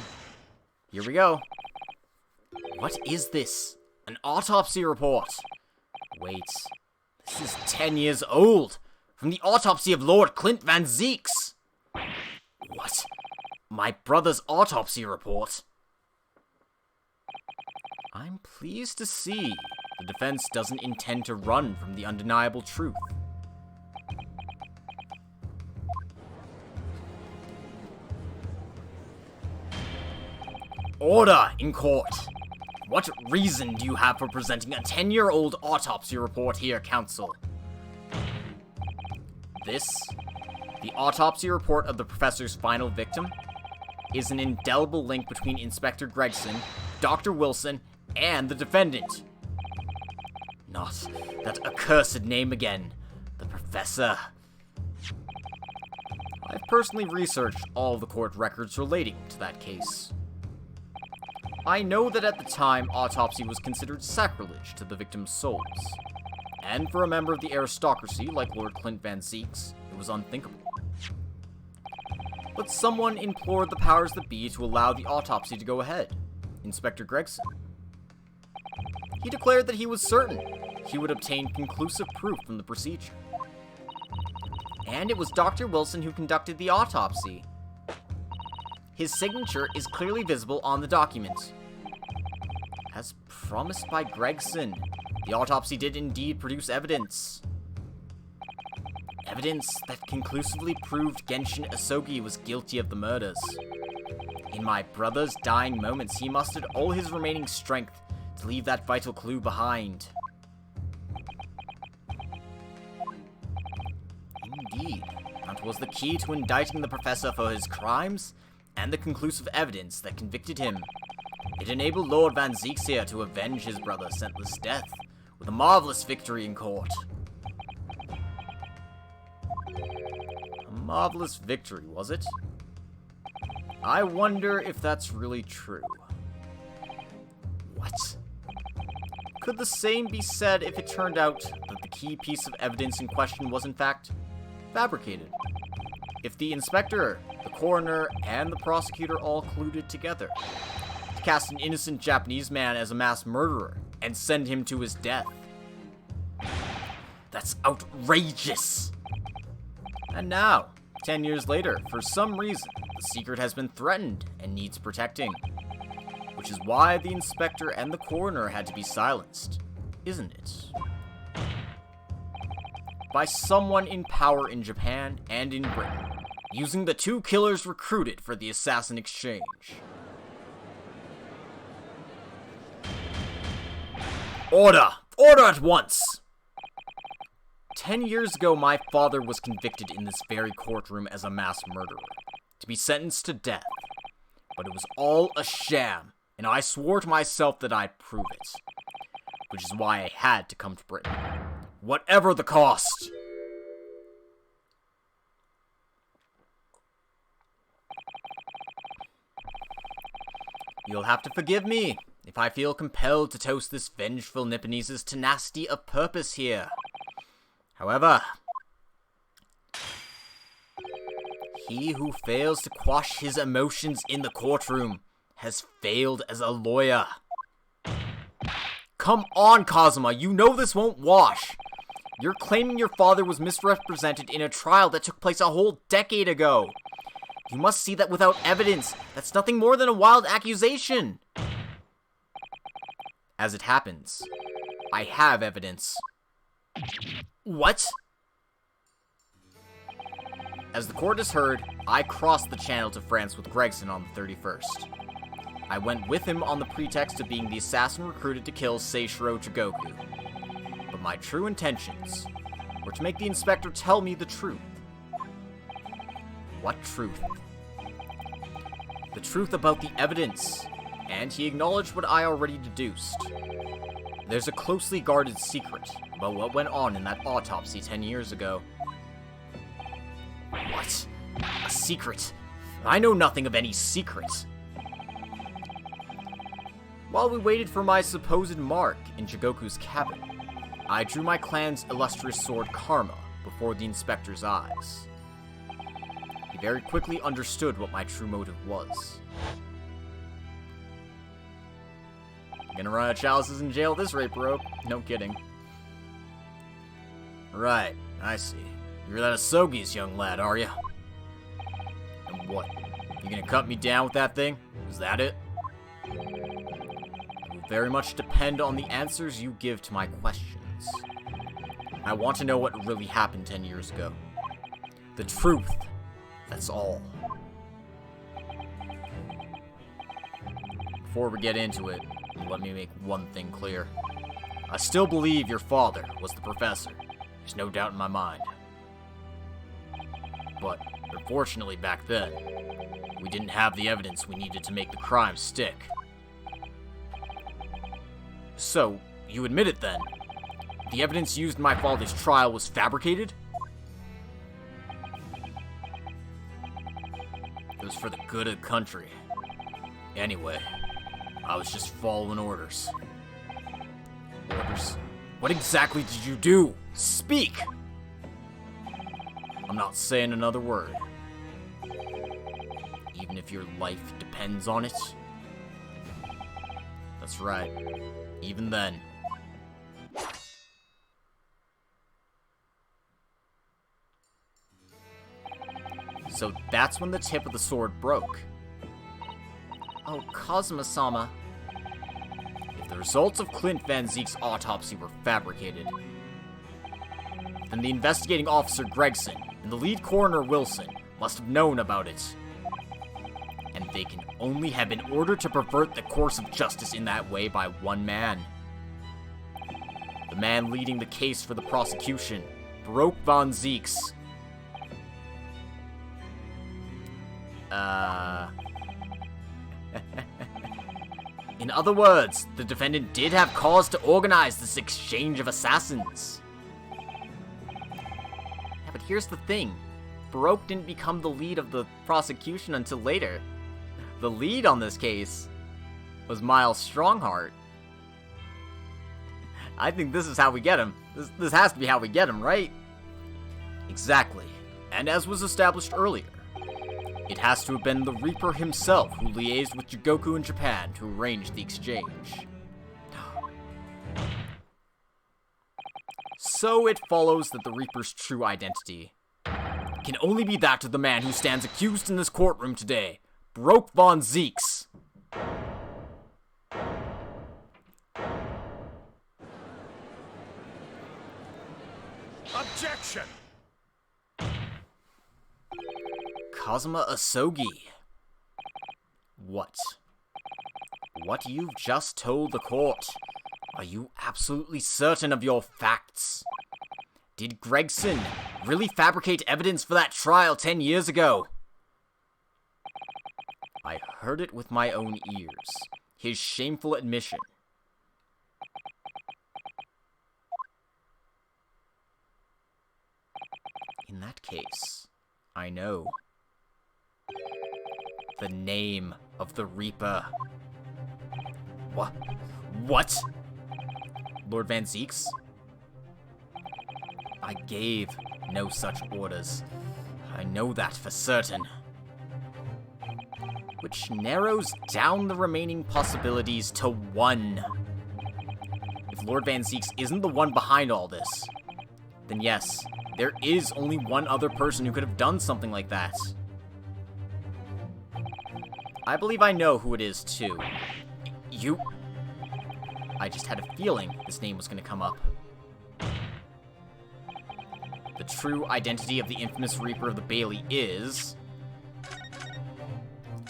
Here we go. What is this? An autopsy report. Wait. This is 10 years old. From the autopsy of Lord Clint Van Zeeks. What? My brother's autopsy report? I'm pleased to see the defense doesn't intend to run from the undeniable truth. Order in court. What reason do you have for presenting a 10-year-old autopsy report here, counsel? This, the autopsy report of the professor's final victim, is an indelible link between Inspector Gregson, Dr. Wilson, and the defendant. Not that accursed name again, the professor. I've personally researched all the court records relating to that case. I know that at the time, autopsy was considered sacrilege to the victim's souls. And for a member of the aristocracy like Lord Clint Van Zeeks, it was unthinkable. But someone implored the powers that be to allow the autopsy to go ahead. Inspector Gregson. He declared that he was certain he would obtain conclusive proof from the procedure. And it was Dr. Wilson who conducted the autopsy. His signature is clearly visible on the document. As promised by Gregson, the autopsy did indeed produce evidence. Evidence that conclusively proved Genshin Asogi was guilty of the murders. In my brother's dying moments, he mustered all his remaining strength to leave that vital clue behind. Indeed, that was the key to indicting the professor for his crimes and the conclusive evidence that convicted him. It enabled Lord Van Zeeks here to avenge his brother's senseless death with a marvelous victory in court. A marvelous victory, was it? I wonder if that's really true. What? Could the same be said if it turned out that the key piece of evidence in question was in fact fabricated? If the inspector, the coroner, and the prosecutor all colluded together to cast an innocent Japanese man as a mass murderer and send him to his death. That's outrageous! And now, 10 years later, for some reason, the secret has been threatened and needs protecting. Which is why the inspector and the coroner had to be silenced, isn't it? by someone in power in Japan and in Britain, using the 2 killers recruited for the assassin exchange. Order! Order at once! 10 years ago, my father was convicted in this very courtroom as a mass murderer, to be sentenced to death. But it was all a sham, and I swore to myself that I'd prove it. Which is why I had to come to Britain. Whatever the cost! You'll have to forgive me if I feel compelled to toast this vengeful Nipponese's tenacity of purpose here. However, he who fails to quash his emotions in the courtroom has failed as a lawyer. Come on, Kazuma, you know this won't wash. You're claiming your father was misrepresented in a trial that took place a whole decade ago. You must see that without evidence, that's nothing more than a wild accusation. As it happens, I have evidence. What? As the court has heard, I crossed the channel to France with Gregson on the 31st. I went with him on the pretext of being the assassin recruited to kill Seishiro Jigoku. But my true intentions were to make the inspector tell me the truth. What truth? The truth about the evidence, and he acknowledged what I already deduced. There's a closely guarded secret about what went on in that autopsy 10 years ago. What? A secret? I know nothing of any secret. While we waited for my supposed mark in Jigoku's cabin, I drew my clan's illustrious sword Karma before the inspector's eyes. He very quickly understood what my true motive was. Gonna run out of chalices in jail at this rate, bro. No kidding. Right, I see. You're that Asogi's young lad, are you? And what? You gonna cut me down with that thing? Is that it? It will very much depend on the answers you give to my questions. I want to know what really happened 10 years ago. The truth. That's all. Before we get into it, let me make one thing clear. I still believe your father was the professor. There's no doubt in my mind. But, unfortunately back then, we didn't have the evidence we needed to make the crime stick. So, you admit it then? The evidence used in my father's trial was fabricated? It was for the good of the country. Anyway, I was just following orders. Orders? What exactly did you do? Speak! I'm not saying another word. Even if your life depends on it? That's right. Even then. So that's when the tip of the sword broke. Oh, Kazuma-sama. If the results of Clint Van Zeek's autopsy were fabricated, then the investigating officer Gregson and the lead coroner Wilson must have known about it. And they can only have been ordered to pervert the course of justice in that way by one man. The man leading the case for the prosecution, Baroque Von Zeeks. In other words, the defendant did have cause to organize this exchange of assassins. Yeah, but here's the thing. Baroque didn't become the lead of the prosecution until later. The lead on this case was Miles Strongheart. I think this is how we get him. This has to be how we get him, right? Exactly. And as was established earlier, it has to have been the Reaper himself who liaised with Jigoku in Japan to arrange the exchange. So it follows that the Reaper's true identity can only be that of the man who stands accused in this courtroom today, Baroque Von Zeeks. Objection! Kazuma Asogi. What? What you've just told the court. Are you absolutely certain of your facts? Did Gregson really fabricate evidence for that trial 10 years ago? I heard it with my own ears. His shameful admission. In that case, I know. The name of the Reaper. What? Lord Van Zeeks? I gave no such orders. I know that for certain. Which narrows down the remaining possibilities to one. If Lord Van Zeeks isn't the one behind all this, then yes, there is only one other person who could have done something like that. I believe I know who it is, too. You... I just had a feeling this name was going to come up. The true identity of the infamous Reaper of the Bailey is...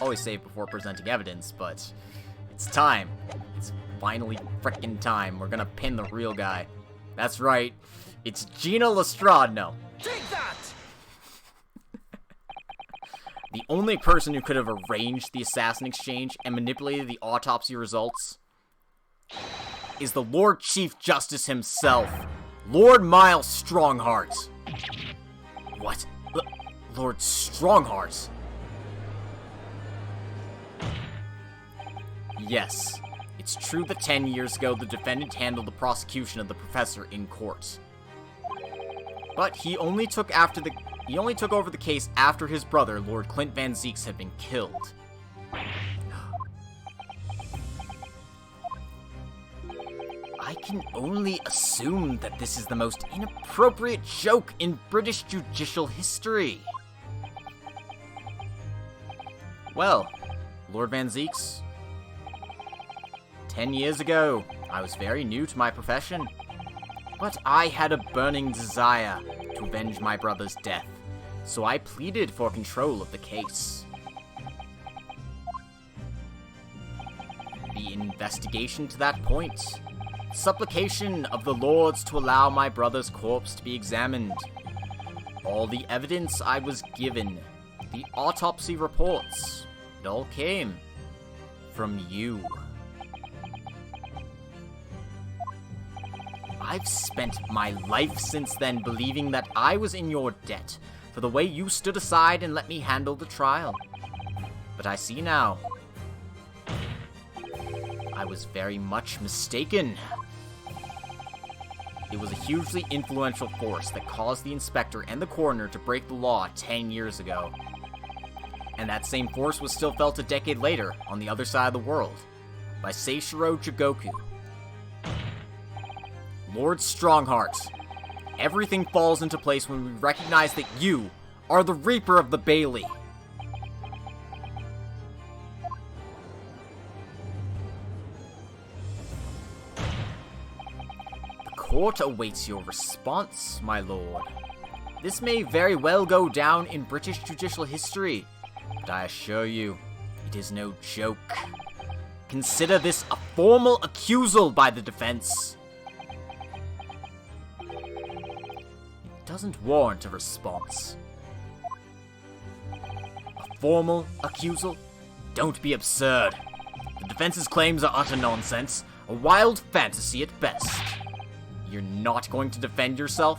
Always say it before presenting evidence, but... It's time. It's finally frickin' time. We're gonna pin the real guy. That's right. It's Gino Lestradno. Take that! The only person who could have arranged the assassin exchange and manipulated the autopsy results is the Lord Chief Justice himself, Lord Miles Strongheart. What? Lord Strongheart? Yes, it's true that 10 years ago the defendant handled the prosecution of the professor in court. But he only took over the case after his brother, Lord Clint Van Zeeks, had been killed. I can only assume that this is the most inappropriate joke in British judicial history. Well, Lord Van Zeeks, 10 years ago, I was very new to my profession, but I had a burning desire to avenge my brother's death, so I pleaded for control of the case. The investigation to that point, supplication of the lords to allow my brother's corpse to be examined, all the evidence I was given, the autopsy reports, it all came from you. I've spent my life since then believing that I was in your debt for the way you stood aside and let me handle the trial. But I see now. I was very much mistaken. It was a hugely influential force that caused the inspector and the coroner to break the law 10 years ago. And that same force was still felt a decade later on the other side of the world by Seishiro Jigoku. Lord Strongheart, everything falls into place when we recognize that you are the Reaper of the Bailey. The court awaits your response, my lord. This may very well go down in British judicial history, but I assure you, it is no joke. Consider this a formal accusal by the defense. Doesn't warrant a response. A formal accusal? Don't be absurd. The defense's claims are utter nonsense, a wild fantasy at best. You're not going to defend yourself?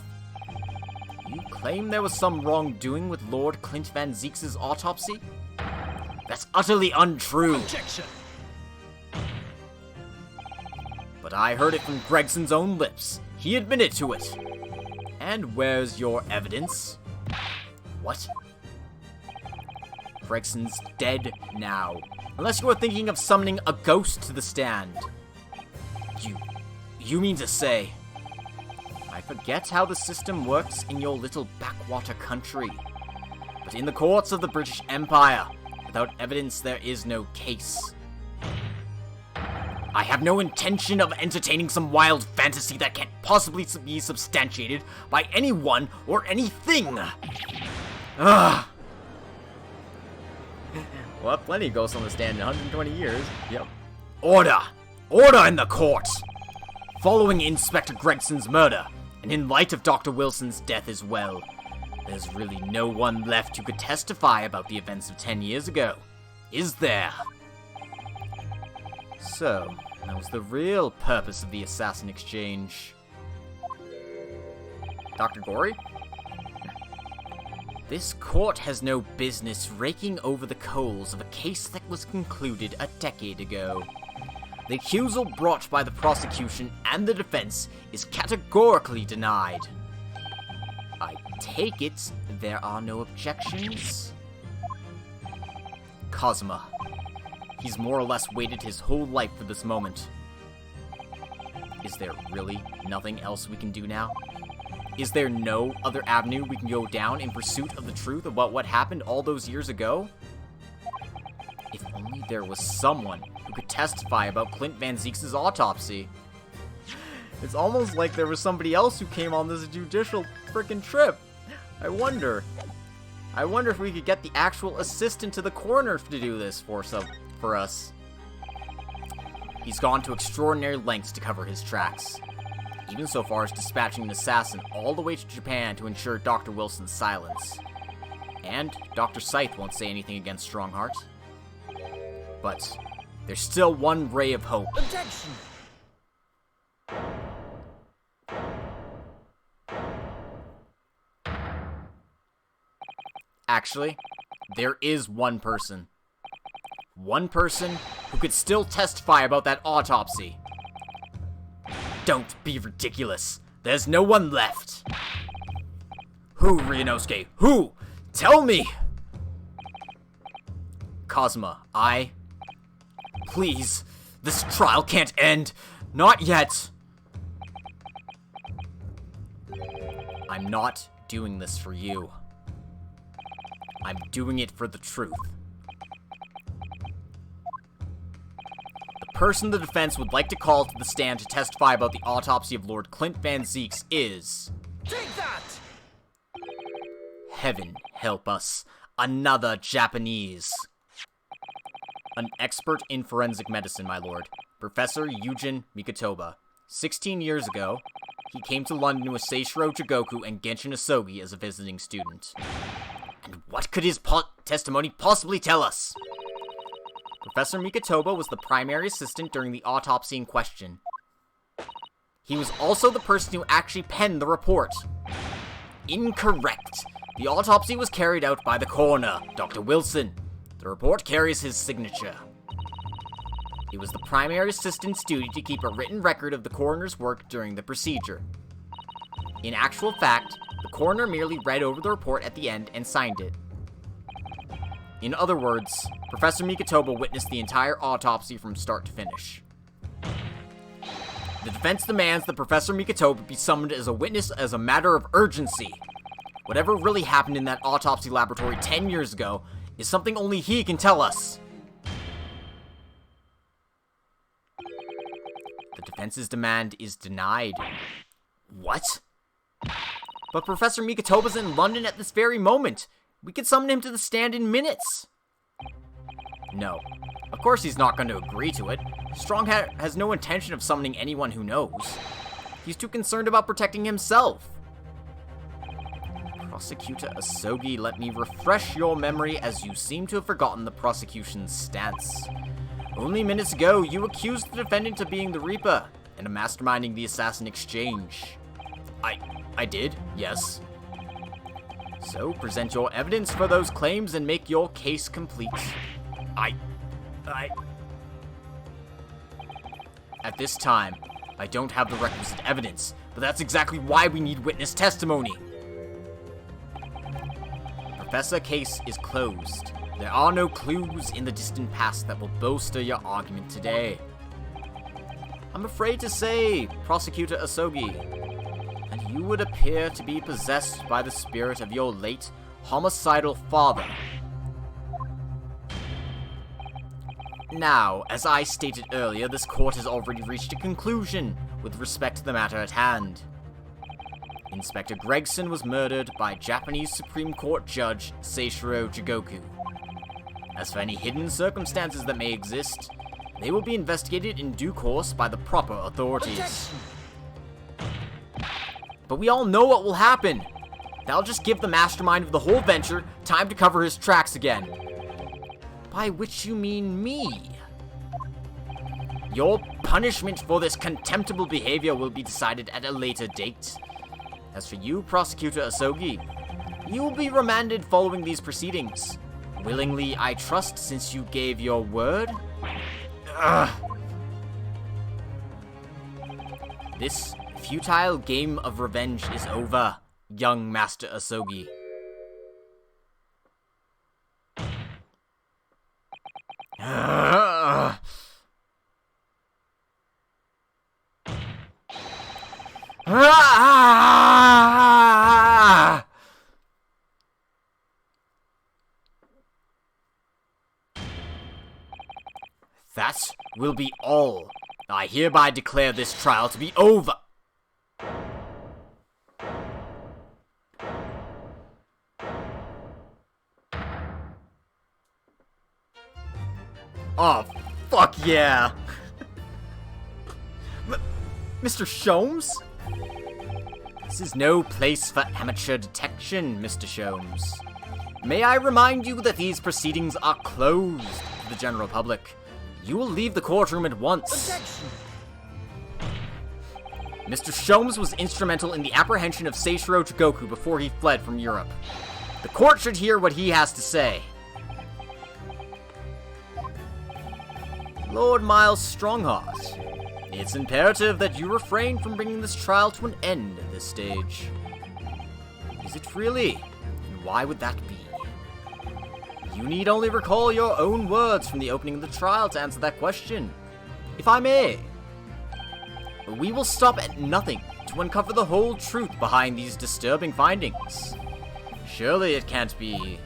You claim there was some wrongdoing with Lord Clint Van Zeeks' autopsy? That's utterly untrue. Objection! But I heard it from Gregson's own lips. He admitted to it. And where's your evidence? What? Gregson's dead now. Unless you are thinking of summoning a ghost to the stand. You mean to say... I forget how the system works in your little backwater country. But in the courts of the British Empire, without evidence there is no case. I have no intention of entertaining some wild fantasy that can't possibly be substantiated by anyone or anything. Ugh. Well, plenty of ghosts on the stand in 120 years. Yep. Order! Order in the court! Following Inspector Gregson's murder, and in light of Dr. Wilson's death as well, there's really no one left who could testify about the events of 10 years ago, is there? So, that was the real purpose of the assassin exchange. Dr. Gory? This court has no business raking over the coals of a case that was concluded a decade ago. The accusal brought by the prosecution and the defense is categorically denied. I take it there are no objections? Cosma. He's more or less waited his whole life for this moment. Is there really nothing else we can do now? Is there no other avenue we can go down in pursuit of the truth about what happened all those years ago? If only there was someone who could testify about Clint Van Zeeks' autopsy. It's almost like there was somebody else who came on this judicial frickin' trip. I wonder if we could get the actual assistant to the coroner to do this for us. He's gone to extraordinary lengths to cover his tracks, even so far as dispatching an assassin all the way to Japan to ensure Dr. Wilson's silence. And Dr. Scythe won't say anything against Strongheart. But there's still one ray of hope. Objection! Actually, there is one person. One person who could still testify about that autopsy. Don't be ridiculous. There's no one left. Who, Ryunosuke? Who? Tell me! Cosma, Please, this trial can't end. Not yet. I'm not doing this for you. I'm doing it for the truth. The person the defense would like to call to the stand to testify about the autopsy of Lord Clint Van Zeeks is... Take that! Heaven help us. Another Japanese. An expert in forensic medicine, my lord. Professor Yujin Mikotoba. 16 years ago, he came to London with Seishiro Jigoku and Genshin Asogi as a visiting student. And what could his testimony possibly tell us? Professor Mikotoba was the primary assistant during the autopsy in question. He was also the person who actually penned the report. Incorrect. The autopsy was carried out by the coroner, Dr. Wilson. The report carries his signature. It was the primary assistant's duty to keep a written record of the coroner's work during the procedure. In actual fact, the coroner merely read over the report at the end and signed it. In other words, Professor Mikotoba witnessed the entire autopsy from start to finish. The defense demands that Professor Mikotoba be summoned as a witness as a matter of urgency. Whatever really happened in that autopsy laboratory 10 years ago is something only he can tell us. The defense's demand is denied. What? But Professor Mikotoba's in London at this very moment. We could summon him to the stand in minutes. No. Of course he's not going to agree to it. Strongheart has no intention of summoning anyone who knows. He's too concerned about protecting himself. Prosecutor Asogi, let me refresh your memory as you seem to have forgotten the prosecution's stance. Only minutes ago, you accused the defendant of being the Reaper and of masterminding the assassin exchange. I did, yes. So, present your evidence for those claims and make your case complete. At this time, I don't have the requisite evidence, but that's exactly why we need witness testimony. Professor, case is closed. There are no clues in the distant past that will bolster your argument today. I'm afraid to say, Prosecutor Asogi, and you would appear to be possessed by the spirit of your late homicidal father. Now, as I stated earlier, this court has already reached a conclusion with respect to the matter at hand. Inspector Gregson was murdered by Japanese Supreme Court Judge Seishiro Jigoku. As for any hidden circumstances that may exist, they will be investigated in due course by the proper authorities. But we all know what will happen. That'll just give the mastermind of the whole venture time to cover his tracks again. By which you mean me. Your punishment for this contemptible behavior will be decided at a later date. As for you, Prosecutor Asogi, you will be remanded following these proceedings. Willingly, I trust, since you gave your word. Ugh. This futile game of revenge is over, young Master Asogi. Ugh. Ah! That will be all. I hereby declare this trial to be over. Oh, fuck yeah. Mr. Sholmes? This is no place for amateur detection, Mr. Sholmes. May I remind you that these proceedings are closed to the general public. You will leave the courtroom at once. Objection. Mr. Sholmes was instrumental in the apprehension of Seishiro Jigoku before he fled from Europe. The court should hear what he has to say. Lord Miles Strongheart, it's imperative that you refrain from bringing this trial to an end at this stage. Is it really? And why would that be? You need only recall your own words from the opening of the trial to answer that question. If I may. We will stop at nothing to uncover the whole truth behind these disturbing findings. Surely it can't be...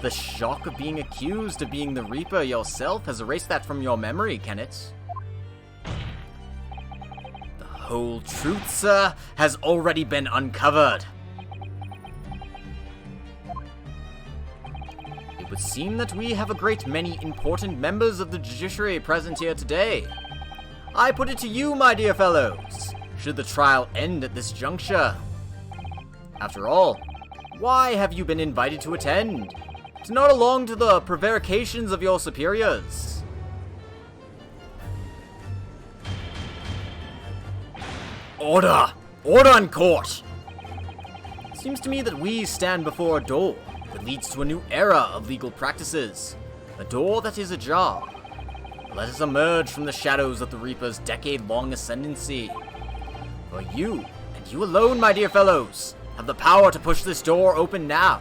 The shock of being accused of being the Reaper yourself has erased that from your memory, can it? The whole truth, sir, has already been uncovered. It would seem that we have a great many important members of the judiciary present here today. I put it to you, my dear fellows, should the trial end at this juncture? After all, why have you been invited to attend? To nod along to the prevarications of your superiors. Order! Order in court! It seems to me that we stand before a door that leads to a new era of legal practices. A door that is ajar. Let us emerge from the shadows of the Reaper's decade-long ascendancy. For you, and you alone, my dear fellows, have the power to push this door open now.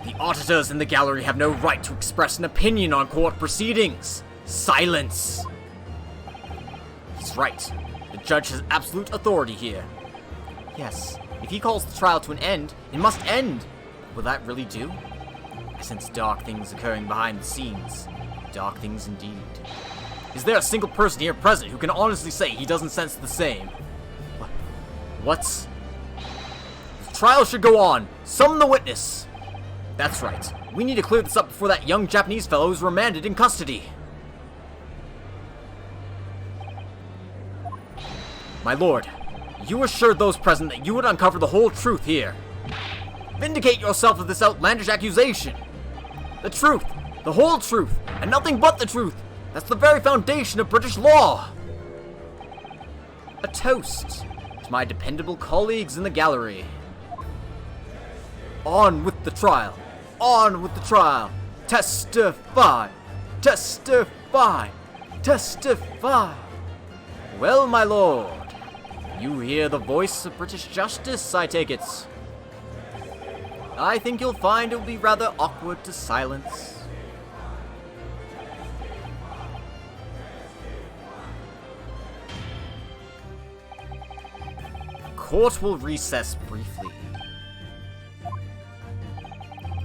The auditors in the gallery have no right to express an opinion on court proceedings. Silence! He's right. The judge has absolute authority here. Yes, if he calls the trial to an end, it must end. Will that really do? I sense dark things occurring behind the scenes. Dark things indeed. Is there a single person here present who can honestly say he doesn't sense the same? What's... The trial should go on. Summon the witness. That's right. We need to clear this up before that young Japanese fellow is remanded in custody. My lord, you assured those present that you would uncover the whole truth here. Vindicate yourself of this outlandish accusation. The truth, the whole truth, and nothing but the truth. That's the very foundation of British law. A toast to my dependable colleagues in the gallery. On with the trial. On with the trial. Testify. Testify. Testify. Well, my lord, you hear the voice of British justice, I take it. I think you'll find it will be rather awkward to silence. Court will recess briefly.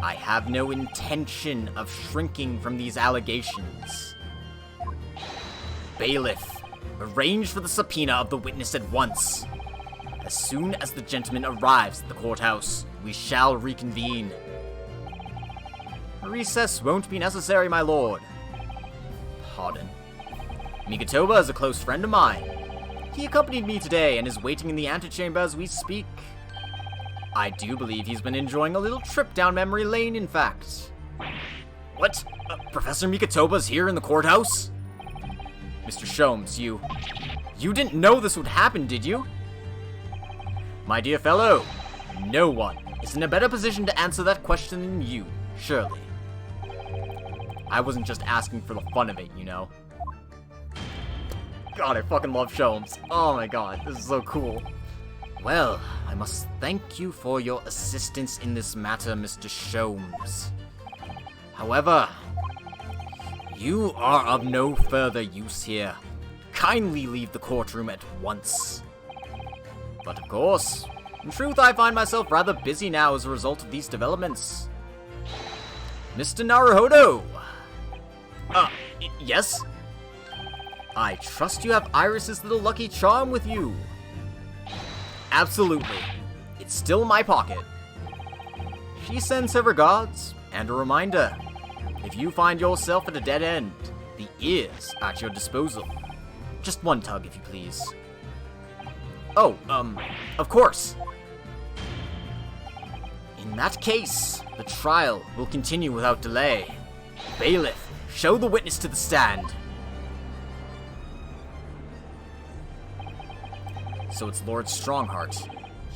I have no intention of shrinking from these allegations. Bailiff, arrange for the subpoena of the witness at once. As soon as the gentleman arrives at the courthouse, we shall reconvene. A recess won't be necessary, my lord. Pardon. Mikotoba is a close friend of mine. He accompanied me today and is waiting in the antechamber as we speak. I do believe he's been enjoying a little trip down memory lane, in fact. What? Professor Mikotoba's here in the courthouse? Mr. Sholmes, you didn't know this would happen, did you? My dear fellow, no one is in a better position to answer that question than you, surely. I wasn't just asking for the fun of it, you know. God, I fucking love Sholmes. Oh my god, this is so cool. Well, I must thank you for your assistance in this matter, Mr. Sholmes. However, you are of no further use here. Kindly leave the courtroom at once. But of course, in truth, I find myself rather busy now as a result of these developments. Mr. Naruhodo! Yes? I trust you have Iris's little lucky charm with you. Absolutely. It's still in my pocket. She sends her regards, and a reminder. If you find yourself at a dead end, the ear's at your disposal. Just one tug, if you please. Oh, of course. In that case, the trial will continue without delay. Bailiff, show the witness to the stand. So it's Lord Strongheart.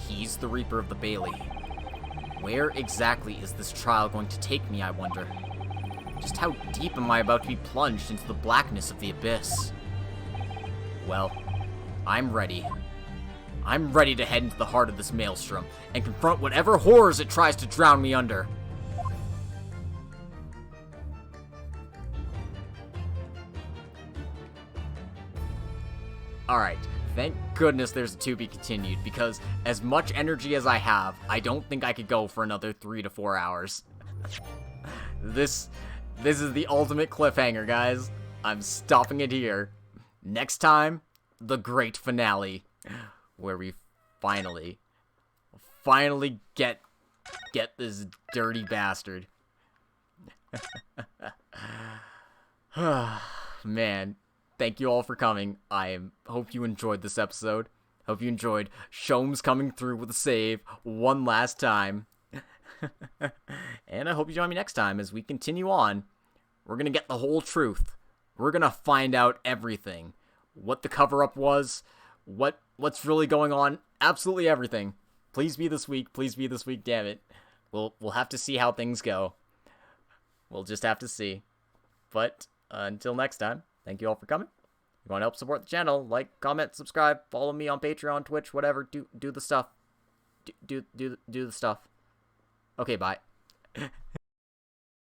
He's the Reaper of the Bailey. Where exactly is this trial going to take me, I wonder? Just how deep am I about to be plunged into the blackness of the abyss? Well, I'm ready. I'm ready to head into the heart of this maelstrom and confront whatever horrors it tries to drown me under. Alright, thank goodness there's a to be continued, because as much energy as I have, I don't think I could go for another 3 to 4 hours. This is the ultimate cliffhanger, guys. I'm stopping it here. Next time, the great finale, where we finally get this dirty bastard. Man, thank you all for coming. Hope you enjoyed this episode. Hope you enjoyed Sholmes coming through with a save one last time. And I hope you join me next time as we continue on. We're gonna get the whole truth. We're gonna find out everything. What the cover-up was, what's really going on, absolutely everything. Please be this week, damn it. We'll have to see how things go. We'll just have to see. But until next time, thank you all for coming. If you want to help support the channel, like, comment, subscribe, follow me on Patreon, Twitch, whatever. Do the stuff. Do the stuff. Okay, bye.